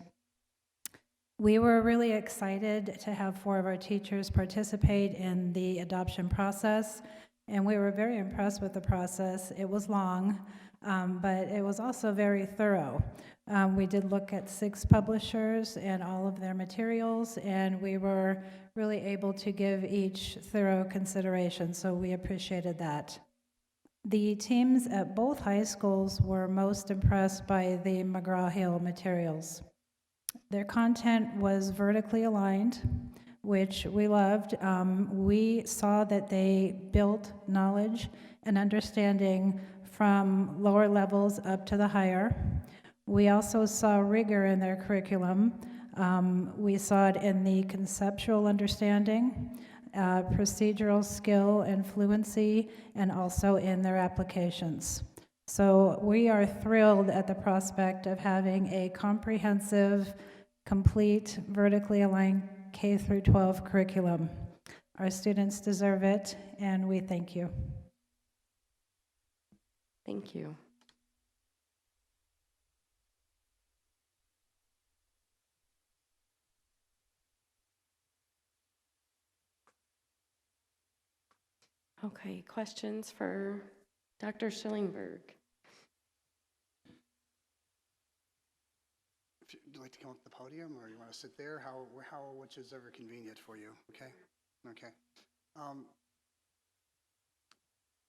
We were really excited to have 4 of our teachers participate in the adoption process, and we were very impressed with the process. It was long, but it was also very thorough. We did look at 6 publishers and all of their materials, and we were really able to give each thorough consideration, so we appreciated that. The teams at both high schools were most impressed by the McGraw-Hill materials. Their content was vertically aligned, which we loved. We saw that they built knowledge and understanding from lower levels up to the higher. We also saw rigor in their curriculum. We saw it in the conceptual understanding, procedural skill and fluency, and also in their applications. So we are thrilled at the prospect of having a comprehensive, complete, vertically aligned K through 12 curriculum. Our students deserve it, and we thank you. Thank you. Okay, questions for Dr. Schillingberg? If you'd like to come up to the podium, or you want to sit there, which is ever convenient for you, okay? Okay.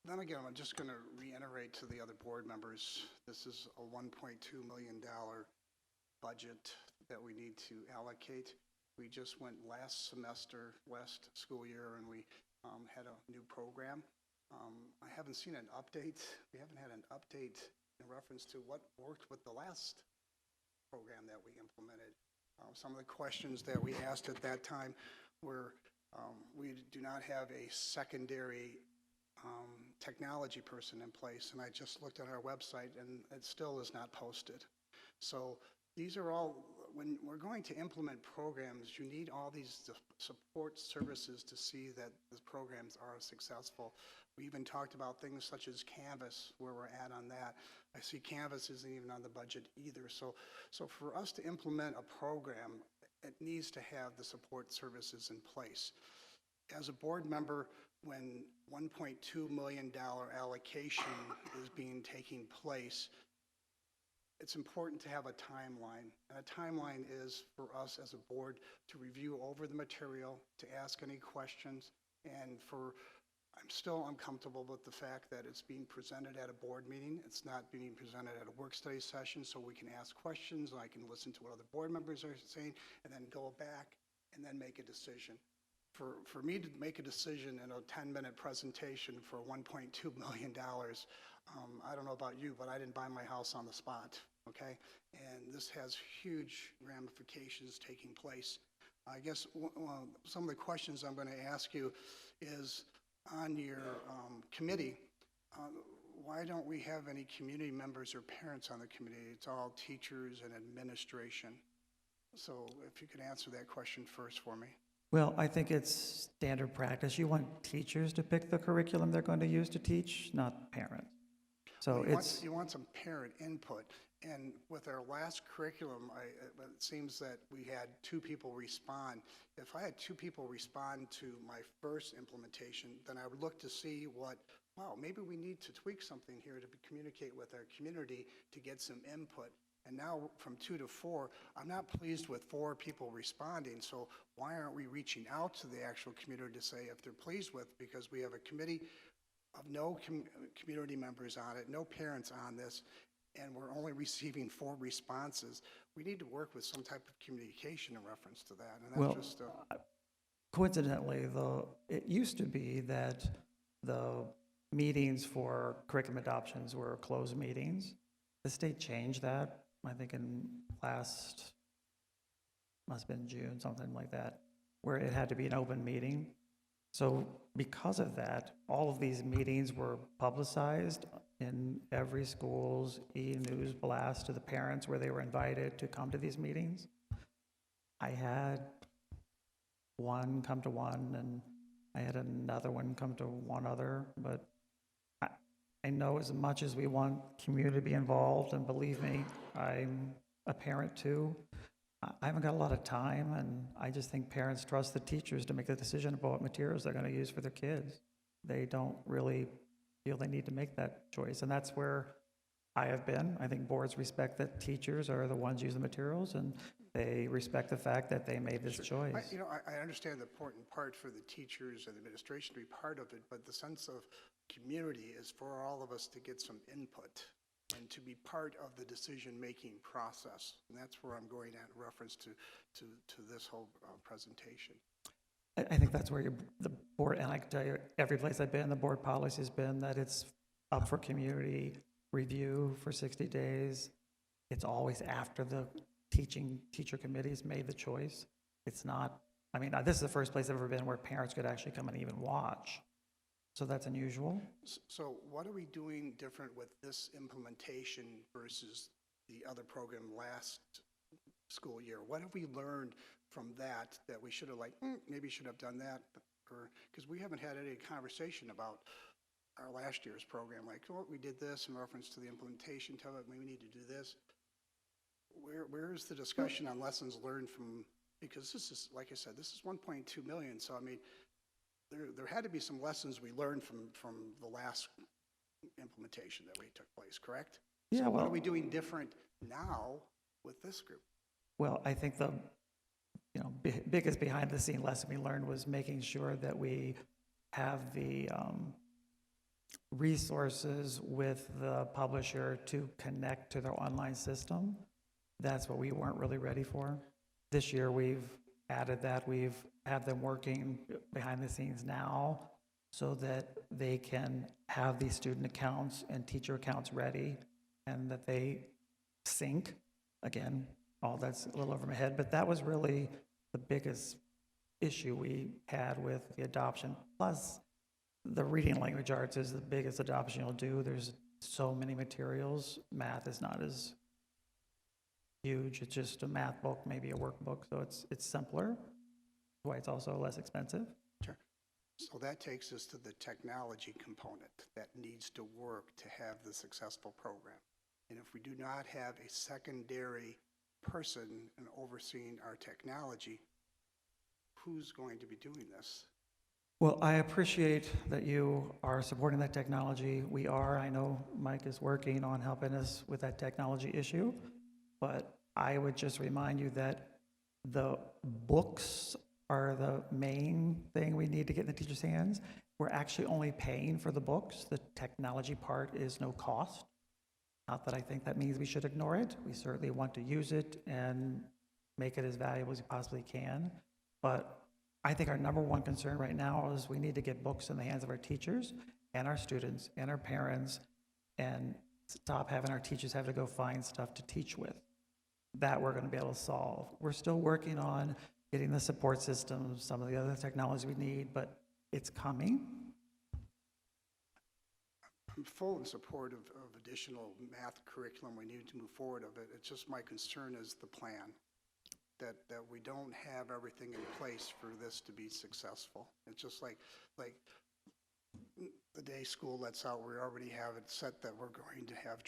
Then again, I'm just going to reiterate to the other board members, this is a $1.2 million budget that we need to allocate. We just went last school year, and we had a new program. I haven't seen an update. We haven't had an update in reference to what worked with the last program that we implemented. Some of the questions that we asked at that time were, we do not have a secondary technology person in place, and I just looked at our website and it still is not posted. So these are all, when we're going to implement programs, you need all these support services to see that the programs are successful. We even talked about things such as Canvas, where we're at on that. I see Canvas isn't even on the budget either. So for us to implement a program, it needs to have the support services in place. As a board member, when $1.2 million allocation is taking place, it's important to have a timeline. And a timeline is for us as a board to review over the material, to ask any questions, and I'm still uncomfortable with the fact that it's being presented at a board meeting. It's not being presented at a work study session, so we can ask questions, I can listen to what other board members are saying, and then go back and then make a decision. For me to make a decision in a 10-minute presentation for $1.2 million, I don't know about you, but I didn't buy my house on the spot, okay? And this has huge ramifications taking place. I guess some of the questions I'm going to ask you is, on your committee, why don't we have any community members or parents on the committee? It's all teachers and administration. So if you could answer that question first for me. Well, I think it's standard practice. You want teachers to pick the curriculum they're going to use to teach, not parents. So Well, it's you want some parent input. And with our last curriculum, it seems that we had 2 people respond. If I had 2 people respond to my first implementation, then I would look to see wow, maybe we need to tweak something here to communicate with our community to get some input. And now from 2 to 4, I'm not pleased with 4 people responding, so why aren't we reaching out to the actual community to say if they're pleased with, because we have a committee of no community members on it, no parents on this, and we're only receiving 4 responses. We need to work with some type of communication in reference to that, and that's just coincidentally, it used to be that the meetings for curriculum adoptions were closed meetings. The state changed that, I think must have been June, something like that, where it had to be an open meeting. So because of that, all of these meetings were publicized in every school's e-news blast to the parents where they were invited to come to these meetings. I had one come to one, and I had another one come to one other, but I know as much as we want community to be involved, and believe me, I'm a parent too, I haven't got a lot of time, and I just think parents trust the teachers to make the decision about what materials they're going to use for their kids. They don't really feel they need to make that choice, and that's where I have been. I think boards respect that teachers are the ones using the materials, and they respect the fact that they made this choice. I understand the important part for the teachers and administration to be part of it, but the sense of community is for all of us to get some input and to be part of the decision-making process. And that's where I'm going at in reference to this whole presentation. I think that's where the board, and I can tell you, every place I've been, the board policy has been that it's up for community review for 60 days. It's always after the teacher committees made the choice. It's not, this is the first place I've ever been where parents could actually come and even watch. So that's unusual. So what are we doing different with this implementation versus the other program last school year? What have we learned from that we should have maybe should have done that? Because we haven't had any conversation about our last year's program, we did this in reference to the implementation, we need to do this. Where is the discussion on lessons learned from, because this is, like I said, this is 1.2 million, so there had to be some lessons we learned from the last implementation that took place, correct? Yeah, so what are we doing different now with this group? Well, I think the biggest behind the scene lesson we learned was making sure that we have the resources with the publisher to connect to their online system. That's what we weren't really ready for. This year we've added that. We've had them working behind the scenes now so that they can have these student accounts and teacher accounts ready, and that they sync. Again, all that's a little over my head, but that was really the biggest issue we had with the adoption. Plus, the reading language arts is the biggest adoption you'll do. There's so many materials. Math is not as huge. It's just a math book, maybe a workbook, so it's simpler. That's why it's also less expensive. Sure. So that takes us to the technology component that needs to work to have the successful program. And if we do not have a secondary person in overseeing our technology, who's going to be doing this? Well, I appreciate that you are supporting that technology. We are. I know Mike is working on helping us with that technology issue, but I would just remind you that the books are the main thing we need to get in the teacher's hands. We're actually only paying for the books. The technology part is no cost. Not that I think that means we should ignore it. We certainly want to use it and make it as valuable as we possibly can. But I think our number one concern right now is we need to get books in the hands of our teachers and our students and our parents and stop having our teachers have to go find stuff to teach with. That we're going to be able to solve. We're still working on getting the support systems, some of the other technology we need, but it's coming. I'm full in support of additional math curriculum. We need to move forward of it. It's just my concern is the plan. That we don't have everything in place for this to be successful. It's just like the day school lets out, we already have it set that we're going to have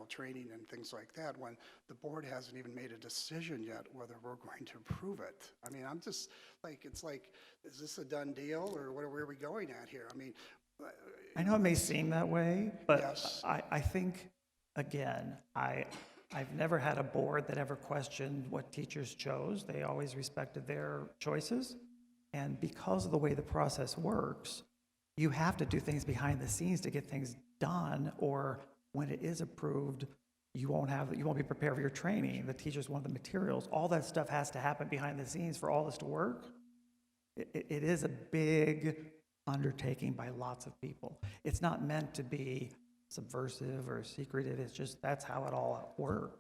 training and things like that when the board hasn't even made a decision yet whether we're going to approve it. I mean, I'm just like, it's like, is this a done deal or where are we going at here? I mean, I know it may seem that way, but yes. I think, again, I've never had a board that ever questioned what teachers chose. They always respected their choices. And because of the way the process works, you have to do things behind the scenes to get things done, or when it is approved, you won't be prepared for your training. The teachers want the materials. All that stuff has to happen behind the scenes for all this to work. It is a big undertaking by lots of people. It's not meant to be subversive or secretive. It's just that's how it all works.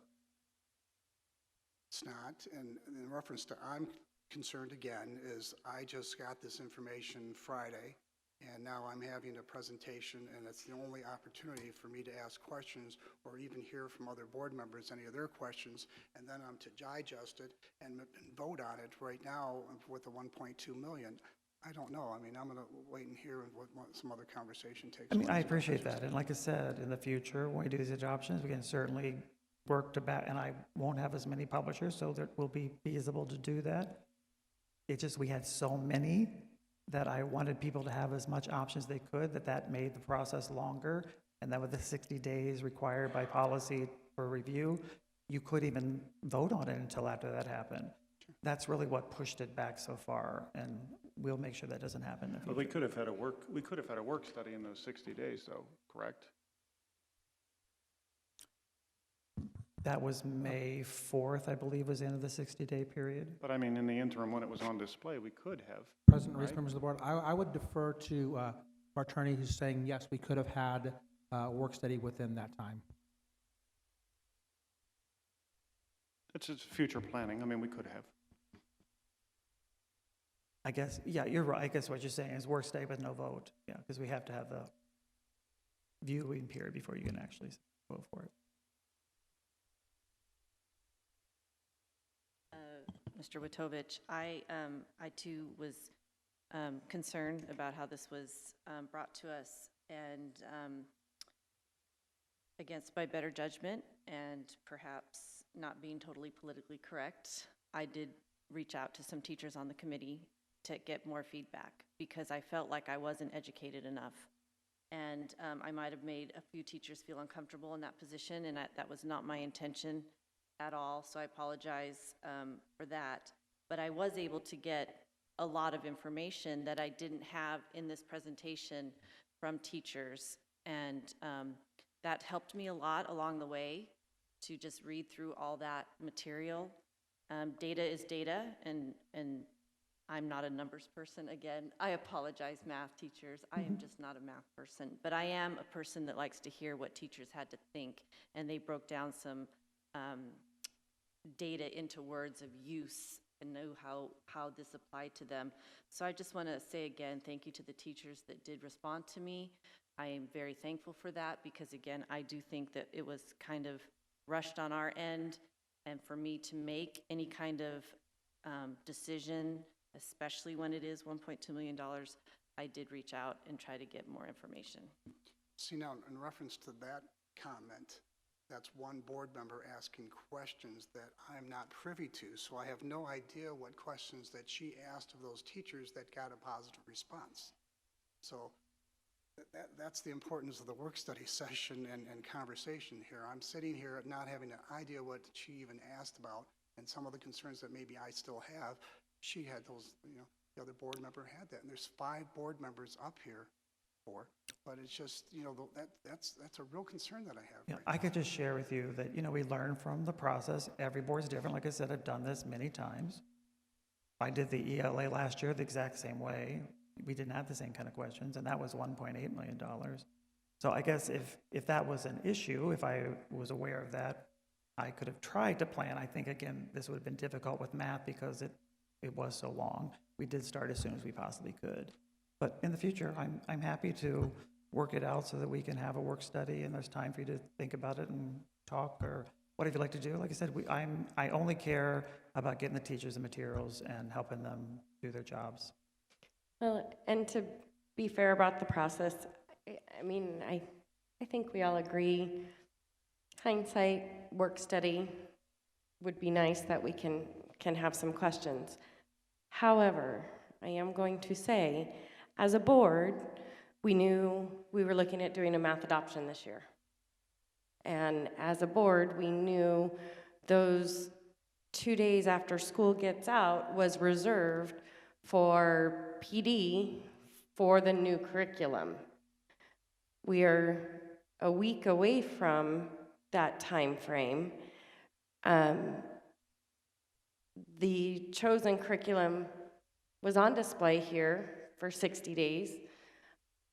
It's not, and in reference to I'm concerned again is I just got this information Friday and now I'm having a presentation and it's the only opportunity for me to ask questions or even hear from other board members any of their questions, and then I'm to digest it and vote on it right now with the 1.2 million. I don't know. I mean, I'm going to wait and hear what some other conversation takes place. I mean, I appreciate that. And like I said, in the future, when we do these adoptions, we can certainly work to back, and I won't have as many publishers, so that will be feasible to do that. It's just we had so many that I wanted people to have as much options as they could, that made the process longer. And then with the 60 days required by policy for review, you couldn't even vote on it until after that happened. Sure. That's really what pushed it back so far, and we'll make sure that doesn't happen in the future. But we could have had a work study in those 60 days, though, correct? That was May 4th, I believe, was the end of the 60-day period. But I mean, in the interim, when it was on display, we could have. President Reese, right? members of the board, I would defer to our attorney who's saying, yes, we could have had a work study within that time. It's just future planning. I mean, we could have. I guess, yeah, you're right. I guess what you're saying is work study but no vote. Yeah, because we have to have the viewing period before you can actually vote for it. Mr. Witovich, I too was concerned about how this was brought to us, and against my better judgment and perhaps not being totally politically correct, I did reach out to some teachers on the committee to get more feedback because I felt like I wasn't educated enough. And I might have made a few teachers feel uncomfortable in that position, and that was not my intention at all, so I apologize for that. But I was able to get a lot of information that I didn't have in this presentation from teachers, and that helped me a lot along the way to just read through all that material. Data is data, and I'm not a numbers person. Again, I apologize, math teachers. I am just not a math person, but I am a person that likes to hear what teachers had to think, and they broke down some data into words of use and know how this applied to them. So I just want to say again, thank you to the teachers that did respond to me. I am very thankful for that because, again, I do think that it was kind of rushed on our end, and for me to make any kind of decision, especially when it is $1.2 million, I did reach out and try to get more information. See, now, in reference to that comment, that's one board member asking questions that I'm not privy to, so I have no idea what questions that she asked of those teachers that got a positive response. So that's the importance of the work study session and conversation here. I'm sitting here not having an idea what she even asked about, and some of the concerns that maybe I still have, she had those, the other board member had that, and there's 5 board members up here for, but it's just, that's a real concern that I have. Yeah, right I now. could just share with you that, we learn from the process. Every board's different. Like I said, I've done this many times. I did the ELA last year the exact same way. We didn't have the same kind of questions, and that was $1.8 million. So I guess if that was an issue, if I was aware of that, I could have tried to plan. I think, again, this would have been difficult with math because it was so long. We did start as soon as we possibly could. But in the future, I'm happy to work it out so that we can have a work study and there's time for you to think about it and talk or whatever you'd like to do. Like I said, I only care about getting the teachers the materials and helping them do their jobs. Well, and to be fair about the process, I think we all agree, hindsight, work study would be nice that we can have some questions. However, I am going to say, as a board, we knew we were looking at doing a math adoption this year. And as a board, we knew those 2 days after school gets out was reserved for PD for the new curriculum. We are a week away from that time frame. The chosen curriculum was on display here for 60 days.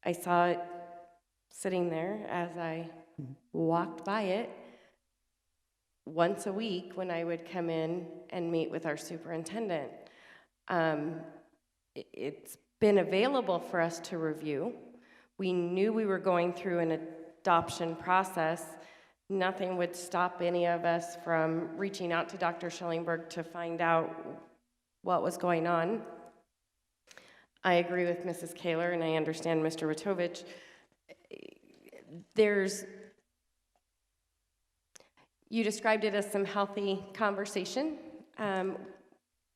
I saw it sitting there as I walked by it once a week when I would come in and meet with our superintendent. It's been available for us to review. We knew we were going through an adoption process. Nothing would stop any of us from reaching out to Dr. Schillingberg to find out what was going on. I agree with Mrs. Kaler, and I understand Mr. Witovich. You described it as some healthy conversation.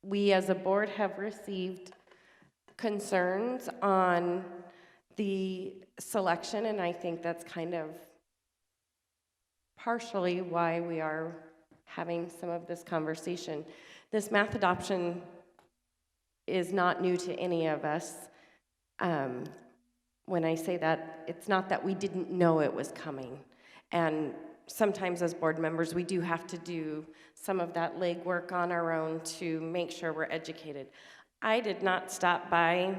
We as a board have received concerns on the selection, and I think that's kind of partially why we are having some of this conversation. This math adoption is not new to any of us. When I say that, it's not that we didn't know it was coming. And sometimes as board members, we do have to do some of that legwork on our own to make sure we're educated. I did not stop by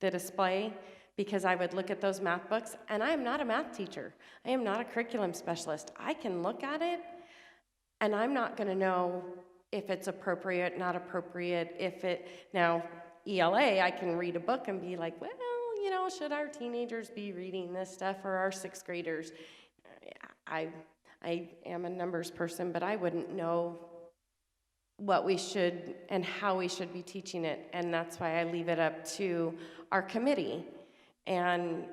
the display because I would look at those math books, and I am not a math teacher. I am not a curriculum specialist. I can look at it, and I'm not gonna know if it's appropriate, not appropriate, now ELA, I can read a book and be like, well, should our teenagers be reading this stuff or our 6th graders? I am a numbers person, but I wouldn't know what we should and how we should be teaching it, and that's why I leave it up to our committee and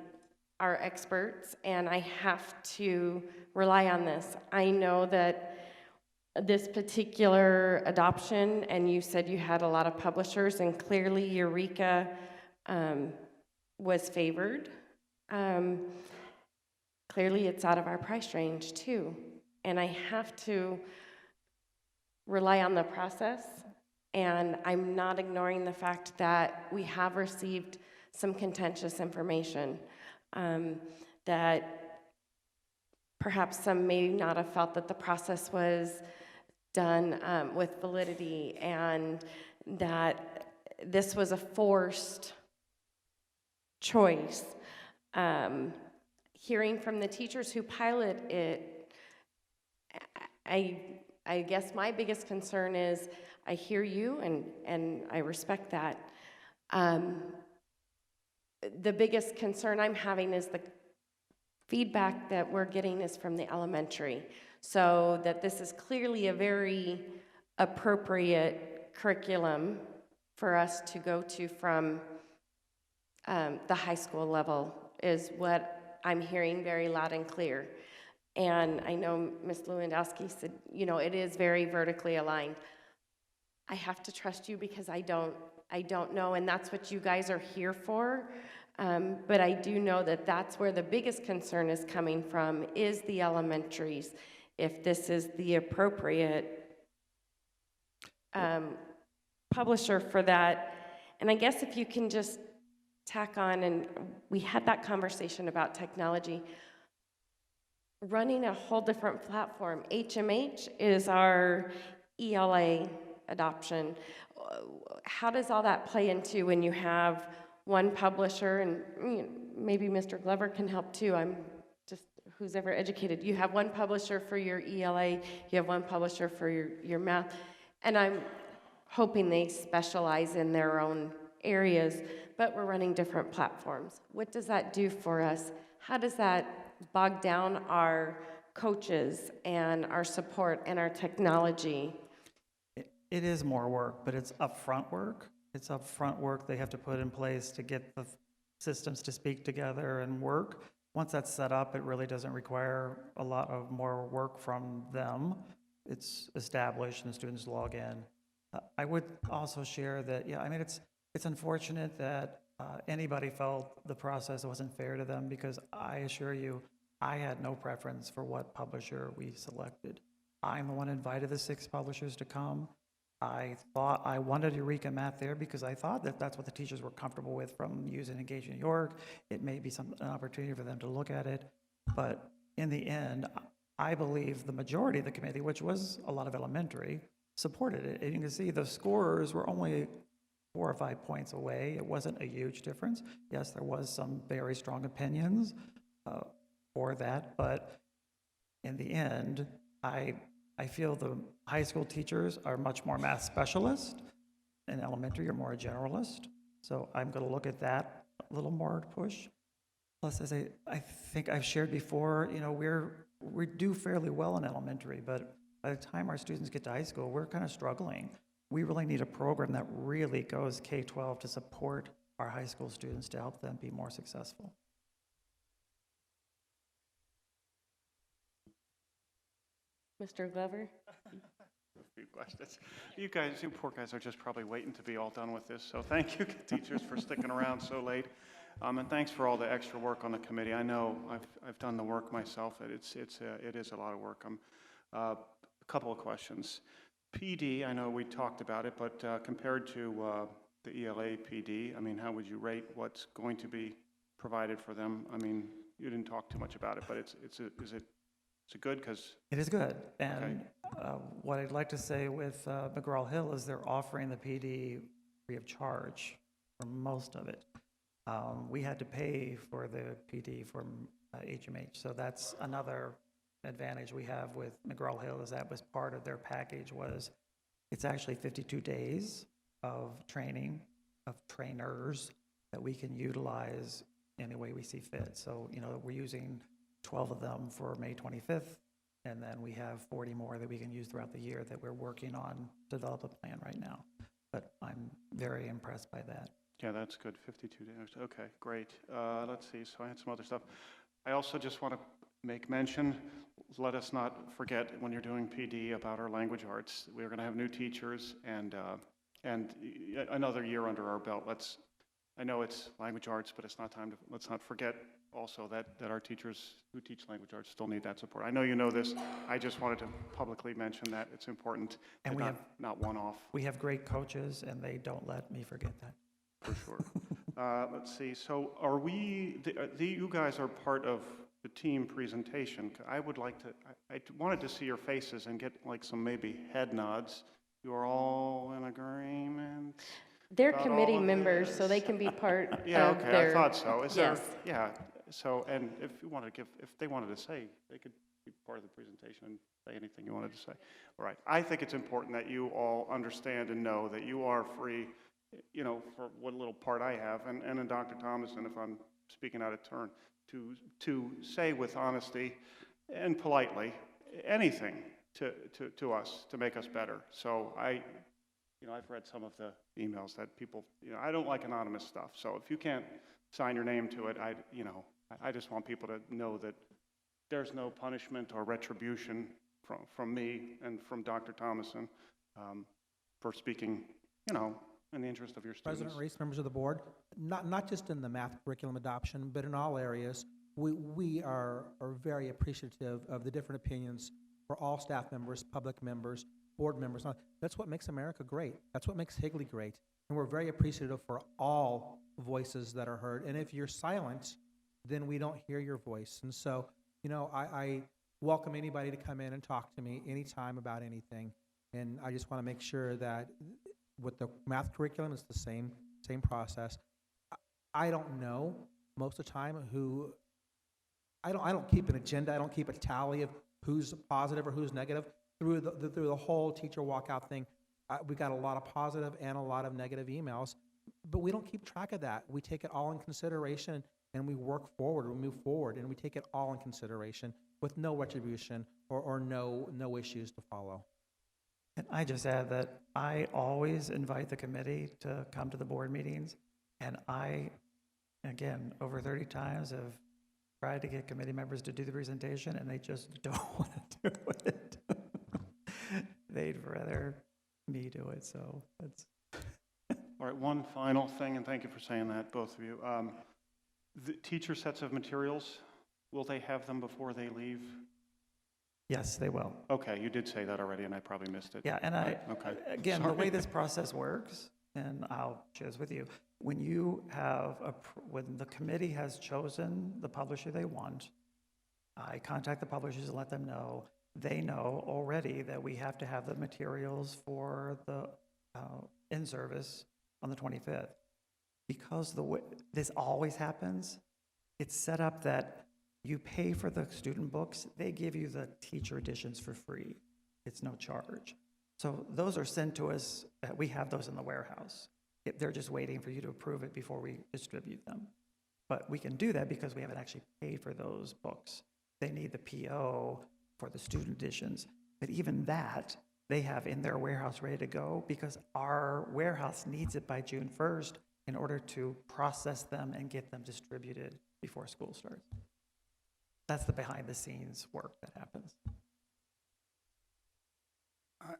our experts, and I have to rely on this. I know that this particular adoption, and you said you had a lot of publishers, and clearly Eureka was favored. Clearly it's out of our price range too, and I have to rely on the process, and I'm not ignoring the fact that we have received some contentious information that perhaps some may not have felt that the process was done with validity, and that this was a forced choice. Hearing from the teachers who pilot it, I guess my biggest concern is, I hear you and I respect that. The biggest concern I'm having is the feedback that we're getting is from the elementary. So that this is clearly a very appropriate curriculum for us to go to from the high school level is what I'm hearing very loud and clear. And I know Ms. Lewandowski said, you know, it is very vertically aligned. I have to trust you because I don't know, and that's what you guys are here for. But I do know that that's where the biggest concern is coming from, is the elementaries. If this is the appropriate publisher for that. And I guess if you can just tack on, and we had that conversation about technology, running a whole different platform. HMH is our ELA adoption. How does all that play into when you have one publisher, and maybe Mr. Glover can help too, I'm just, who's ever educated, you have one publisher for your ELA, you have one publisher for your math, and I'm hoping they specialize in their own areas, but we're running different platforms. What does that do for us? How does that bog down our coaches and our support and our technology? It is more work, but it's upfront work. It's upfront work they have to put in place to get the systems to speak together and work. Once that's set up, it really doesn't require a lot of more work from them. It's established and the students log in. I would also share that, yeah, I mean, it's unfortunate that anybody felt the process wasn't fair to them, because I assure you, I had no preference for what publisher we selected. I'm the one who invited the 6 publishers to come. I thought I wanted Eureka Math there because I thought that that's what the teachers were comfortable with from using Engage New York. It may be an opportunity for them to look at it. But in the end, I believe the majority of the committee, which was a lot of elementary, supported it. And you can see the scorers were only 4 or 5 points away. It wasn't a huge difference. Yes, there was some very strong opinions for that, but in the end, I feel the high school teachers are much more math specialists, and elementary are more a generalist. So I'm going to look at that a little more to push. Plus, as I think I've shared before, you know, we do fairly well in elementary, but by the time our students get to high school, we're kind of struggling. We really need a program that really goes K-12 to support our high school students to help them be more successful. Mr. Glover? A few questions. You guys, you poor guys are just probably waiting to be all done with this, so thank you, teachers, for sticking around so late. And thanks for all the extra work on the committee. I know I've done the work myself. It is a lot of work. A couple of questions. PD, I know we talked about it, but compared to the ELA PD, I mean, how would you rate what's going to be provided for them? I mean, you didn't talk too much about it, but is it good? Because it is good. And what I'd like to say with McGraw-Hill is they're offering the PD free of charge for most of it. We had to pay for the PD from HMH, so that's another advantage we have with McGraw-Hill, is that was part of their package. Was it's actually 52 days of training of trainers that we can utilize any way we see fit. So, you know, we're using 12 of them for May 25th, and then we have 40 more that we can use throughout the year that we're working on to develop a plan right now. But I'm very impressed by that. yeah, that's good. 52 days. Okay, great. Let's see. So I had some other stuff. I also just want to make mention, let us not forget when you're doing PD about our language arts. We're going to have new teachers and another year under our belt. I know it's language arts, but it's not time to, let's not forget also that our teachers who teach language arts still need that support. I know you know this. I just wanted to publicly mention that it's important, and not one-off. We have great coaches, and they don't let me forget that. For sure. Let's see. So are we, you guys are part of the team presentation. I would like to, I wanted to see your faces and get like some maybe head nods. You are all in agreement? They're committee members, so they can be part of okay, their... I thought so. Yes. Yeah, so, and if they wanted to say, they could be part of the presentation and say anything you wanted to say. All right. I think it's important that you all understand and know that you are free, you know, for what little part I have, and in Dr. Thomason, if I'm speaking out of turn, to say with honesty and politely anything to us to make us better. So you know, I've read some of the emails that people, you know, I don't like anonymous stuff. So if you can't sign your name to it, I just want people to know that there's no punishment or retribution from me and from Dr. Thomason for speaking, you know, in the interest of your students. President Reese, members of the board, not just in the math curriculum adoption, but in all areas, we are very appreciative of the different opinions for all staff members, public members, board members. That's what makes America great. That's what makes Higley great. And we're very appreciative for all voices that are heard. And if you're silent, then we don't hear your voice. And so, you know, I welcome anybody to come in and talk to me anytime about anything. And I just want to make sure that with the math curriculum, it's the same process. I don't know most of the time who, I don't keep an agenda. I don't keep a tally of who's positive or who's negative. Through the whole teacher walkout thing, we got a lot of positive and a lot of negative emails, but we don't keep track of that. We take it all in consideration, and we work forward, we move forward, and we take it all in consideration with no retribution or no issues to follow. And I just add that I always invite the committee to come to the board meetings, and I, again, over 30 times have tried to get committee members to do the presentation, and they just don't want to do it. They'd rather me do it, so that's... All right, one final thing, and thank you for saying that, both of you. The teacher sets of materials, will they have them before they leave? Yes, they will. Okay, you did say that already, and I probably missed it. Yeah, and Okay. Again, Sorry. the way this process works, and I'll share this with you, when when the committee has chosen the publisher they want, I contact the publishers and let them know. They know already that we have to have the materials for the in-service on the 25th. Because the way this always happens, it's set up that you pay for the student books, they give you the teacher editions for free. It's no charge. So those are sent to us, we have those in the warehouse. They're just waiting for you to approve it before we distribute them. But we can do that because we haven't actually paid for those books. They need the PO for the student editions. But even that, they have in their warehouse ready to go because our warehouse needs it by June 1st in order to process them and get them distributed before school starts. That's the behind-the-scenes work that happens.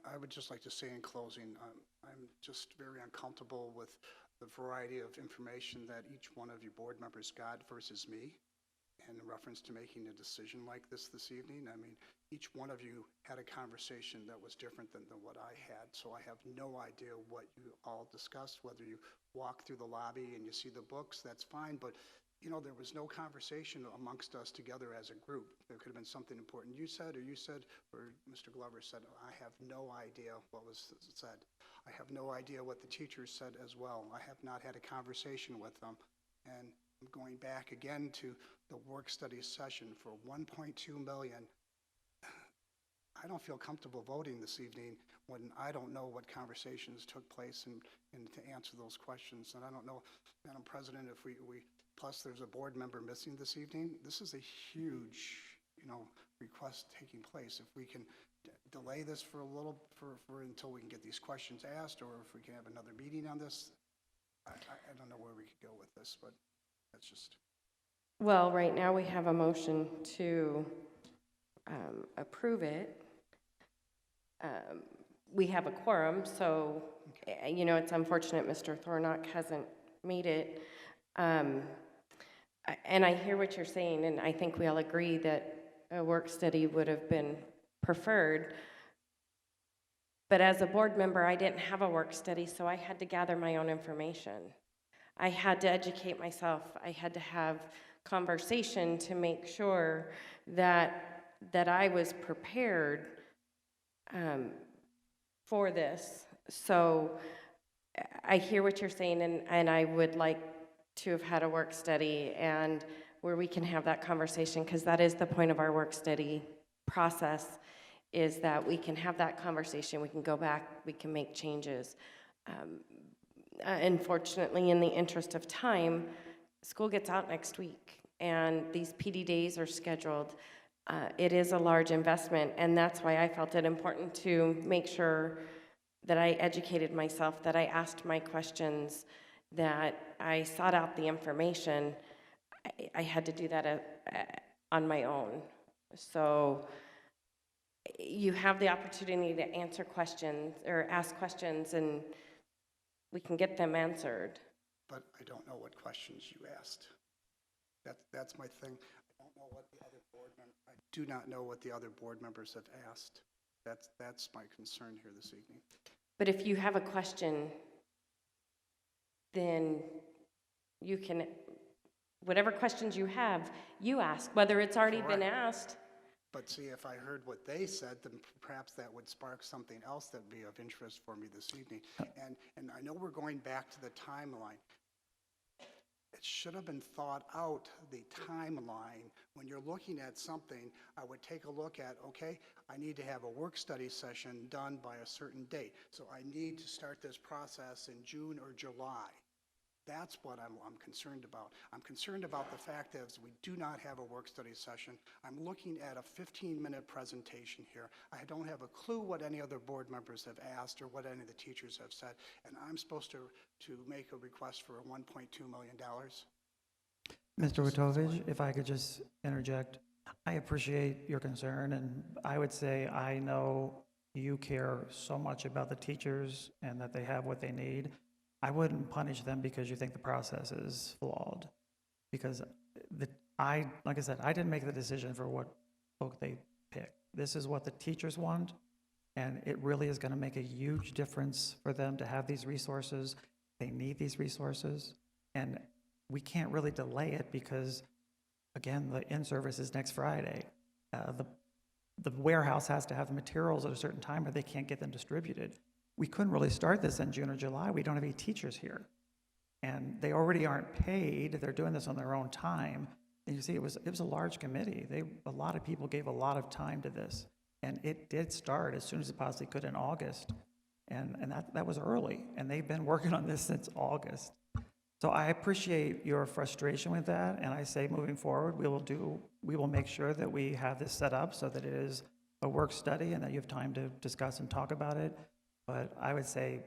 I would just like to say in closing, I'm just very uncomfortable with the variety of information that each one of you board members got versus me in reference to making a decision like this evening. I mean, each one of you had a conversation that was different than what I had, so I have no idea what you all discussed. Whether you walk through the lobby and you see the books, that's fine, but you know, there was no conversation amongst us together as a group. There could have been something important you said, or Mr. Glover said. I have no idea what was said. I have no idea what the teachers said as well. I have not had a conversation with them. And I'm going back again to the work study session for $1.2 million. I don't feel comfortable voting this evening when I don't know what conversations took place and to answer those questions. And I don't know, Madam President, if we plus there's a board member missing this evening. This is a huge, request taking place. If we can delay this for until we can get these questions asked, or if we can have another meeting on this, I don't know where we could go with this, but that's just. Well, right now we have a motion to approve it. We have a quorum, so, it's unfortunate Mr. Thornock hasn't made it. And I hear what you're saying, and I think we all agree that a work study would have been preferred. But as a board member, I didn't have a work study, so I had to gather my own information. I had to educate myself. I had to have conversation to make sure that I was prepared for this. So I hear what you're saying, and I would like to have had a work study and where we can have that conversation, because that is the point of our work study, process is that we can have that conversation, we can go back, we can make changes. Unfortunately, in the interest of time, school gets out next week, and these PD days are scheduled. It is a large investment, and that's why I felt it important to make sure that I educated myself, that I asked my questions, that I sought out the information. I had to do that on my own. So you have the opportunity to answer questions or ask questions, and we can get them answered. But I don't know what questions you asked. That's my thing. I don't know what the other board members, I do not know what the other board members have asked. That's my concern here this evening. But if you have a question, then you can, whatever questions you have, you ask, whether it's already been asked. But see, if I heard what they said, then perhaps that would spark something else that would be of interest for me this evening. And I know we're going back to the timeline. It should have been thought out, the timeline. When you're looking at something, I would take a look at, okay, I need to have a work study session done by a certain date. So I need to start this process in June or July. That's what I'm concerned about. I'm concerned about the fact that we do not have a work study session. I'm looking at a 15-minute presentation here. I don't have a clue what any other board members have asked or what any of the teachers have said, and I'm supposed to make a request for $1.2 million. Mr. Witovich, if I could just interject, I appreciate your concern, and I would say I know you care so much about the teachers and that they have what they need. I wouldn't punish them because you think the process is flawed. Because like I said, I didn't make the decision for what book they pick. This is what the teachers want, and it really is going to make a huge difference for them to have these resources. They need these resources, and we can't really delay it because, again, the in-service is next Friday. The warehouse has to have the materials at a certain time or they can't get them distributed. We couldn't really start this in June or July. We don't have any teachers here. And they already aren't paid. They're doing this on their own time. And you see, it was a large committee. A lot of people gave a lot of time to this. And it did start as soon as it possibly could in August. And that was early. And they've been working on this since August. So I appreciate your frustration with that. And I say moving forward, we will make sure that we have this set up so that it is a work study and that you have time to discuss and talk about it. But I would say,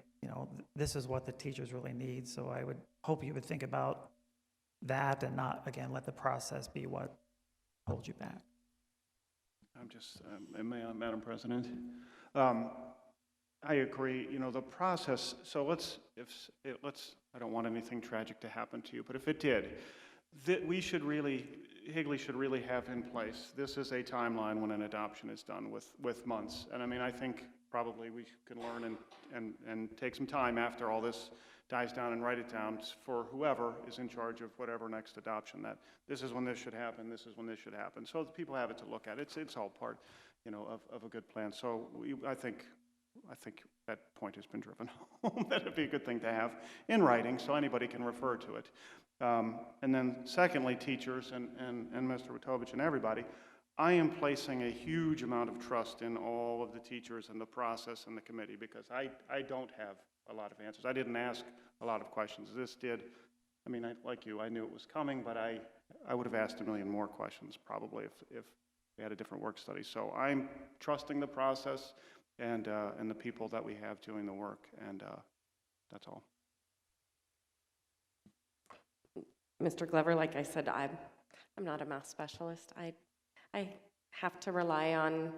this is what the teachers really need. So I would hope you would think about that and not, again, let the process be what holds you back. I'm just, Madam President, I agree. The process. So I don't want anything tragic to happen to you, but if it did, Higley should really have in place. This is a timeline when an adoption is done with months, and I think probably we can learn and take some time after all this dies down and write it down for whoever is in charge of whatever next adoption, that this is when this should happen, this is when this should happen. So the people have it to look at. It's all part, of a good plan. So I think that point has been driven home. That'd be a good thing to have in writing so anybody can refer to it. And then secondly, teachers and Mr. Witovich and everybody, I am placing a huge amount of trust in all of the teachers and the process and the committee because I don't have a lot of answers. I didn't ask a lot of questions. This did. Like you, I knew it was coming, but I would have asked a million more questions probably if we had a different work study. So I'm trusting the process and the people that we have doing the work, and that's all. Mr. Glover, like I said, I'm not a math specialist. I have to rely on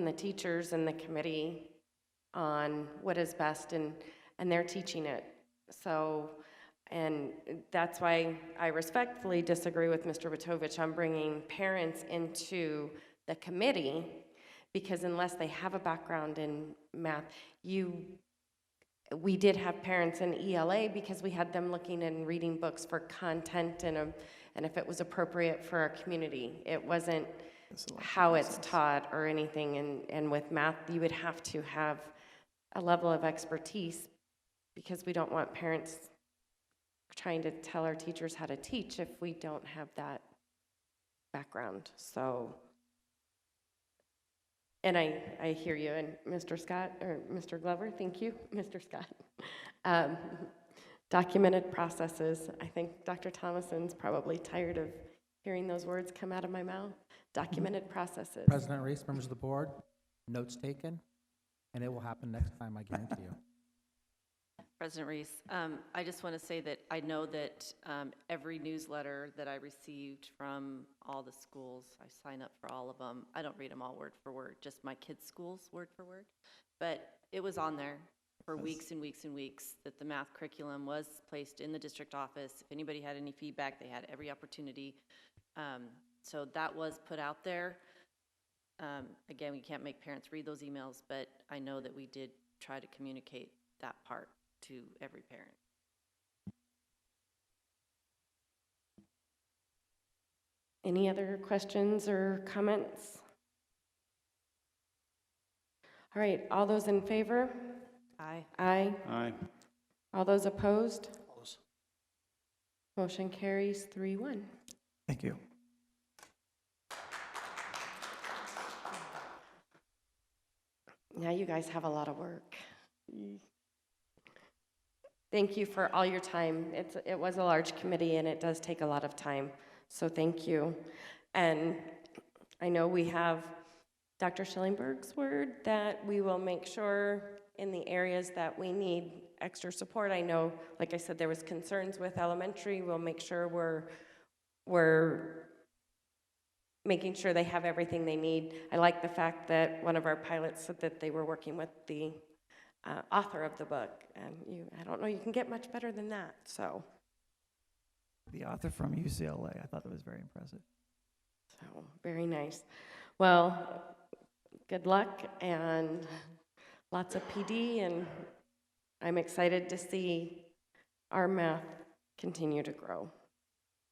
the teachers and the committee on what is best, and they're teaching it. So, and that's why I respectfully disagree with Mr. Witovich on bringing parents into the committee, because unless they have a background in math, we did have parents in ELA because we had them looking and reading books for content and if it was appropriate for our community. It wasn't how it's taught or anything. And with math, you would have to have a level of expertise because we don't want parents trying to tell our teachers how to teach if we don't have that background. So And I hear you, and Mr. Scott, or Mr. Glover, thank you, Mr. Scott. Um, Documented processes. I think Dr. Thomason's probably tired of hearing those words come out of my mouth. Documented processes. President Reese, members of the board, notes taken, and it will happen next time, I guarantee you. President Reese, I just want to say that I know that every newsletter that I received from all the schools, I sign up for all of them. I don't read them all word for word, just my kids' schools word for word. But it was on there for weeks and weeks and weeks that the math curriculum was placed in the district office. If anybody had any feedback, they had every opportunity. So that was put out there. Again, we can't make parents read those emails, but I know that we did try to communicate that part to every parent. Any other questions or comments? All right, all those in favor? Aye. Aye. Aye. All those opposed? Motion carries 3-1. Thank you. Now you guys have a lot of work. Thank you for all your time. It was a large committee and it does take a lot of time, so thank you. And I know we have Dr. Schillingberg's word that we will make sure in the areas that we need extra support. I know, like I said, there was concerns with elementary. We'll make sure we're making sure they have everything they need. I like the fact that one of our pilots said that they were working with the author of the book, and I don't know, you can get much better than that, so. The author from UCLA, I thought that was very impressive. So, very nice. Well, good luck and lots of PD, and I'm excited to see our math continue to grow.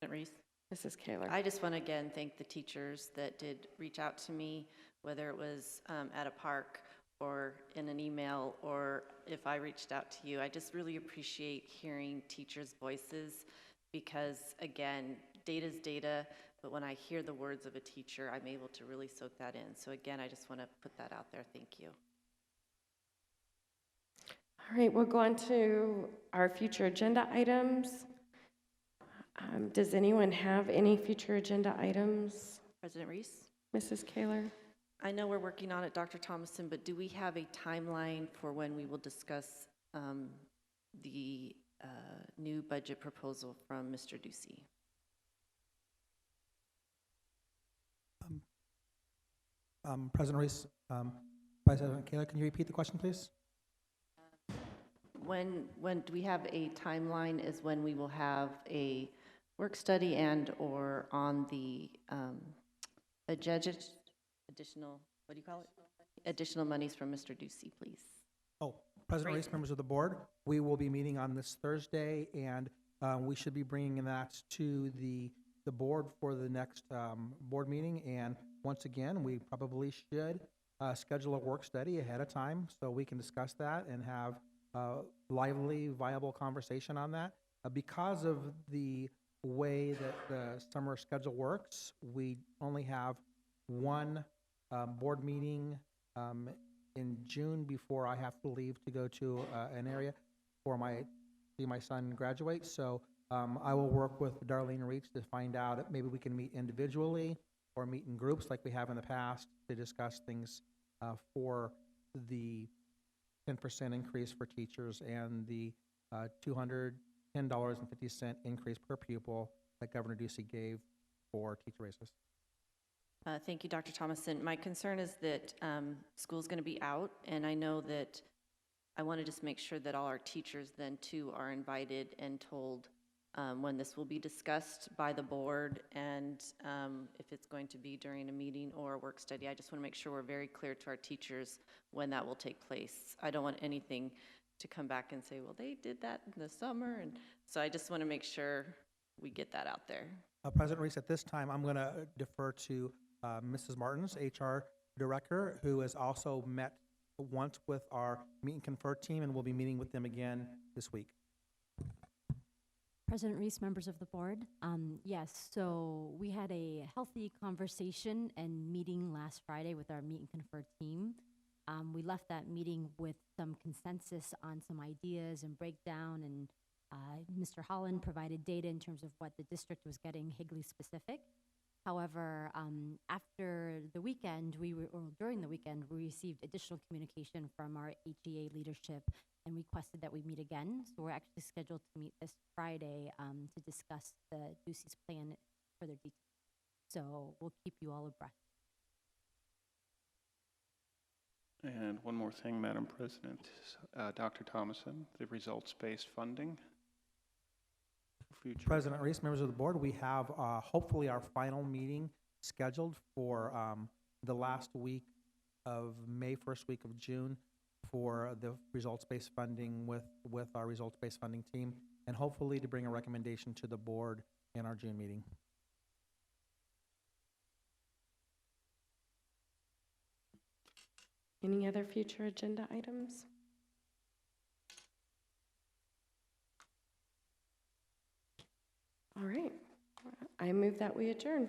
Reese? Mrs. Kaler. I just want to again thank the teachers that did reach out to me, whether it was at a park or in an email, or if I reached out to you. I just really appreciate hearing teachers' voices because, again, data's data, but when I hear the words of a teacher, I'm able to really soak that in. So again, I just want to put that out there. Thank you. All right, we'll go on to our future agenda items. Does anyone have any future agenda items? President Reese? Mrs. Kaler? I know we're working on it, Dr. Thomason, but do we have a timeline for when we will discuss the new budget proposal from Mr. Ducey? President Reese, President Kaler, can you repeat the question, please? When do we have a timeline is when we will have a work study and or on the additional, what do you call it? Additional monies from Mr. Ducey, please. Oh, President Reese, members of the board, we will be meeting on this Thursday, and we should be bringing that to the board for the next board meeting. And once again, we probably should schedule a work study ahead of time so we can discuss that and have lively, viable conversation on that. Because of the way that the summer schedule works, we only have one board meeting in June before I have to leave to go to an area for see my son graduate. So I will work with Darlene Reach to find out if maybe we can meet individually or meet in groups like we have in the past to discuss things for the 10% increase for teachers and the $210.50 increase per pupil that Governor Ducey gave for teacher raises. Thank you, Dr. Thomason. My concern is that school's going to be out, and I know that I want to just make sure that all our teachers then too are invited and told when this will be discussed by the board, and if it's going to be during a meeting or a work study. I just want to make sure we're very clear to our teachers when that will take place. I don't want anything to come back and say, well, they did that in the summer, and so I just want to make sure we get that out there. President Reese, at this time, I'm going to defer to Mrs. Martins, HR Director, who has also met once with our Meet and Confer team, and we'll be meeting with them again this week. President Reese, members of the board. Yes, so we had a healthy conversation and meeting last Friday with our Meet and Confer team. We left that meeting with some consensus on some ideas and breakdown, and Mr. Holland provided data in terms of what the district was getting Higley specific. However, after the weekend, during the weekend, we received additional communication from our HEA leadership and requested that we meet again. So we're actually scheduled to meet this Friday to discuss the Ducey's plan further detail. So we'll keep you all abreast. And one more thing, Madam President. Dr. Thomason, the results-based funding. Future. President Reese, members of the board, we have hopefully our final meeting scheduled for the last week of May, first week of June for the results-based funding with our results-based funding team, and hopefully to bring a recommendation to the board in our June meeting. Any other future agenda items? All right, I move that we adjourn.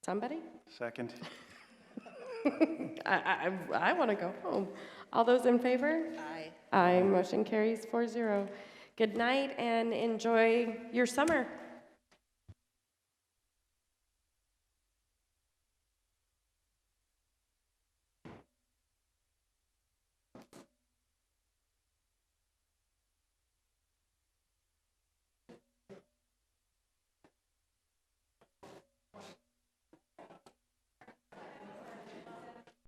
Somebody? Second. I want to go home. All those in favor? Aye. Aye, motion carries 4-0. Good night and enjoy your summer.